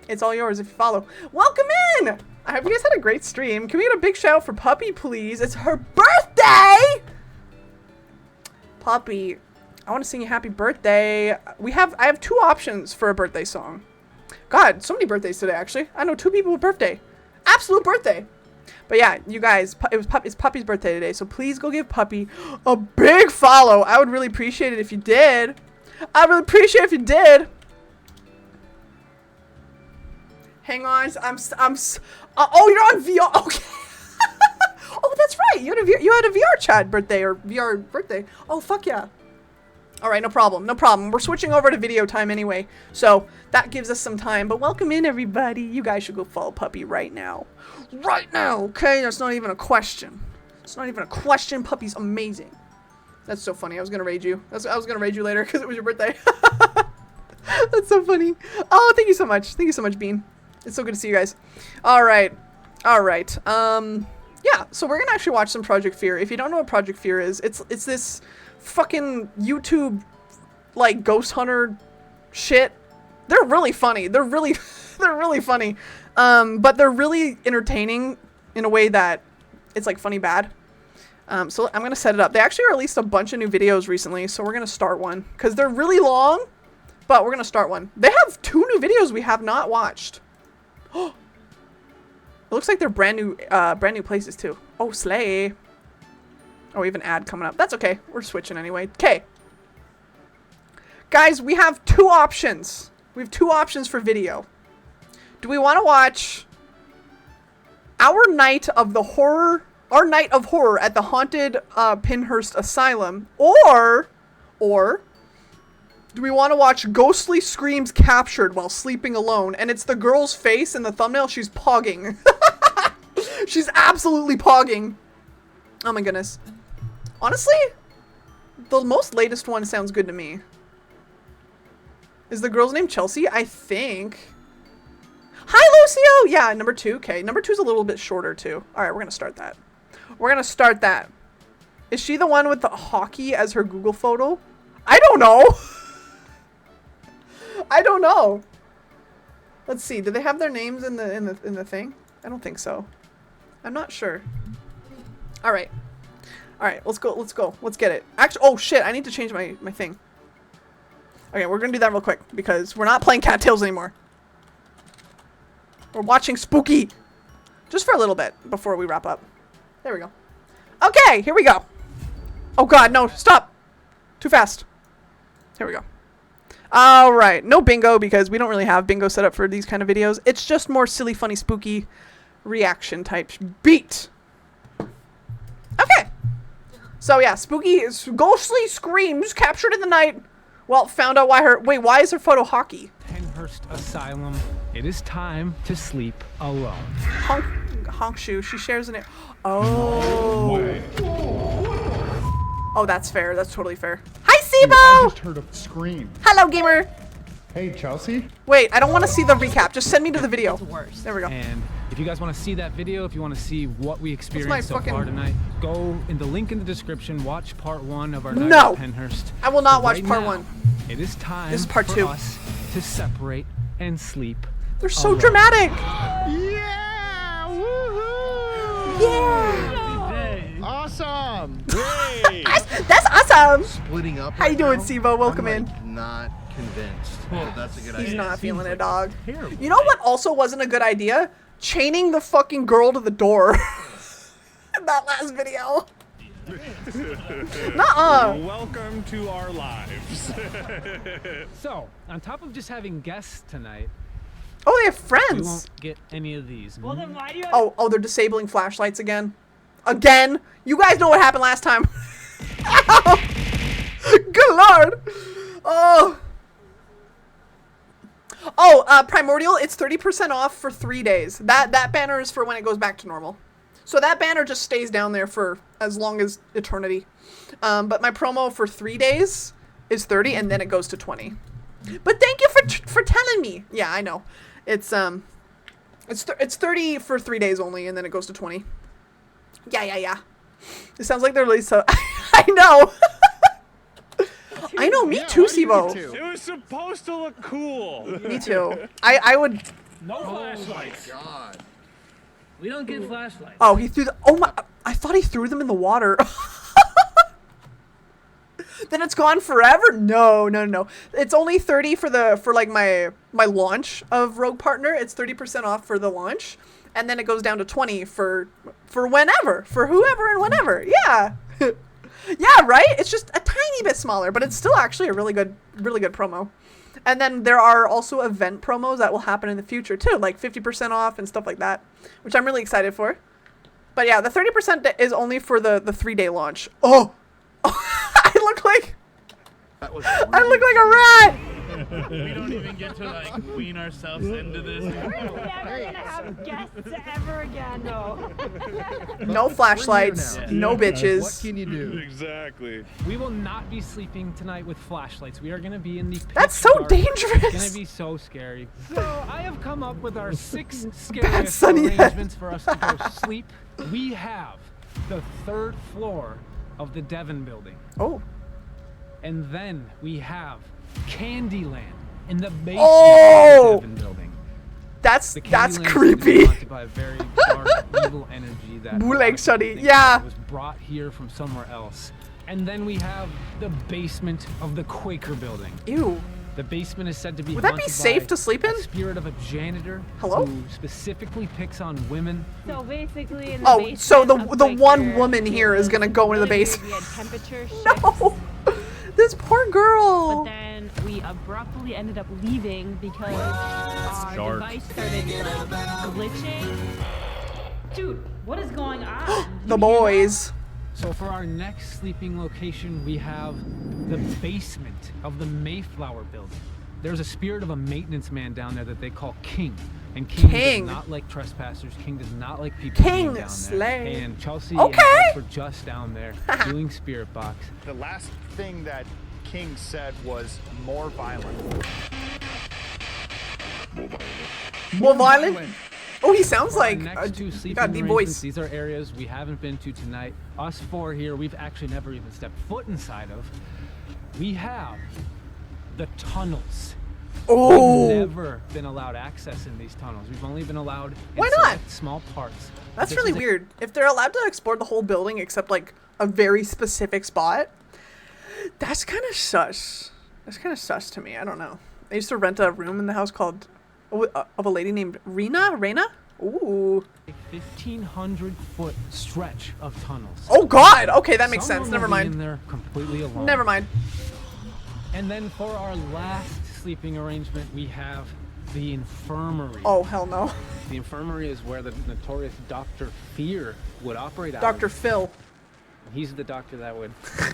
It's all yours if you follow. Welcome in! I hope you guys had a great stream. Can we get a big shout out for Puppy, please? It's her birthday! Puppy, I want to sing you happy birthday. I have two options for a birthday song. God, so many birthdays today, actually. I know 2 people with birthday. Absolute birthday. But yeah, you guys, it's Puppy's birthday today, so please go give Puppy a big follow. I would really appreciate it if you did. I'd really appreciate it if you did. Hang on, oh, you're on VR. Okay. Oh, that's right. You had a VR chat birthday or VR birthday. Oh, fuck yeah. All right, no problem. No problem. We're switching over to video time anyway, so that gives us some time. But welcome in, everybody. You guys should go follow Puppy right now. Right now, okay? That's not even a question. It's not even a question. Puppy's amazing. That's so funny. I was gonna raid you. I was gonna raid you later because it was your birthday. That's so funny. Oh, thank you so much. Thank you so much, Bean. It's so good to see you guys. Alright. Alright. Yeah, so we're gonna actually watch some Project Fear. If you don't know what Project Fear is, it's this fucking YouTube, like, ghost hunter shit. They're really funny. They're really funny. But they're really entertaining in a way that it's like funny bad. So I'm gonna set it up. They actually released a bunch of new videos recently, so we're gonna start one because they're really long, but we're gonna start one. They have 2 new videos we have not watched. It looks like they're brand new places too. Oh, slay. Oh, we have an ad coming up. That's okay. We're switching anyway. Okay. Guys, we have 2 options. We have 2 options for video. Do we want to watch our night of horror at the haunted Pinhurst Asylum, or do we want to watch ghostly screams captured while sleeping alone? And it's the girl's face in the thumbnail. She's pogging. She's absolutely pogging. Oh my goodness. Honestly, the most latest one sounds good to me. Is the girl's name Chelsea? I think. Hi, Lucio! Yeah, number 2. Okay, number 2 is a little bit shorter, too. All right, we're going to start that. We're going to start that. Is she the one with the hockey as her Google photo? I don't know. I don't know. Let's see. Do they have their names in the thing? I don't think so. I'm not sure. All right. All right, let's go. Let's go. Let's get it. Actually, oh, shit. I need to change my thing. Okay, we're going to do that real quick because we're not playing Cattails anymore. We're watching Spooky. Just for a little bit before we wrap up. There we go. Okay, here we go. Oh god, no, stop. Too fast. Here we go. Alright, no bingo because we don't really have bingo set up for these kind of videos. It's just more silly, funny, spooky reaction type beat. Okay. So yeah, spooky, ghostly screams captured in the night. Well, found out why why is her photo hockey? Pinhurst Asylum. It is time to sleep alone. Honk shoe. She shares an. Oh. Oh, that's fair. That's totally fair. Hi, Dude, I Sibo. just heard a scream. Hello, gamer. Hey, Chelsea. Wait, I don't want to see the recap. Just send me to the video. There we go. And if you guys want to see that video, if you want to see what we experienced so far tonight, go in the link in the description. Watch part 1 of our night at Pinhurst. I will not watch part 1. It is time. This is part 2. For us to separate and sleep. They're so dramatic. Yeah! Woohoo! Yeah! Awesome! Great! That's awesome. Splitting up. How you doing, Sibo? Welcome in. Not convinced. That's a good idea. He's not feeling it, dog. You know what also wasn't a good idea? Chaining the fucking girl to the door. In that last video. Nuh-uh. Welcome to our lives. So, on top of just having guests tonight, oh, they have we friends. won't get any of these. Well, then why do you Oh, they're disabling flashlights again. Again? You guys know what happened last time. Good lord. Oh. Oh, Primordial, it's 30% off for 3 days. That banner is for when it goes back to normal. So that banner just stays down there for as long as eternity. But my promo for 3 days is 30 and then it goes to 20. But thank you for telling me. Yeah, I know. It's 30 for 3 days only and then it goes to 20. Yeah. It sounds like they're really so I know. I know, me too, Sibo. It was supposed to look cool. Me too. I would. No flashlights. Oh my god. We don't get flashlights. Oh, he threw the. Oh my! I thought he threw them in the water. Then it's gone forever. No. It's only 30 for like my launch of Rogue Partner. It's 30% off for the launch, and then it goes down to 20 for whenever, for whoever and whenever. Yeah. Yeah, right? It's just a tiny bit smaller, but it's still actually a really good promo. And then there are also event promos that will happen in the future too, like 50% off and stuff like that, which I'm really excited for. But yeah, the 30% is only for the 3-day launch. Oh, I look like a rat. We don't even get to like wean ourselves into this. We're never gonna have guests ever again, no. No flashlights, no bitches. What can you do? Exactly. We will not be sleeping tonight with flashlights. We are going to be in the pitch That's so dark. dangerous. It's going to be so scary. So I have come up with our 6 scariest Sunny arrangements for us to go sleep. We have the 3rd floor of the Devon building. Oh. And then we have Candyland in the basement Oh! of the Devon building. That's The Candyland is creepy. haunted by a very dark, evil energy that a lot Bootleg of people study, think yeah. was brought here from somewhere else. And then we have the basement of the Quaker building. Ew. The basement is said to be Would that be haunted safe by to sleep in? a spirit of a janitor Hello? who specifically picks on women. So basically, in the Oh, basement so the of one Quaker, woman here is gonna go into the really weird. basement. We had temperature shifts, No! This poor but girl! then we abruptly ended up leaving because our Shark. device started like glitching. Dude, what is going on? The boys. So for our next sleeping location, we have the basement of the Mayflower building. There's a spirit of a maintenance man down there that they call King. And King does not like trespassers. King does not like people being down there. Slay. And Chelsea Okay. and Alex were just down there doing spirit box. The last thing that King said was more violent. More violent? Oh, he sounds For our like next two a sleeping got deep arrangements, voice. these are areas we haven't been to tonight. Us four here, we've actually never even stepped foot inside of. We have the tunnels. Oh. We've never been allowed access in these tunnels. We've only been allowed in Why not? select small parts. That's This really is a- weird. If they're allowed to explore the whole building except like a very specific spot, that's kind of sus. That's kind of sus to me. I don't know. I used to rent a room in the house called of a lady named Rena. Ooh. A 1,500-foot stretch of tunnels. Oh God. Okay, that makes Someone sense. Never will be mind. in there completely alone. Never mind. And then for our last sleeping arrangement, we have the infirmary. Oh hell no. The infirmary is where the notorious Dr. Fear would operate out Dr. of. Phil. He's the doctor that would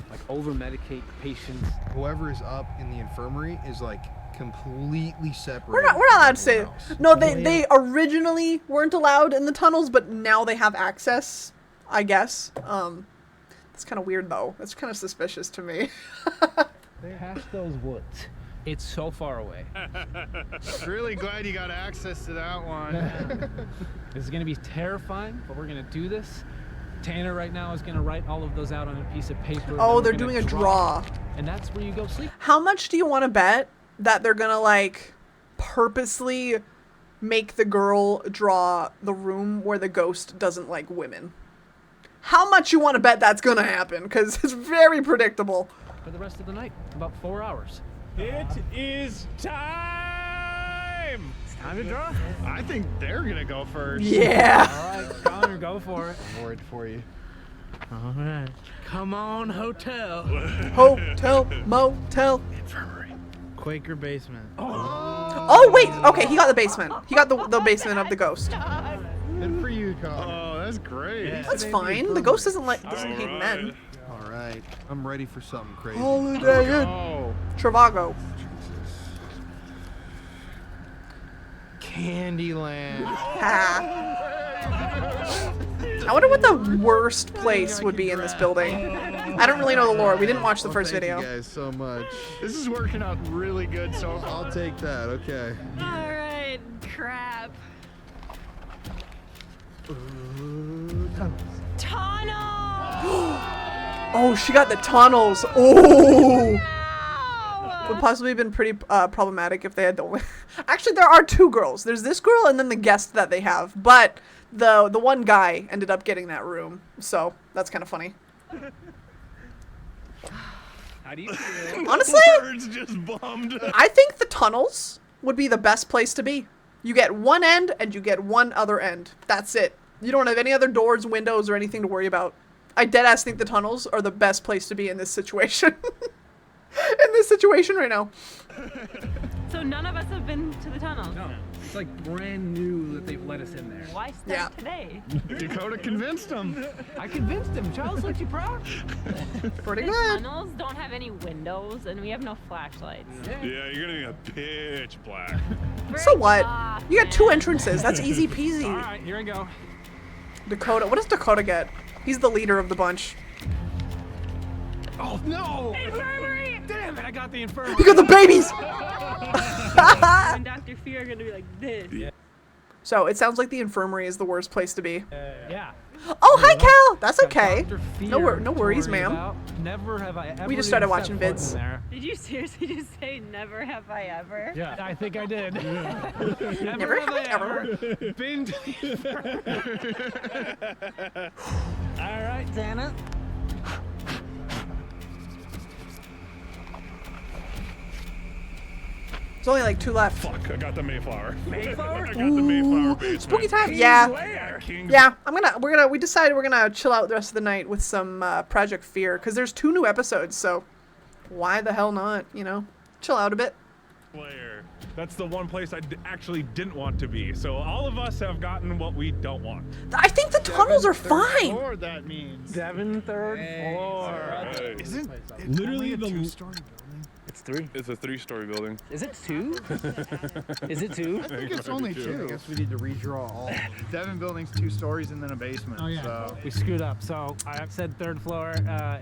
like over-medicate patients. Whoever is up in the infirmary is like completely separate. We're not allowed to say. No, they originally weren't allowed in the tunnels, but now they have access, I guess. That's kind of weird though. That's kind of suspicious to me. Past those woods. It's so far away. Really glad you got access to that one. This is gonna be terrifying, but we're gonna do this. Tanner right now is gonna write all of those out on a piece of paper. Oh, then they're we're doing gonna a draw. And that's where you go sleep. How much do you want to bet that they're gonna like purposely make the girl draw the room where the ghost doesn't like women? How much you want to bet that's gonna happen? Because it's very predictable. For the rest of the night, about 4 hours. It is time! It's time to draw. I think they're gonna go first. Yeah. All right, Connor, go for it. I'm worried for you. All right. Come on, hotel. Hotel, motel. Infirmary. Quaker basement. Oh wait. Okay, he got the basement. He got the basement of the ghost. Good for you, Connor. Oh, that's great. That's fine. The ghost doesn't hate men. All right, I'm ready for something crazy. Holiday Inn. Oh, Travago. Candyland. Ha. I wonder what the worst place would be in this building. I don't really know the lore. We didn't watch the first Thank video. you guys so much. This is working out really good so far. I'll take that. Okay. Alright, crap. Tunnel! Oh, she got the tunnels. Oh. Would possibly have been pretty problematic if they had the. Actually, there are two girls. There's this girl and then the guest that they have. But the one guy ended up getting that room, so that's kind of funny. How do you feel? Honestly, Birds just bummed. I think the tunnels would be the best place to be. You get one end and you get one other end. That's it. You don't have any other doors, windows, or anything to worry about. I deadass think the tunnels are the best place to be in this situation. In this situation right now. So none of us have been to the tunnel. No, it's like brand new that they've let us in there. Why start Yeah. today? Dakota convinced him. I convinced him. Charles, aren't you proud? Pretty The good. tunnels don't have any windows and we have no flashlights. Yeah, you're gonna be a pitch black. So what? Break You got two off, entrances. That's easy All peasy. right, here I go. Dakota. What does Dakota get? He's the leader of the bunch. Oh no! Infirmary! Damn it! I got the infirmary. You got the babies! And Dr. Fear are gonna be like this. So it sounds like the infirmary is the worst place to be. Yeah. Oh, hi, Cal. That's Got okay. Dr. No Fear no to worries, worry ma'am. about. Never have I ever We just even started stepped watching foot in vids. there. Did you seriously just say never have I ever? Yeah, I think I did. Never have I ever. been to All right, Dana. There's only like 2 left. Fuck, I got the Mayflower. Mayflower? I got the Mayflower basement. Spooky time. Yeah. King's Yeah, we decided we're gonna chill out the rest of the night with some Project Fear, because there's 2 new episodes, so why the hell not, you know? Chill out a bit. Lair. That's the one place I actually didn't want to be. So all of us have gotten what we don't want. I think the tunnels are fine. Or that means. 7th, 3rd floor. Isn't it Literally only a the 2-story building? It's 3. It's a 3-story building. Is it 2? Is it 2? I think it's only 2. I guess we need to redraw all of them. Devon building's 2 stories and then a basement. Oh yeah, So. we screwed up. So I said 3rd floor.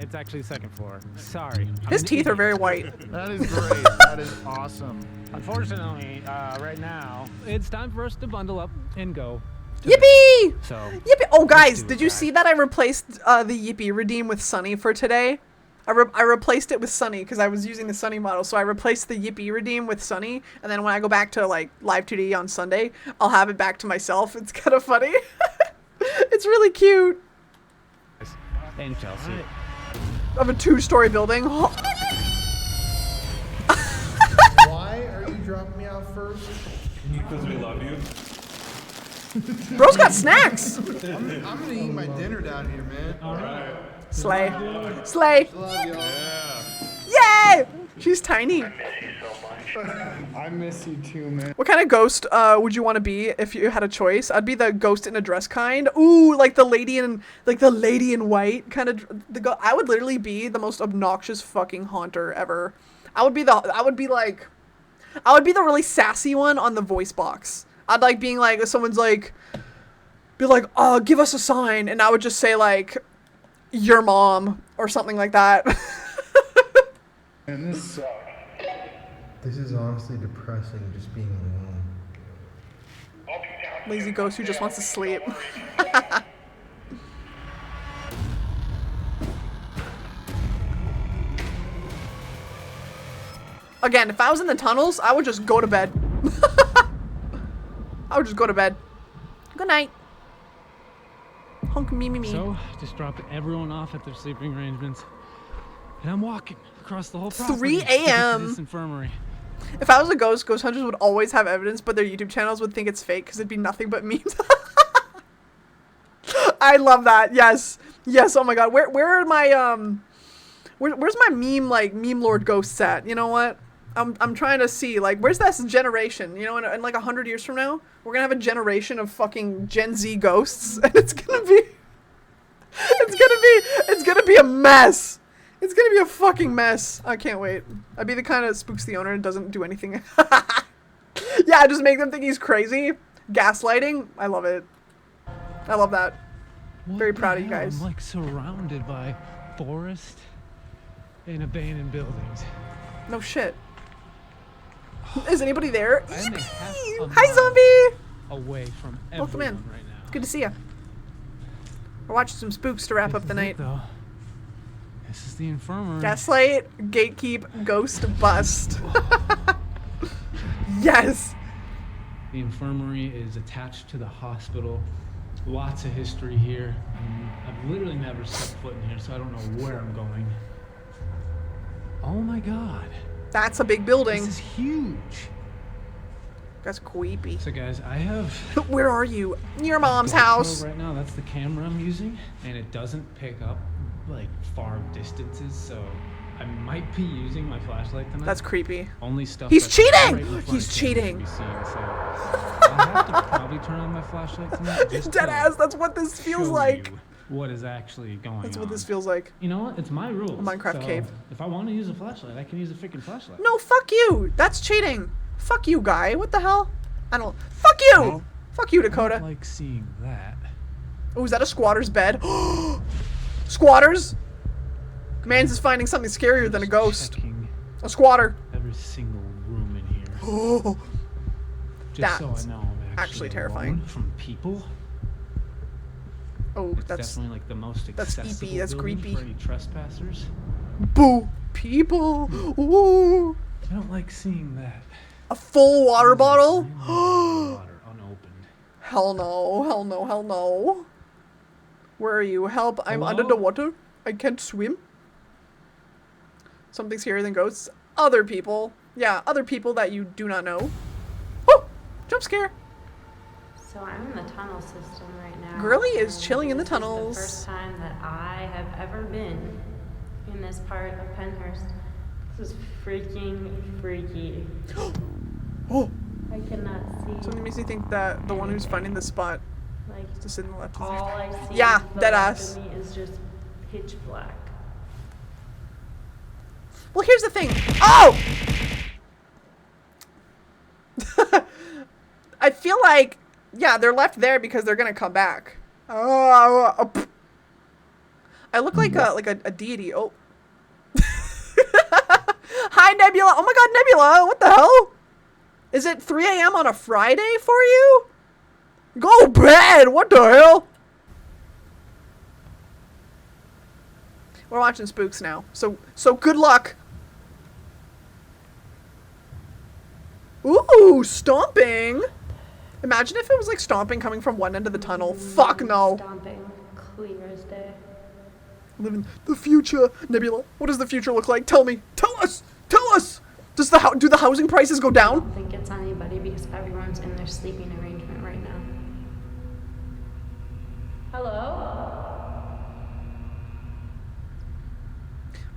It's actually 2nd floor. Sorry. His teeth are very white. That is great. That is awesome. Unfortunately, right now it's time for us to bundle up and go. Yippee! So. Yippee! Oh, guys, do did you that. see that I replaced the Yippee redeem with Sunny for today? I replaced it with Sunny because I was using the Sunny model, so I replaced the Yippee redeem with Sunny, and then when I go back to like Live 2D on Sunday, I'll have it back to myself. It's kind of funny. It's really cute. And Chelsea. Of a 2-story building. Why are you dropping me out first? Because we love you. Bro's got snacks. I'm gonna eat my dinner down here, man. Alright. Slay. Slay. Love y'all. Yeah. Yay! She's tiny. I miss you too, man. What kind of ghost would you want to be if you had a choice? I'd be the ghost in a dress kind. Ooh, like the lady in white kind of. I would literally be the most obnoxious fucking haunter ever. I would be the really sassy one on the voice box. I'd like being like, someone's like, oh, give us a sign, and I would just say like, your mom or something like that. And this sucks. This is honestly depressing, just being alone. Lazy ghost who just wants to sleep. Again, if I was in the tunnels, I would just go to bed. I would just go to bed. Good night. Honk me. So, just dropped everyone off at their sleeping arrangements, and I'm walking across the whole property. 3 a.m. This infirmary. If I was a ghost hunters would always have evidence, but their YouTube channels would think it's fake because it'd be nothing but memes. I love that. Yes. Oh my god. Where are my where's my meme lord ghosts at? You know what? I'm trying to see, like, where's this generation? You know, in like 100 years from now, we're gonna have a generation of fucking Gen Z ghosts, and it's gonna be a mess. It's gonna be a fucking mess. I can't wait. I'd be the kind of spooks the owner and doesn't do anything. Yeah, just make them think he's crazy. Gaslighting. I love it. I love that. Very proud of you guys. I'm like surrounded by forest and abandoned buildings. No shit. Is anybody there? I am a half a Hi, mile zombie! Away from Welcome everyone in. right now. Good to see you. We're watching some spooks to wrap up the night. Though. This is the infirmary. Gaslight, gatekeep, ghost, bust. Yes! The infirmary is attached to the hospital. Lots of history here. I've literally never stepped foot in here, so I don't know where I'm going. Oh my god. That's a big building. This is huge. That's creepy. So guys, I have... Where are you? Your mom's GoPro house. Right now, that's the camera I'm using, and it doesn't pick up like far distances, so I might be using my flashlight tonight. That's creepy. Only stuff. He's that's cheating! right in front He's of cheating! cameras to be seen, so I'll have to probably turn on my flashlight tonight. Just Dead to ass, that's what this feels show like. you what is actually going on. That's what this feels like. You know what? It's my rules. A Minecraft so cave. If I want to use a flashlight, I can use a freaking flashlight. No, fuck you! That's cheating! Fuck you, guy. What the hell? I don't... Fuck you! Well, Fuck you, I Dakota. don't like seeing that. Oh, is that a squatter's bed? Squatters? Man's is finding something scarier than a ghost. Checking A squatter. every single room in here. Oh, Just so that's I know I'm actually alone terrifying. from people. Oh, It's that's... definitely like the most that's accessible creepy, that's building creepy. for any trespassers. Boo. People. Ooh. I don't like seeing that. A full water bottle? Water unopened. Hell no. Hell no. Hell no. Where are you? Help. I'm Hello? under the water. I can't swim. Something scarier than ghosts. Other people. Yeah, other people that you do not know. Oh! Jump scare. So I'm in the tunnel system right now. Girly is and chilling in the this tunnels. is the first time that I have ever been in this part of Penhurst. This is freaking freaky. Oh! I cannot see. Something makes me think that the one who's finding the spot Like, is just in the left. all I see Yeah, to the dead left ass. of me is just pitch black. Well, here's the thing. Oh! I feel like, yeah, they're left there because they're gonna come back. Oh, I look like a deity. Oh. Hi, Nebula. Oh my God, Nebula. What the hell? Is it 3 a.m. on a Friday for you? Go bed. What the hell? We're watching Spooks now. So good luck. Ooh, stomping. Imagine if it was like stomping coming from one end of the tunnel. Fuck no. Stomping, clear as day. Living the future, Nebula. What does the future look like? Tell me. Tell us. Tell us. Does do the housing prices go I down? don't think it's anybody because everyone's in their sleeping arrangement right now. Hello?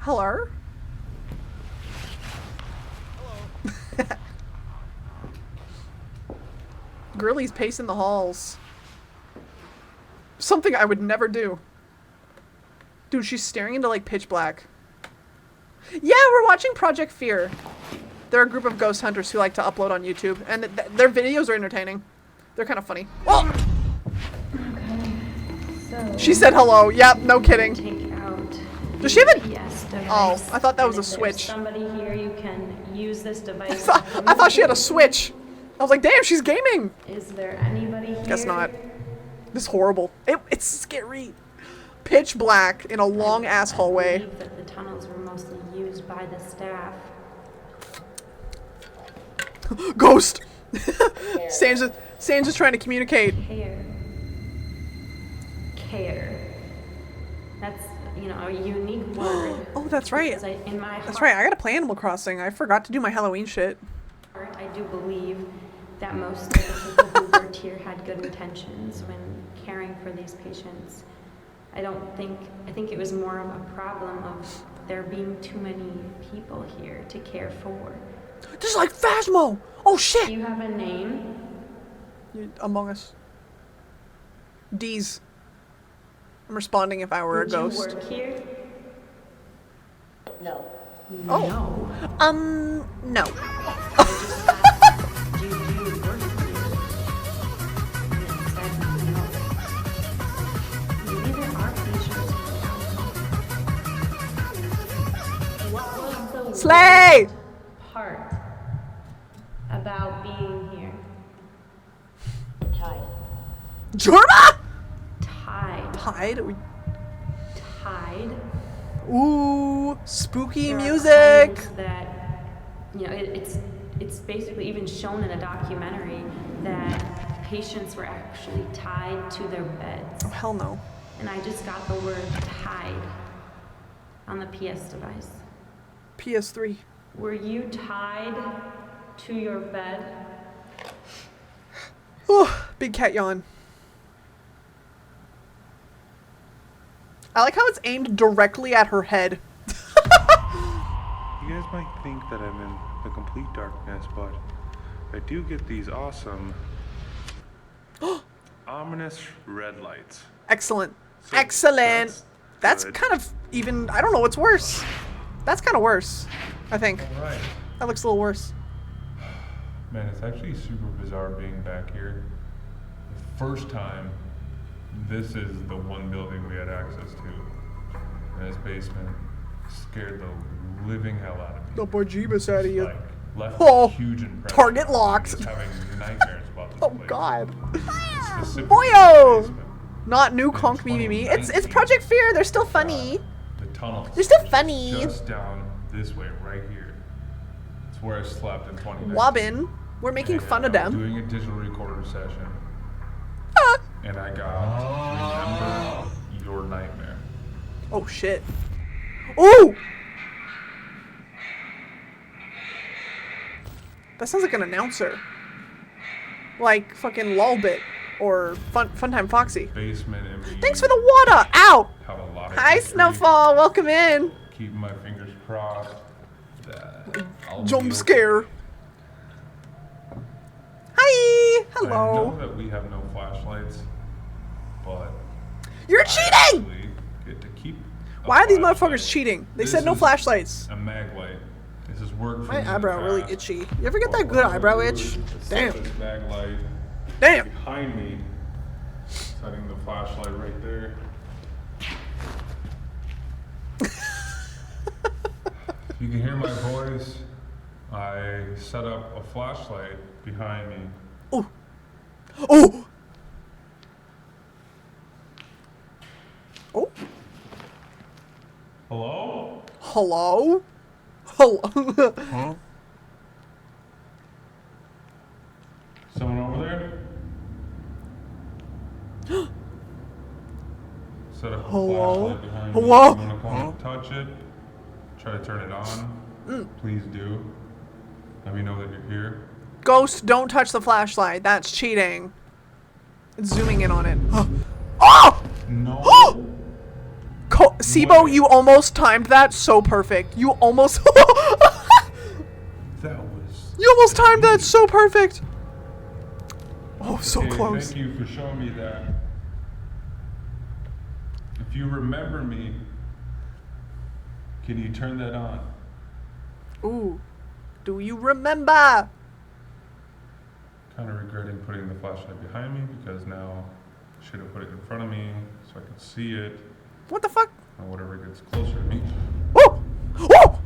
Hello? Girly's pacing the halls. Something I would never do. Dude, she's staring into like pitch black. Yeah, we're watching Project Fear. They're a group of ghost hunters who like to upload on YouTube, and their videos are entertaining. They're kind of funny. Oh! Okay. So She said hello. Yep, no kidding. take out Does she have a... GPS device. Oh, I thought that was And a if there's switch. Somebody here, you can use this device. I thought she had a switch. I was like, damn, she's gaming. Is there anybody here? Guess not. This is horrible. It's scary. Pitch black in a long ass I hallway. believe that the tunnels were mostly used by the staff. Ghost. Sam's just trying to communicate. Care. That's, you know, a unique word. Oh, that's right. Because in my That's heart, right. I gotta play Animal Crossing. I forgot to do my Halloween shit. I do believe that most of the people who worked here had good intentions when caring for these patients. I think it was more of a problem of there being too many people here to care for. This is like Phasmo. Oh shit. Do you have a name? Among Us. D's. I'm responding if I were a ghost. Did you work here? No. Oh. No. No. Do you work here? And it said no. Maybe there are patients who What was the Slay! worst part about being here? Jorma? Tide. Tide? Tide. Ooh, spooky There are music. times that, you know, it's basically even shown in a documentary that patients were actually tied to their beds. Oh, hell no. And I just got the word tied on the PS device. PS3. Were you tied to your bed? Oh, big cat yawn. I like how it's aimed directly at her head. You guys might think that I'm in the complete darkness, but I do get these awesome, ominous red lights. Excellent. So Excellent. That's good. kind of even, I don't know what's worse. That's kind of worse, I think. Alright. That looks a little worse. Man, it's actually super bizarre being back here. The first time, this is the one building we had access to. And this basement scared the living hell out of me. The bejeebus out of you. Like, left Oh, a huge impression. target locked. Just having nightmares about this Oh place. god. Specifically Boyo! the basement. Not new And conk me. It's Project Fear. They're still funny. The tunnels. You're so funny. Just down this way, right here. It's where I slept in 2019. Wobbin, we're making fun of I was them. doing a digital recorder session. And I got Remember Your Nightmare. Oh shit. Ooh! That sounds like an announcer. Like fucking Lolbit or Funtime Foxy. Basement and Thanks for the water! Ow! have a lot of Hi history. Snowfall, welcome in. Keeping my fingers crossed that I'll Jump be scare. Hi! I Hello. know that we have no flashlights, but You're cheating! actually get to keep a Why are these flashlight. motherfuckers cheating? They This said no is flashlights. A mag light. This has worked for My me in the eyebrow really past. itchy. You ever get that But good what eyebrow I'll do itch? is set Damn. this mag light Damn. behind me, setting the flashlight right there. You can hear my voice. I set up a flashlight behind me. Oh! Oh! Oh! Hello? Hello? Hello? Huh? Someone over there? Set up a Hello? flashlight behind Hello? me. You wanna come and touch it? Try to turn it on. Please do. Let me know that you're here. Ghost, don't touch the flashlight. That's cheating. It's zooming in on it. Oh! No. Sibo, you almost timed that so perfect. You almost... That was... You almost timed that so perfect. Oh, so Okay, close. Thank you for showing me that. If you remember me, can you turn that on? Ooh. Do you remember? Kind of regretting putting the flashlight behind me because now I should have put it in front of me so I could see it. What the fuck? And whatever gets closer to me. Whoa! Whoa!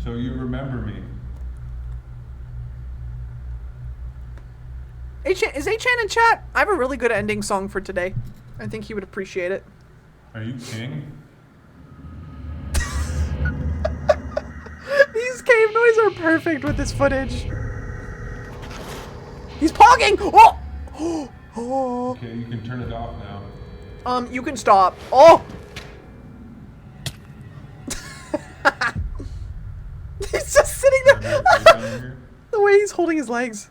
So you remember me. Is A-Chan in chat? I have a really good ending song for today. I think he would appreciate it. Are you king? These cave noises are perfect with this footage. He's pogging! Oh! Oh! Okay, you can turn it off now. You can stop. Oh! He's just sitting there. The way he's holding his legs.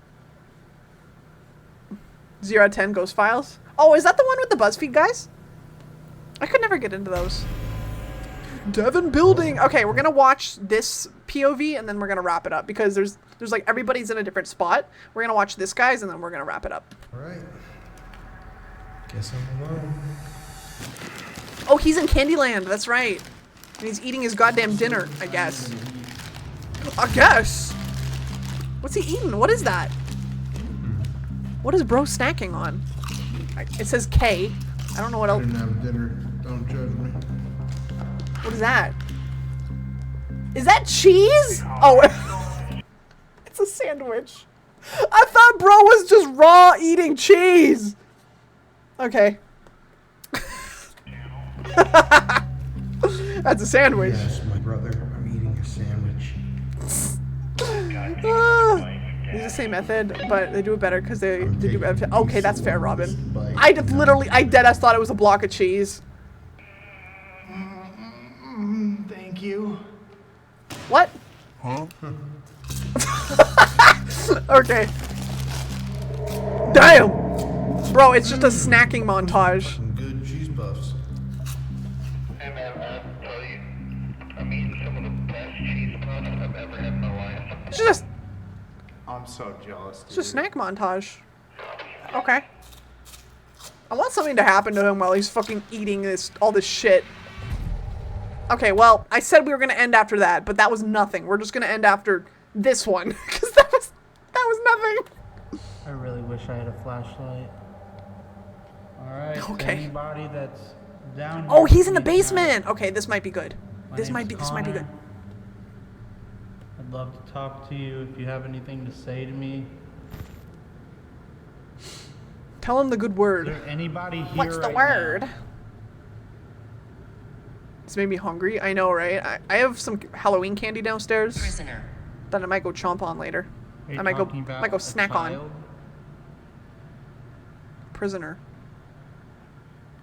0 out of 10 Ghost Files. Oh, is that the one with the BuzzFeed guys? I could never get into those. Devon building. Okay, we're gonna watch this POV and then we're gonna wrap it up because there's like everybody's in a different spot. We're gonna watch this guys and then we're gonna wrap it up. All right. Guess I'm alone. Oh, he's in Candyland. That's right. And he's eating his goddamn dinner, I guess. I guess. What's he eating? What is that? What is bro snacking on? It says K. I don't know what I else. didn't have dinner. Don't judge me. What is that? Is that cheese? Oh, it's a sandwich. I thought bro was just raw eating cheese. Okay. That's a sandwich. Yes, my brother. I'm eating a sandwich. Use the same method, but they do it better because they do better. Okay, that's fair, Robin. I deadass thought it was a block of cheese. Thank you. What? Huh? Okay. Damn! Bro, it's just a snacking montage. Some good cheese puffs. Hey man, I'll tell you, I'm eating some of the best cheese puffs I've ever had in my life. It's just, I'm so jealous. it's just a snack montage. Okay. I want something to happen to him while he's fucking eating all this shit. Okay, well, I said we were gonna end after that, but that was nothing. We're just gonna end after this one, because that was nothing. I really wish I had a flashlight. Alright, Okay. anybody that's down here, Oh, he's in the please come. basement. Okay, this might be good. This might be good. Connor. I'd love to talk to you if you have anything to say to me. Tell him the good word. Is there anybody here What's the right word? now? This made me hungry. I know, right? I have some Halloween candy downstairs that I might go chomp on later. Are you I might go talking about might go a snack on. child? Prisoner.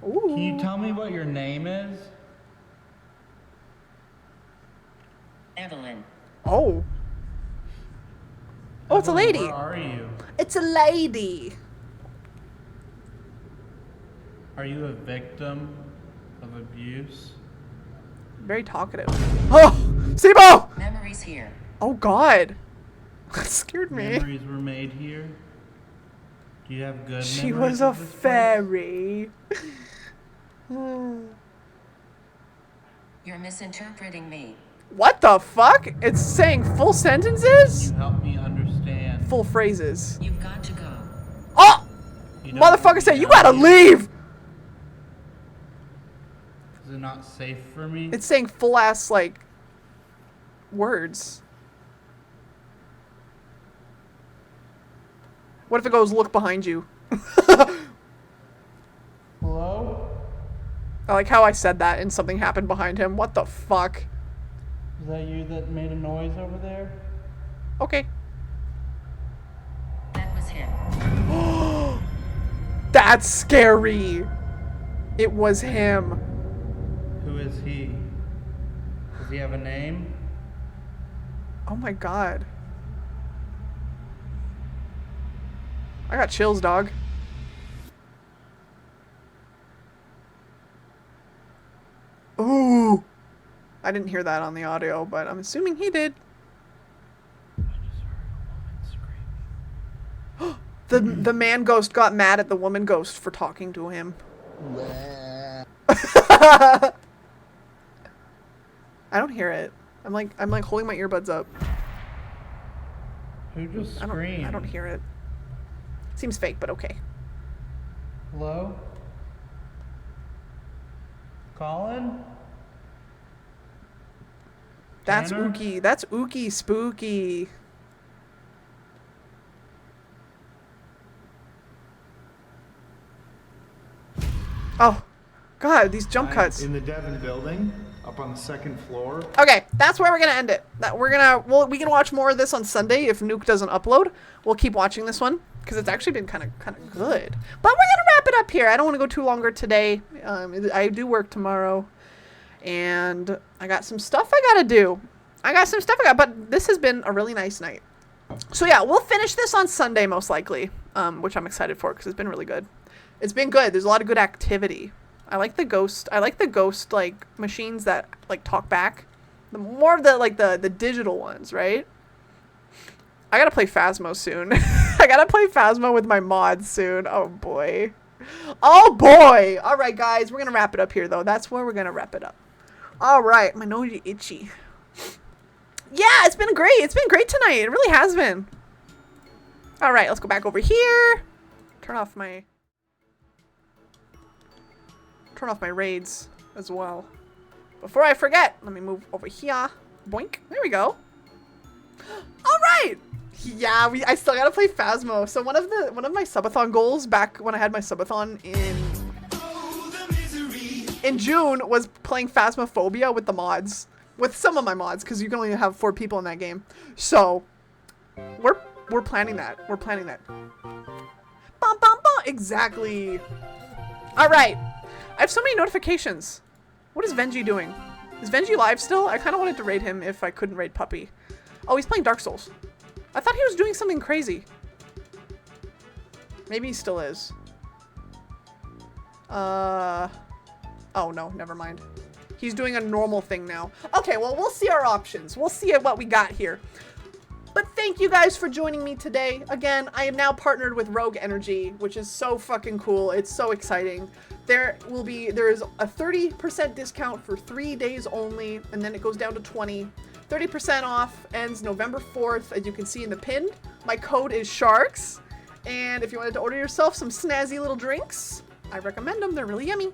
Ooh. Can you tell me what your name is? Evelyn. Oh. Oh, it's a lady. Where are you? It's a lady. Are you a victim of abuse? Very talkative. Oh, Sibo! Memories here. Oh God. That scared me. Memories were made here. Do you have good She memories was a of this place? fairy. You're misinterpreting me. What the fuck? It's saying full sentences? You help me understand. Full phrases. You've got to go. Oh! You don't Motherfucker want said, me you down gotta here? leave! Is it not safe for me? It's saying full ass, like, words. What if it goes, look behind you? Hello? I like how I said that and something happened behind him. What the fuck? Is that you that made a noise over there? Okay. That was him. That's scary. It was him. Who is he? Does he have a name? Oh my God. I got chills, dog. Ooh. I didn't hear that on the audio, but I'm assuming he did. I just heard a woman screaming. The man ghost got mad at the woman ghost for talking to him. I don't hear it. I'm like holding my earbuds up. Who just screamed? I don't hear it. Seems fake, but okay. Hello? Colin? That's Tanner? ooky. That's ooky spooky. Oh, God, these jump cuts. In the Devon building, up on the second floor. Okay, that's where we're gonna end it. We can watch more of this on Sunday if Nuke doesn't upload. We'll keep watching this one because it's actually been kind of good. But we're gonna wrap it up here. I don't want to go too longer today. I do work tomorrow, and I got some stuff I gotta do. But this has been a really nice night. So yeah, we'll finish this on Sunday most likely, which I'm excited for because it's been really good. It's been good. There's a lot of good activity. I like the ghost like machines that like talk back. The more of the digital ones, right? I gotta play Phasmo soon. I gotta play Phasmo with my mods soon. Oh boy. Oh boy. All right, guys, we're gonna wrap it up here though. That's where we're gonna wrap it up. All right, my nose is itchy. Yeah, it's been great. It's been great tonight. It really has been. All right, let's go back over here. Turn off my raids as well. Before I forget, let me move over here. Boink. There we go. All right. Yeah, I still gotta play Phasmo. So one of my subathon goals back when I had my subathon in June was playing Phasmophobia with the mods, with some of my mods, because you can only have 4 people in that game. So we're planning that. We're planning that. Bum bum bum. Exactly. All right. I have so many notifications. What is Venji doing? Is Venji live still? I kind of wanted to raid him if I couldn't raid Puppy. Oh, he's playing Dark Souls. I thought he was doing something crazy. Maybe he still is. Oh no, never mind. He's doing a normal thing now. Okay, well, we'll see our options. We'll see what we got here. But thank you guys for joining me today. Again, I am now partnered with Rogue Energy, which is so fucking cool. It's so exciting. There is a 30% discount for 3 days only, and then it goes down to 20. 30% off ends November 4th, as you can see in the pin. My code is SHARKS. And if you wanted to order yourself some snazzy little drinks, I recommend them. They're really yummy.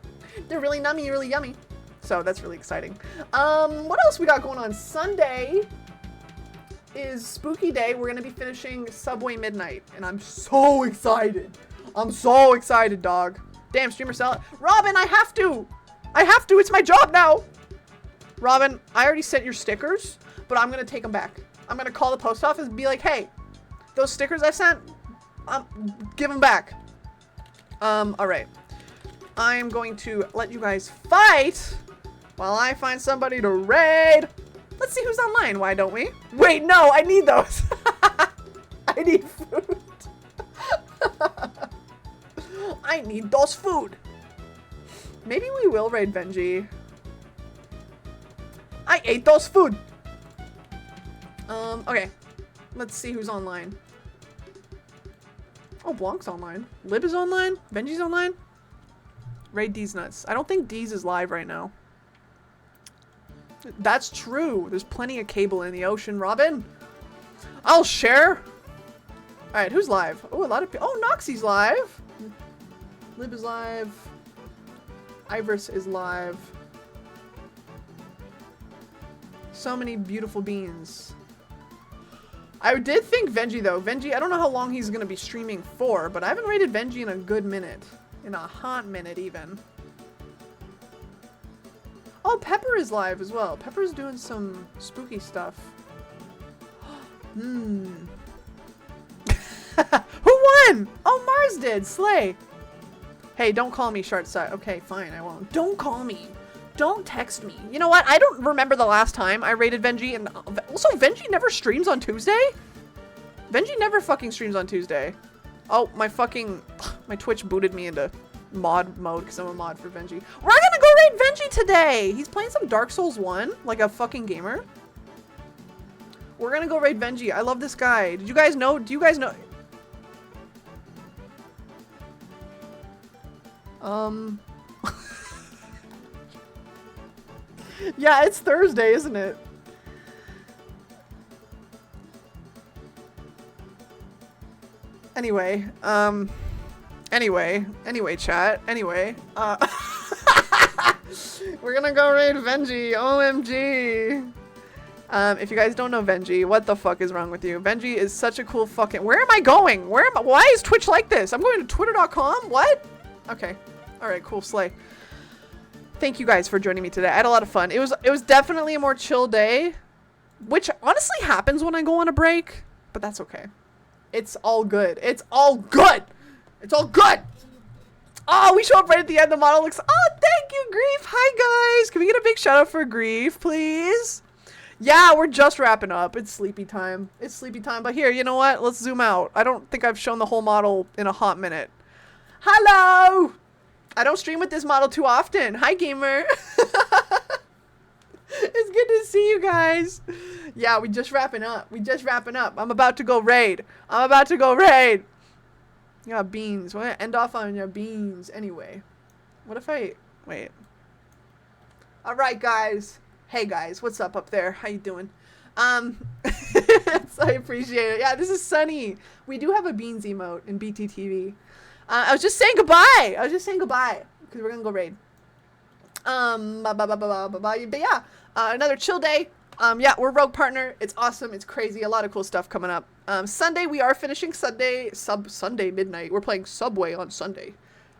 They're really nummy, really yummy. So that's really exciting. What else we got going on? Sunday is Spooky Day. We're going to be finishing Subway Midnight, and I'm so excited. I'm so excited, dog. Damn, streamer salad. Robin, I have to. I have to. It's my job now. Robin, I already sent your stickers, but I'm going to take them back. I'm going to call the post office and be like, hey, those stickers I sent, give them back. All right. I'm going to let you guys fight while I find somebody to raid. Let's see who's online. Why don't we? Wait, no, I need those. I need food. I need those food. Maybe we will raid Benji. I ate those food. Okay. Let's see who's online. Oh, Blanc's online. Lib is online. Benji's online. Raid D's nuts. I don't think D's is live right now. That's true. There's plenty of cable in the ocean, Robin. I'll share. Alright, who's live? Oh, a lot of people. Oh, Noxie's live. Lib is live. Iverus is live. So many beautiful beans. I did think Venji, though. Venji, I don't know how long he's going to be streaming for, but I haven't rated Venji in a good minute. In a hot minute, even. Oh, Pepper is live as well. Pepper's doing some spooky stuff. Who won? Oh, Mars did. Slay. Hey, don't call me Sharksided. Okay, fine, I won't. Don't call me. Don't text me. You know what? I don't remember the last time I rated Venji, and also Venji never streams on Tuesday? Venji never fucking streams on Tuesday. Oh, my Twitch booted me into mod mode because I'm a mod for Venji. We're gonna go raid Venji today! He's playing some Dark Souls 1, like a fucking gamer. We're gonna go raid Venji. I love this guy. Did you guys know? Do you guys know? Yeah, it's Thursday, isn't it? Anyway, chat. Anyway, we're gonna go raid Venji. OMG. If you guys don't know Venji, what the fuck is wrong with you? Venji is such a cool fucking... Where am I going? Why is Twitch like this? I'm going to twitter.com? What? Okay. Alright, cool. Slay. Thank you guys for joining me today. I had a lot of fun. It was definitely a more chill day, which honestly happens when I go on a break, but that's okay. It's all good. It's all good. It's all good. Oh, we show up right at the end. The model looks... Oh, thank you, Grief. Hi, guys. Can we get a big shout out for Grief, please? Yeah, we're just wrapping up. It's sleepy time. It's sleepy time. But here, you know what? Let's zoom out. I don't think I've shown the whole model in a hot minute. Hello! I don't stream with this model too often. Hi, gamer. It's good to see you guys. Yeah, we just wrapping up. I'm about to go raid. Yeah, beans. We're gonna end off on your beans. Anyway, what if I... Wait. Alright, guys. Hey, guys. What's up there? How you doing? I appreciate it. Yeah, this is Sunny. We do have a beans emote in BTTV. I was just saying goodbye. Because we're gonna go raid. But yeah, another chill day. Yeah, we're Rogue Partner. It's awesome. It's crazy. A lot of cool stuff coming up. Sunday, we are finishing Sunday midnight. We're playing Subway on Sunday.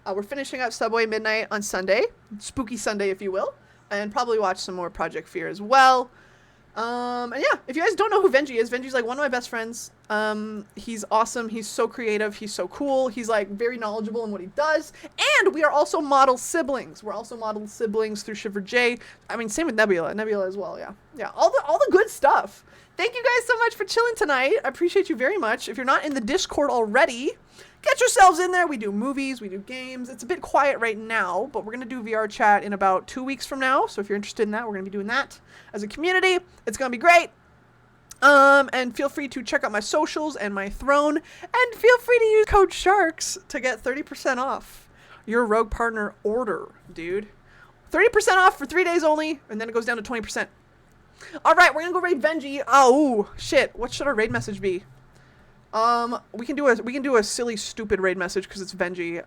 We're finishing up Subway midnight on Sunday. Spooky Sunday, if you will. And probably watch some more Project Fear as well. And yeah, if you guys don't know who Venji is, Venji's like one of my best friends. He's awesome. He's so creative. He's so cool. He's like very knowledgeable in what he does. And we are also model siblings. We're also model siblings through Shiver J. I mean, same with Nebula. Nebula as well. Yeah. Yeah. All the good stuff. Thank you guys so much for chilling tonight. I appreciate you very much. If you're not in the Discord already, get yourselves in there. We do movies. We do games. It's a bit quiet right now, but we're going to do VR chat in about 2 weeks from now. So if you're interested in that, we're going to be doing that as a community. It's going to be great. And feel free to check out my socials and my throne, and feel free to use code SHARKS to get 30% off your Rogue Partner order, dude. 30% off for 3 days only, and then it goes down to 20%. All right, we're gonna go raid Venji. Oh shit! What should our raid message be? We can do a silly, stupid raid message because it's Venji.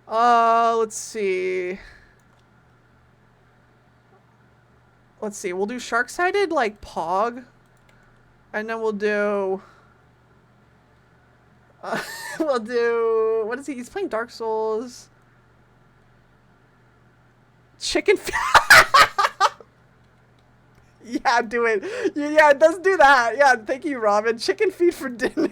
Let's see. We'll do Sharksided, like, Pog. And then we'll do... We'll do, what is he? He's playing Dark Souls. Chicken Yeah, do it. Yeah, let's do that. Yeah, thank you, Robin. Chicken feet for dinner.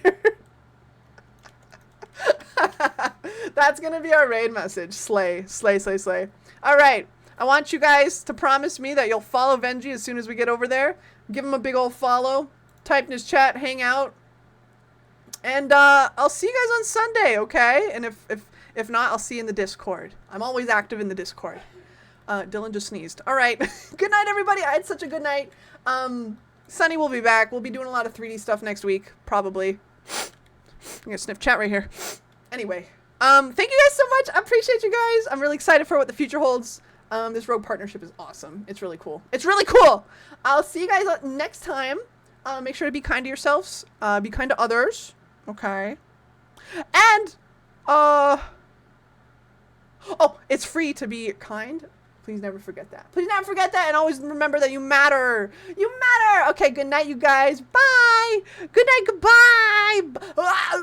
That's gonna be our raid message. Slay, slay, slay, slay. All right, I want you guys to promise me that you'll follow Venji as soon as we get over there. Give him a big old follow. Type in his chat, hang out, and I'll see you guys on Sunday, okay? And if not, I'll see you in the Discord. I'm always active in the Discord. Dylan just sneezed. All right, good night, everybody. I had such a good night. Sunny will be back. We'll be doing a lot of 3D stuff next week, probably. I'm gonna sniff chat right here. Anyway, thank you guys so much. I appreciate you guys. I'm really excited for what the future holds. This rogue partnership is awesome. It's really cool. It's really cool. I'll see you guys next time. Make sure to be kind to yourselves. Be kind to others. Okay. And, oh, it's free to be kind. Please never forget that. Please never forget that, and always remember that you matter. You matter. Okay, good night, you guys. Bye. Good night, goodbye.